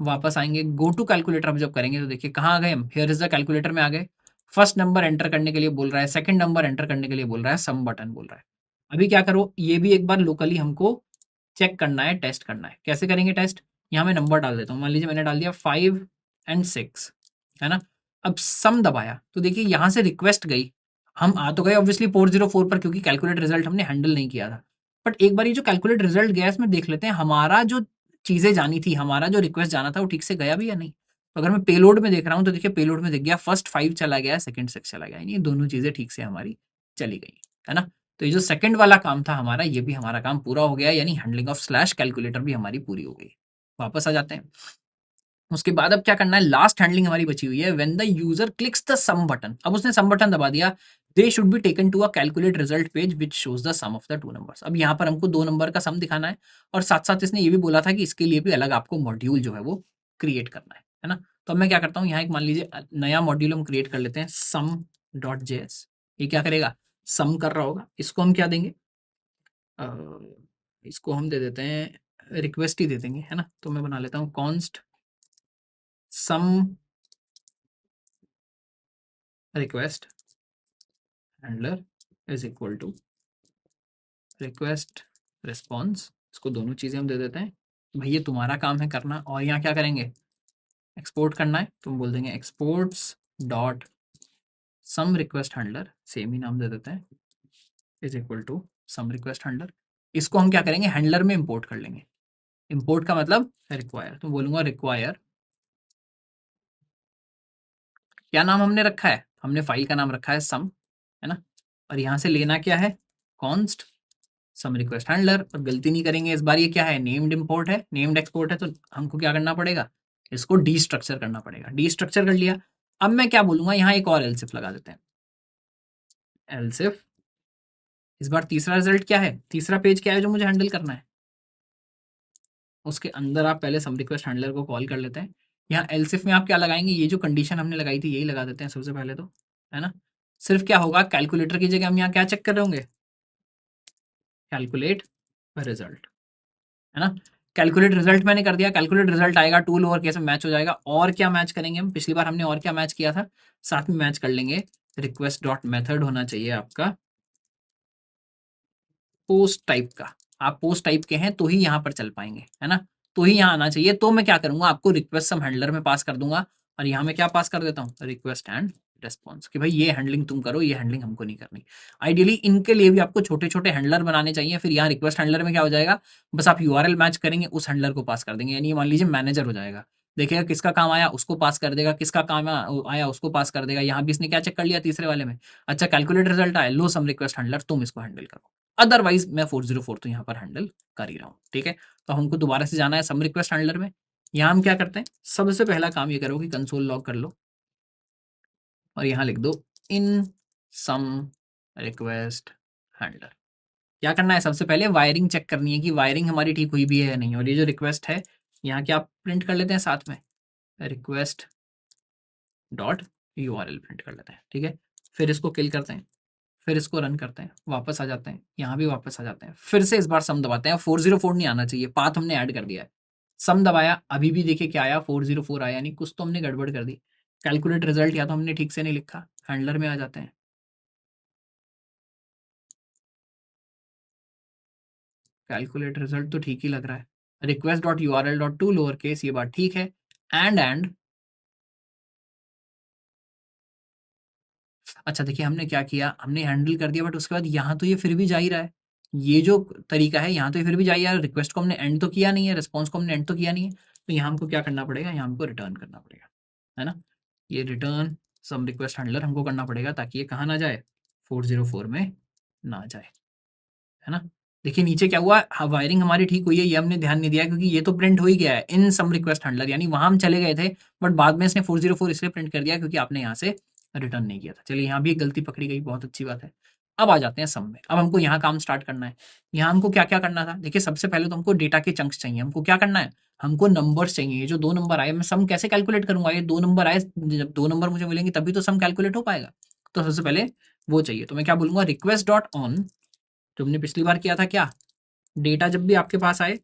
वापस आएंगे, गो टू कैलकुलेटर अब जब करेंगे तो देखिए कहाँ आ गए हम, हियर इज द कैलकुलेटर में आ गए। फर्स्ट नंबर एंटर करने के लिए बोल रहा है, सेकंड नंबर एंटर करने के लिए बोल रहा है, सम बटन बोल रहा है। अभी क्या करो, ये भी एक बार लोकली हमको चेक करना है, टेस्ट करना है। कैसे करेंगे टेस्ट, यहाँ मैं नंबर डाल देता हूँ, मान लीजिए मैंने डाल दिया 5 एंड 6, है ना। अब सम दबाया तो देखिए यहाँ से रिक्वेस्ट गई, हम आ तो गए ऑब्वियसली 404 पर, क्योंकि कैलकुलेट रिजल्ट हमने हैंडल नहीं किया था। बट एक बार ये जो कैलकुलेट रिजल्ट गया इसमें देख लेते हैं हमारा जो चीजें जानी थी, हमारा जो रिक्वेस्ट जाना था वो ठीक से गया भी या नहीं। तो अगर मैं पेलोड में देख रहा हूँ तो देखिए पेलोड में दिख गया फर्स्ट 5 चला गया, सेकंड 6 चला गया, ये दोनों चीजें ठीक से हमारी चली गई, है ना। तो ये जो सेकंड वाला काम था हमारा, ये भी हमारा काम पूरा हो गया, यानी हैंडलिंग ऑफ स्लैश कैलकुलेटर भी हमारी पूरी हो गई। वापस आ जाते हैं। उसके बाद अब क्या करना है, लास्ट हैंडलिंग हमारी बची हुई है, when the user clicks the sum button. अब उसने सम बटन दबा दिया, they should be taken to a calculate result page which shows the sum of the two numbers. अब यहाँ पर हमको 2 नंबर का सम दिखाना है, और साथ साथ इसने ये भी बोला था कि इसके लिए भी अलग आपको मॉड्यूल जो है वो क्रिएट करना है ना। तो अब मैं क्या करता हूँ, यहाँ एक मान लीजिए नया मॉड्यूल हम क्रिएट कर लेते हैं, सम डॉट जेएस। ये क्या करेगा, सम कर रहा होगा। इसको हम क्या देंगे, अ, इसको हम दे देते हैं रिक्वेस्ट ही दे देंगे, है ना। तो मैं बना लेता हूँ const sum request handler is equal to request response. इसको दोनों चीज़ें हम दे देते हैं, भाई ये तुम्हारा काम है करना। और यहाँ क्या करेंगे, एक्सपोर्ट करना है, तुम बोल देंगे exports dot sum request handler, same ही नाम दे देते हैं, is equal to sum request handler. इसको हम क्या करेंगे, हैंडलर में इंपोर्ट कर लेंगे। इंपोर्ट का मतलब रिक्वायर, तो बोलूंगा रिक्वायर, क्या नाम हमने रखा है, हमने फाइल का नाम रखा है सम, है ना। और यहाँ से लेना क्या है, कॉन्स्ट सम रिक्वेस्ट हैंडलर। और गलती नहीं करेंगे इस बार, ये क्या है, नेम्ड इंपोर्ट है, नेम्ड एक्सपोर्ट है, तो हमको क्या करना पड़ेगा, इसको डी स्ट्रक्चर करना पड़ेगा। डी स्ट्रक्चर कर लिया। अब मैं क्या बोलूंगा, यहाँ एक और एल्सिफ लगा देते हैं, एल्सिफ। इस बार तीसरा रिजल्ट क्या है, तीसरा पेज क्या है जो मुझे हैंडल करना है, उसके अंदर आप पहले सम रिक्वेस्ट हैंडलर को कॉल कर लेते हैं। यहाँ एल्सिफ में आप क्या लगाएंगे, ये जो कंडीशन हमने लगाई थी यही लगा देते हैं सबसे पहले तो, है ना। सिर्फ क्या होगा, कैलकुलेटर की जगह हम यहाँ क्या चेक कर रहे होंगे, कैलकुलेट रिजल्ट, है ना। कैलकुलेट रिजल्ट मैंने कर दिया, कैलकुलेट रिजल्ट आएगा, टू लोअर केस में मैच हो जाएगा। और क्या मैच करेंगे हम, पिछली बार हमने और क्या मैच किया था, साथ में मैच कर लेंगे रिक्वेस्ट डॉट मेथड होना चाहिए आपका पोस्ट टाइप का। आप पोस्ट टाइप के हैं तो ही यहाँ पर चल पाएंगे, है ना, तो ही यहाँ आना चाहिए। तो मैं क्या करूंगा, आपको रिक्वेस्ट सम हैंडलर में पास कर दूंगा और यहाँ में क्या पास कर देता हूँ, रिक्वेस्ट एंड रेस्पॉन्स, कि भाई ये हैंडलिंग तुम करो, ये हैंडलिंग हमको नहीं करनी। आइडियली इनके लिए भी आपको छोटे छोटे हैंडलर बनाने चाहिए। फिर यहाँ रिक्वेस्ट हैंडलर में क्या हो जाएगा, बस आप यूआरएल मैच करेंगे, उस हैंडलर को पास कर देंगे। यानी मान लीजिए मैनेजर हो जाएगा, देखिएगा किसका काम आया उसको पास कर देगा, किसका काम आया उसको पास कर देगा। यहाँ भी इसने क्या चेक कर लिया तीसरे वाले में, अच्छा कैलकुलेट रिजल्ट आया, लो सम रिक्वेस्ट हैंडलर तुम इसको हैंडल करो। अदरवाइज मैं 404 तो यहाँ पर हैंडल कर ही रहा हूँ, ठीक है। तो हमको दोबारा से जाना है सम रिक्वेस्ट हैंडलर में। यहाँ हम क्या करते हैं, सबसे पहला काम ये करो कि कंसोल लॉग कर लो और यहाँ लिख दो इन सम रिक्वेस्ट हैंडलर। क्या करना है, सबसे पहले वायरिंग चेक करनी है कि वायरिंग हमारी ठीक हुई भी है या नहीं। और ये जो रिक्वेस्ट है यहाँ क्या प्रिंट कर लेते हैं साथ में, रिक्वेस्ट डॉट यूआरएल प्रिंट कर लेते हैं, ठीक है। फिर इसको किल करते हैं, फिर इसको रन करते हैं, वापस आ जाते हैं, यहाँ भी वापस आ जाते हैं, फिर से इस बार सम दबाते हैं। 404 नहीं आना चाहिए, पाथ हमने ऐड कर दिया है। सम दबाया, अभी भी देखिए क्या आया, 404 आया, यानी कुछ तो हमने गड़बड़ कर दी। कैलकुलेट रिजल्ट या तो हमने ठीक से नहीं लिखा। हैंडलर में आ जाते हैं, कैलकुलेट रिजल्ट तो ठीक ही लग रहा है। Request dot U R L dot to lower case, ये बात ठीक है। एंड अच्छा देखिए हमने क्या किया, हमने हैंडल कर दिया, बट उसके बाद यहाँ तो ये फिर भी जा ही रहा है। ये जो तरीका है यहाँ तो ये फिर भी जा ही रहा है। रिक्वेस्ट को हमने एंड तो किया नहीं है, रिस्पॉन्स को हमने एंड तो किया नहीं है। तो यहाँ हमको क्या करना पड़ेगा, यहाँ हमको रिटर्न करना पड़ेगा, है ना। ये रिटर्न सम रिक्वेस्ट हैंडलर हमको करना पड़ेगा ताकि ये कहाँ ना जाए, 404 में ना जाए, है ना। देखिए नीचे क्या हुआ, हाँ, वायरिंग हमारी ठीक हुई है, ये हमने ध्यान नहीं दिया क्योंकि ये तो प्रिंट हो ही गया है इन सम रिक्वेस्ट हैंडलर, यानी वहां हम चले गए थे। बट बाद में इसने 404 इसलिए प्रिंट कर दिया क्योंकि आपने यहाँ से रिटर्न नहीं किया था। चलिए यहाँ भी एक गलती पकड़ी गई, बहुत अच्छी बात है। अब आ जाते हैं सम में। अब हमको यहाँ काम स्टार्ट करना है। यहाँ हमको क्या क्या करना था, देखिए सबसे पहले तो हमको डेटा के चंक्स चाहिए। हमको क्या करना है, हमको नंबर्स चाहिए। ये जो दो नंबर आए, मैं सम कैसे कैलकुलेट करूंगा, ये दो नंबर आए, जब दो नंबर मुझे मिलेंगे तभी तो सम कैलकुलेट हो पाएगा। तो सबसे पहले वो चाहिए, तो मैं क्या बोलूंगा, रिक्वेस्ट डॉट ऑन, जो हमने पिछली बार किया था क्या, डेटा जब भी आपके पास आए,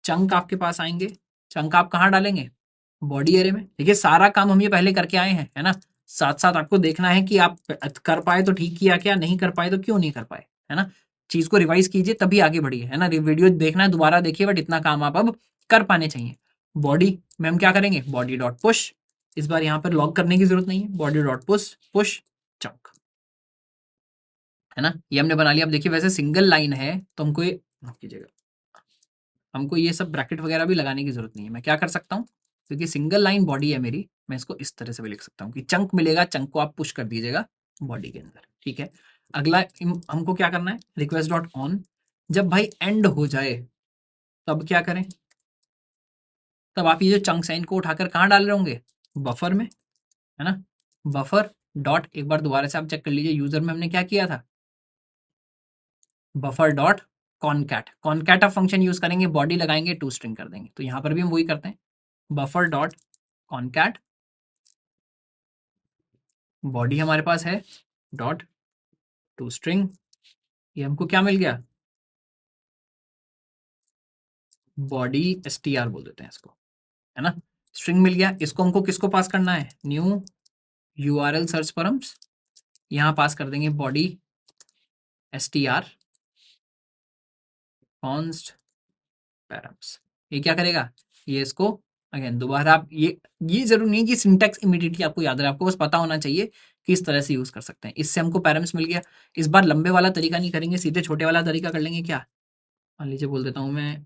चंक आपके पास आएंगे, चंक आप कहाँ डालेंगे, बॉडी एरे में। देखिए सारा काम हम ये पहले करके आए हैं, है ना। साथ साथ आपको देखना है कि आप कर पाए तो ठीक किया, क्या नहीं कर पाए तो क्यों नहीं कर पाए, है ना। चीज को रिवाइज कीजिए तभी आगे बढ़िए, है ना। वीडियो देखना है दोबारा देखिए, बट इतना काम आप अब कर पाने चाहिए। बॉडी में हम क्या करेंगे, बॉडी डॉट पुश, इस बार यहाँ पर लॉग करने की जरूरत नहीं है, body dot push push chunk, है ना। ये हमने बना लिया। अब देखिए वैसे सिंगल लाइन है तो हमको ये माफ कीजिएगा, हमको ये सब ब्रैकेट वगैरह भी लगाने की जरूरत नहीं है। मैं क्या कर सकता हूँ, क्योंकि सिंगल लाइन बॉडी है मेरी, मैं इसको इस तरह से भी लिख सकता हूँ कि चंक मिलेगा, चंक को आप पुश कर दीजिएगा बॉडी के अंदर, ठीक है। अगला हमको क्या करना है, रिक्वेस्ट डॉट ऑन, जब भाई एंड हो जाए तब क्या करें, तब आप ये जो चंक्स हैं इनको उठाकर कहाँ डाल रहे होंगे, बफर में, है ना। बफर डॉट, एक बार दोबारा से आप चेक कर लीजिए, यूजर में हमने क्या किया था, बफर डॉट कॉनकैट, कॉनकैट आप फंक्शन यूज करेंगे, बॉडी लगाएंगे, टू स्ट्रिंग कर देंगे। तो यहाँ पर भी हम वही करते हैं, बफर डॉट कॉनकैट, बॉडी हमारे पास है डॉट टू स्ट्रिंग, ये हमको क्या मिल गया, बॉडी str बोल देते हैं इसको, है ना। स्ट्रिंग मिल गया, इसको हमको किसको पास करना है, न्यू यूआरएल सर्च परम्स, यहाँ पास कर देंगे बॉडी str कॉन्स्ट पैरम्स। ये क्या करेगा, ये इसको अगेन दोबारा आप ये जरूरी नहीं है कि सिंटैक्स इमीडिएटली आपको याद रहे, आपको बस पता होना चाहिए कि इस तरह से यूज कर सकते हैं। इससे हमको पैरम्स मिल गया। इस बार लंबे वाला तरीका नहीं करेंगे, सीधे छोटे वाला तरीका कर लेंगे। क्या, मान लीजिए बोल देता हूँ मैं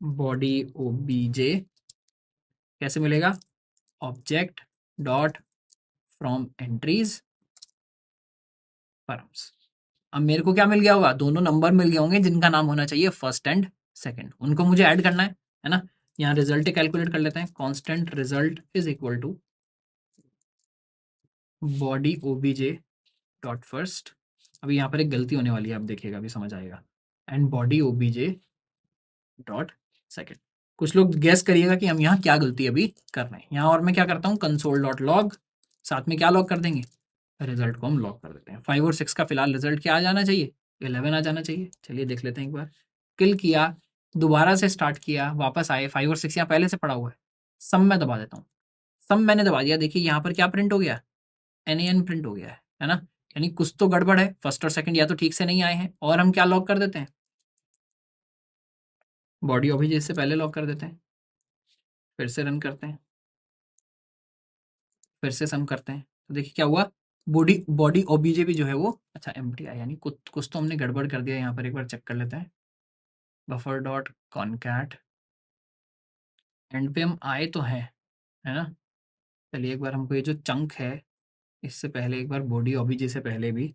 बॉडी ओबीजे, कैसे मिलेगा, object dot from entries params. अब मेरे को क्या मिल गया होगा, दोनों नंबर मिल गए होंगे जिनका नाम होना चाहिए फर्स्ट एंड सेकंड, उनको मुझे ऐड करना है ना। यहाँ रिजल्ट कैलकुलेट कर लेते हैं, constant result is equal to body OBJ dot first. अभी यहाँ पर एक गलती होने वाली है, आप देखिएगा अभी समझ आएगा, and body OBJ dot second. कुछ लोग गैस करिएगा कि हम यहाँ क्या गलती अभी कर रहे हैं। यहाँ और मैं क्या करता हूँ, कंसोल डॉट लॉग, साथ में क्या लॉग कर देंगे, रिजल्ट को हम लॉग कर देते हैं। 5 और 6 का फिलहाल रिजल्ट क्या आ जाना चाहिए, 11 आ जाना चाहिए। चलिए देख लेते हैं एक बार। किल किया, दोबारा से स्टार्ट किया, वापस आए, 5 और 6 यहाँ पहले से पड़ा हुआ है। सम मैं दबा देता हूँ, सम मैंने दबा दिया। देखिए यहाँ पर क्या प्रिंट हो गया, NaN प्रिंट हो गया है ना। यानी कुछ तो गड़बड़ है, फर्स्ट और सेकंड या तो ठीक से नहीं आए हैं। और हम क्या लॉग कर देते हैं, बॉडी ऑब्जेक्ट से पहले लॉग कर देते हैं। फिर से रन करते हैं, फिर से सम करते हैं, तो देखिए क्या हुआ, बॉडी बॉडी ओबीजे भी जो है वो अच्छा एम्प्टी आया। यानी कुछ कुछ तो हमने गड़बड़ कर दिया। यहाँ पर एक बार चेक कर लेते हैं, बफर डॉट कॉनकैट, एंड पे हम आए तो हैं, है ना। चलिए एक बार हमको ये जो चंक है, इससे पहले एक बार बॉडी ओबीजे से पहले भी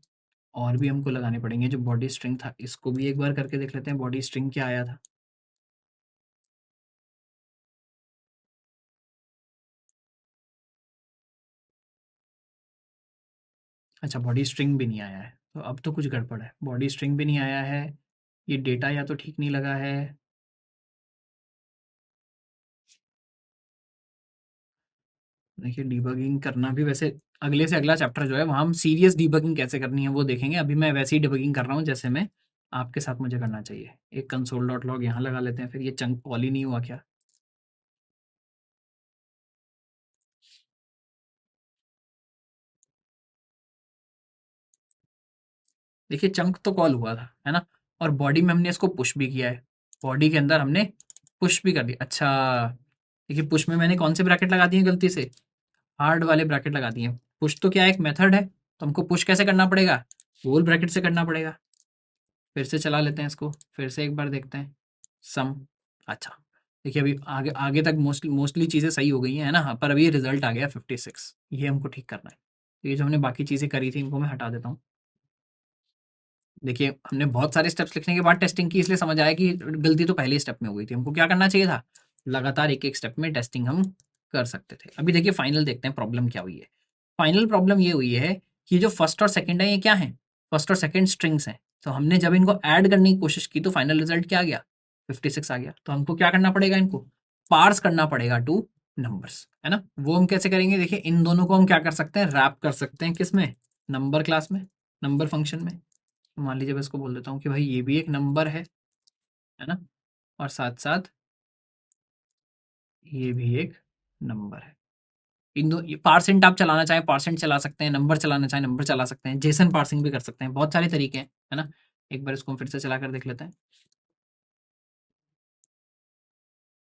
और भी हमको लगाने पड़ेंगे। जो बॉडी स्ट्रिंग था इसको भी एक बार करके देख लेते हैं, बॉडी स्ट्रिंग क्या आया था। अच्छा बॉडी स्ट्रिंग भी नहीं आया है, तो अब तो कुछ गड़बड़ है। बॉडी स्ट्रिंग भी नहीं आया है, ये डेटा या तो ठीक नहीं लगा है। देखिए डिबगिंग करना भी वैसे अगले से अगला चैप्टर जो है वहाँ हम सीरियस डिबगिंग कैसे करनी है वो देखेंगे। अभी मैं वैसे ही डिबगिंग कर रहा हूँ जैसे मैं आपके साथ मुझे करना चाहिए। एक कंसोल डॉट लॉग यहाँ लगा लेते हैं, फिर ये चंक कॉल ही नहीं हुआ क्या। देखिए चंक तो कॉल हुआ था, है ना। और बॉडी में हमने इसको पुश भी किया है, बॉडी के अंदर हमने पुश भी कर दिया। अच्छा देखिए पुश में मैंने कौन से ब्रैकेट लगा दिए गलती से, हार्ड वाले ब्रैकेट लगा दिए। पुश तो क्या एक मेथड है, तो हमको पुश कैसे करना पड़ेगा, गोल ब्रैकेट से करना पड़ेगा। फिर से चला लेते हैं इसको, फिर से एक बार देखते हैं सम। अच्छा देखिए अभी आगे आगे तक मोस्टली मोस्टली चीज़ें सही हो गई हैं, है ना। हाँ, पर अभी रिजल्ट आ गया 56, ये हमको ठीक करना है। तो ये जो हमने बाकी चीज़ें करी थी इनको मैं हटा देता हूँ। देखिए हमने बहुत सारे स्टेप्स लिखने के बाद टेस्टिंग की, इसलिए समझ आया कि गलती तो पहले स्टेप में हो गई थी। हमको क्या करना चाहिए था, लगातार एक एक स्टेप में टेस्टिंग हम कर सकते थे। अभी देखिए फाइनल देखते हैं प्रॉब्लम क्या हुई है। फाइनल प्रॉब्लम ये हुई है कि जो फर्स्ट और सेकंड है ये क्या है, फर्स्ट और सेकंड स्ट्रिंग्स हैं। तो हमने जब इनको ऐड करने की कोशिश की तो फाइनल रिजल्ट क्या आ गया, 56 आ गया। तो हमको क्या करना पड़ेगा, इनको पार्स करना पड़ेगा टू नंबर्स, है ना। वो हम कैसे करेंगे, देखिए इन दोनों को हम क्या कर सकते हैं, रैप कर सकते हैं किसमें, नंबर क्लास में, नंबर फंक्शन में। तो मान लीजिए मैं इसको बोल देता हूँ कि भाई ये भी एक नंबर है ना, और साथ साथ ये भी एक नंबर है। इन दो ये पार्सेंट आप चलाना चाहें पार्सेंट चला सकते हैं, नंबर चलाना चाहें नंबर चला सकते हैं, जेसन पार्सिंग भी कर सकते हैं, बहुत सारे तरीके हैं, है ना। एक बार इसको हम फिर से चला कर देख लेते हैं,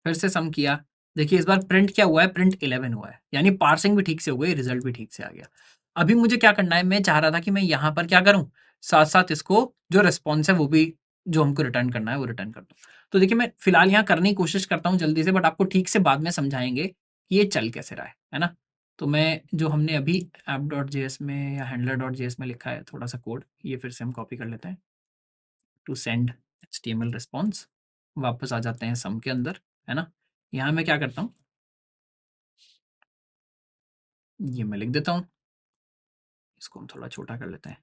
फिर से सम किया। देखिए इस बार प्रिंट क्या हुआ है, प्रिंट 11 हुआ है, यानी पार्सिंग भी ठीक से हो गई, रिजल्ट भी ठीक से आ गया। अभी मुझे क्या करना है, मैं चाह रहा था कि मैं यहाँ पर क्या करूँ, साथ साथ इसको जो रिस्पॉन्स है वो भी जो हमको रिटर्न करना है वो रिटर्न कर दूँ। तो देखिए मैं फिलहाल यहाँ करने की कोशिश करता हूँ जल्दी से, बट आपको ठीक से बाद में समझाएंगे कि ये चल कैसे रहा है ना। तो मैं जो हमने अभी ऐप डॉट जेएस में या हैंडलर डॉट जेएस में लिखा है थोड़ा सा कोड, ये फिर से हम कॉपी कर लेते हैं। टू सेंड HTML रिस्पॉन्स, वापस आ जाते हैं सम के अंदर, है ना। यहाँ मैं क्या करता हूँ, ये मैं लिख देता हूँ, इसको हम थोड़ा छोटा कर लेते हैं,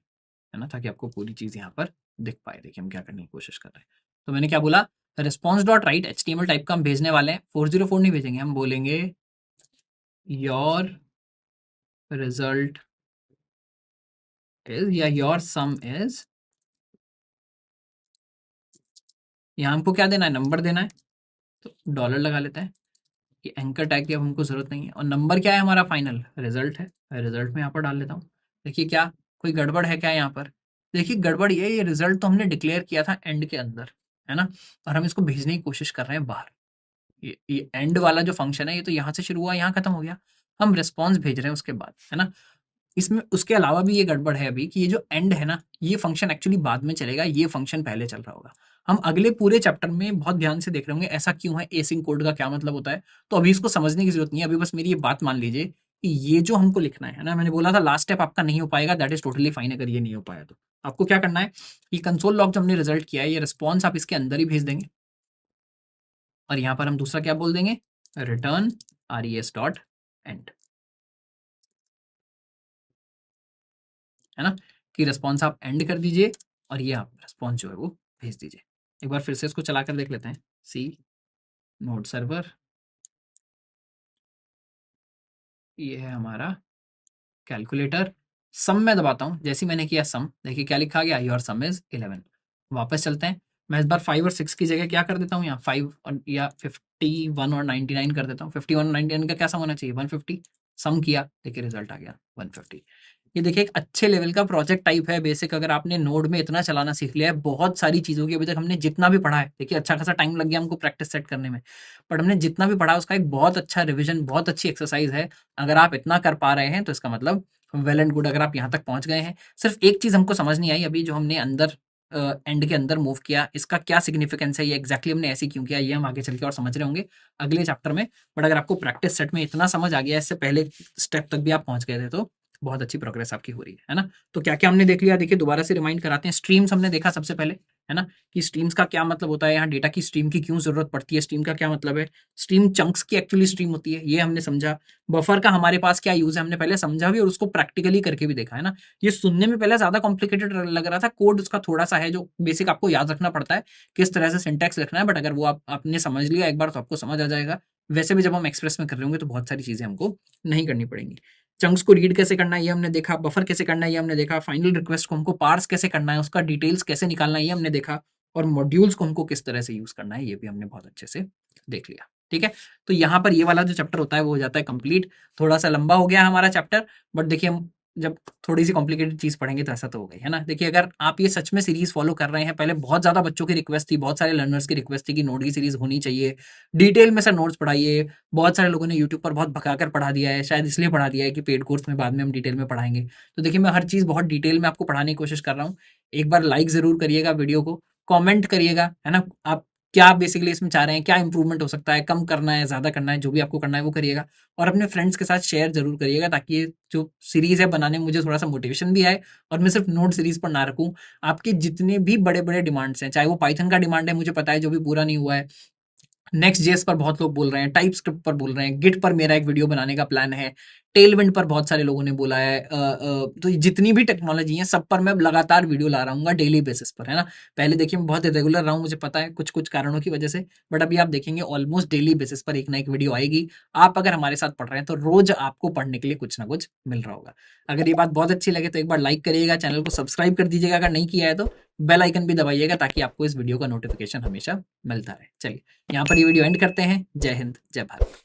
है ना, ताकि आपको पूरी चीज़ यहाँ पर दिख पाए। देखिए हम क्या करने की कोशिश कर रहे हैं। तो मैंने क्या बोला, response dot right HTML type का हम भेजने वाले हैं, 404 नहीं भेजेंगे, हम बोलेंगे योर रिजल्ट इज या योर सम इज। यहाँ हमको क्या देना है, नंबर देना है, तो डॉलर लगा लेते हैं। ये एंकर टैग की अब हमको जरूरत नहीं है। और नंबर क्या है हमारा, फाइनल रिजल्ट है, रिजल्ट में यहाँ पर डाल लेता हूँ। देखिए क्या कोई गड़बड़ है क्या यहाँ पर, देखिए गड़बड़ ये रिजल्ट तो हमने डिक्लेयर किया था एंड के अंदर, है ना, और हम इसको भेजने की कोशिश कर रहे हैं बाहर। ये एंड वाला जो फंक्शन है ये तो यहाँ से शुरू हुआ यहाँ खत्म हो गया, हम रिस्पॉन्स भेज रहे हैं उसके बाद, है ना। इसमें उसके अलावा भी ये गड़बड़ है अभी कि ये जो एंड है ना, ये फंक्शन एक्चुअली बाद में चलेगा, ये फंक्शन पहले चल रहा होगा। हम अगले पूरे चैप्टर में बहुत ध्यान से देख रहे होंगे ऐसा क्यों है, एसिंक कोड का क्या मतलब होता है। तो अभी इसको समझने की जरूरत नहीं है, अभी बस मेरी ये बात मान लीजिए कि ये जो हमको लिखना है ना, मैंने बोला था लास्ट स्टेप आपका नहीं हो पाएगा, दैट इज टोटली फाइन। अगर ये नहीं हो पाया तो आपको क्या करना है, ये कंसोल लॉग जो हमने रिजल्ट किया है ये रिस्पॉन्स आप इसके अंदर ही भेज देंगे। और यहाँ पर हम दूसरा क्या बोल देंगे, रिटर्न res डॉट एंड, है ना, कि रिस्पॉन्स आप एंड कर दीजिए और ये आप रिस्पॉन्स जो है वो भेज दीजिए। एक बार फिर से इसको चला कर देख लेते हैं। सी नोड सर्वर, ये है हमारा कैलकुलेटर। सम में दबाता हूँ, जैसे ही मैंने किया सम, देखिए क्या लिखा गया, योर सम इज 11। वापस चलते हैं, मैं इस बार 5 और 6 की जगह क्या कर देता हूँ, यहाँ 5 और या 51 और 99 कर देता हूँ। 51 और 99 का क्या सम होना चाहिए, 150। सम किया, देखिए रिजल्ट आ गया 150। ये देखिए एक अच्छे लेवल का प्रोजेक्ट टाइप है बेसिक। अगर आपने नोड में इतना चलाना सीख लिया है, बहुत सारी चीज़ों की अभी तक हमने जितना भी पढ़ा है, देखिए अच्छा खासा टाइम लग गया हमको प्रैक्टिस सेट करने में, बट हमने जितना भी पढ़ा उसका एक बहुत अच्छा रिविजन, बहुत अच्छी एक्सरसाइज है। अगर आप इतना कर पा रहे हैं तो इसका मतलब वेल एंड गुड। अगर आप यहाँ तक पहुँच गए हैं, सिर्फ एक चीज़ हमको समझ नहीं आई अभी, जो हमने अंदर एंड के अंदर मूव किया, इसका क्या सिग्निफिकेंस है, ये एग्जैक्टली हमने ऐसे क्यों किया, ये हम आगे चल के और समझ रहे होंगे अगले चैप्टर में। बट अगर आपको प्रैक्टिस सेट में इतना समझ आ गया, इससे पहले स्टेप तक भी आप पहुंच गए थे, तो बहुत अच्छी प्रोग्रेस आपकी हो रही है ना। तो क्या क्या हमने देख लिया, देखिए दोबारा से रिमाइंड कराते हैं। स्ट्रीम्स हमने देखा सबसे पहले, है ना, कि स्ट्रीम्स का क्या मतलब होता है, यहाँ डेटा की स्ट्रीम की क्यों जरूरत पड़ती है, स्ट्रीम का क्या मतलब है, स्ट्रीम चंक्स की एक्चुअली स्ट्रीम होती है, ये हमने समझा। बफर का हमारे पास क्या यूज है, हमने पहले समझा भी और उसको प्रैक्टिकली करके भी देखा, है ना। ये सुनने में पहले ज्यादा कॉम्प्लिकेटेड लग रहा था, कोड उसका थोड़ा सा है जो बेसिक आपको याद रखना पड़ता है, किस तरह से सिंटैक्स लिखना है, बट अगर वो आपने समझ लिया एक बार तो आपको समझ आ जाएगा। वैसे भी जब हम एक्सप्रेस में कर रहे होंगे तो बहुत सारी चीजें हमको नहीं करनी पड़ेंगी। चंक्स को रीड कैसे करना है ये हमने देखा, बफर कैसे करना है ये हमने देखा, फाइनल रिक्वेस्ट को हमको पार्स कैसे करना है, उसका डिटेल्स कैसे निकालना है ये हमने देखा, और मॉड्यूल्स को हमको किस तरह से यूज करना है ये भी हमने बहुत अच्छे से देख लिया। ठीक है, तो यहाँ पर ये वाला जो चैप्टर होता है वो हो जाता है कंप्लीट। थोड़ा सा लंबा हो गया हमारा चैप्टर, बट देखिए हम जब थोड़ी सी कॉम्प्लिकेटेड चीज पढ़ेंगे तो ऐसा तो हो गई, है ना। देखिए अगर आप ये सच में सीरीज फॉलो कर रहे हैं, पहले बहुत ज्यादा बच्चों की रिक्वेस्ट थी, बहुत सारे लर्नर्स की रिक्वेस्ट थी कि नोट की सीरीज होनी चाहिए, डिटेल में सर नोट्स पढ़ाइए। बहुत सारे लोगों ने यूट्यूब पर बहुत भगाकर पढ़ा दिया है, शायद इसलिए पढ़ा दिया है कि पेड कोर्स में बाद में हम डिटेल में पढ़ाएंगे। तो देखिए मैं हर चीज़ बहुत डिटेल में आपको पढ़ाने की कोशिश कर रहा हूँ। एक बार लाइक ज़रूर करिएगा वीडियो को, कमेंट करिएगा, है ना, आप क्या बेसिकली इसमें चाह रहे हैं, क्या इंप्रूवमेंट हो सकता है, कम करना है, ज़्यादा करना है, जो भी आपको करना है वो करिएगा। और अपने फ्रेंड्स के साथ शेयर ज़रूर करिएगा, ताकि ये जो सीरीज़ है बनाने में मुझे थोड़ा सा मोटिवेशन भी आए, और मैं सिर्फ नोट सीरीज़ पर ना रखूँ। आपके जितने भी बड़े-बड़े डिमांड्स हैं, चाहे वो पाइथन का डिमांड है, मुझे पता है जो भी पूरा नहीं हुआ है, नेक्स्ट जेएस पर बहुत लोग बोल रहे हैं, टाइप स्क्रिप्ट पर बोल रहे हैं, गिट पर मेरा एक वीडियो बनाने का प्लान है, टेलविंड पर बहुत सारे लोगों ने बोला है। तो ये जितनी भी टेक्नोलॉजी है सब पर मैं लगातार वीडियो ला रहा हूँ डेली बेसिस पर, है ना। पहले देखिए मैं बहुत रेगुलर रहा हूँ, मुझे पता है कुछ कुछ कारणों की वजह से, बट अभी आप देखेंगे ऑलमोस्ट डेली बेसिस पर एक ना एक वीडियो आएगी। आप अगर हमारे साथ पढ़ रहे हैं तो रोज आपको पढ़ने के लिए कुछ ना कुछ मिल रहा होगा। अगर ये बात बहुत अच्छी लगे तो एक बार लाइक करिएगा, चैनल को सब्सक्राइब कर दीजिएगा अगर नहीं किया है तो, बेल आइकन भी दबाइएगा ताकि आपको इस वीडियो का नोटिफिकेशन हमेशा मिलता रहे। चलिए यहाँ पर ये वीडियो एंड करते हैं। जय हिंद, जय भारत।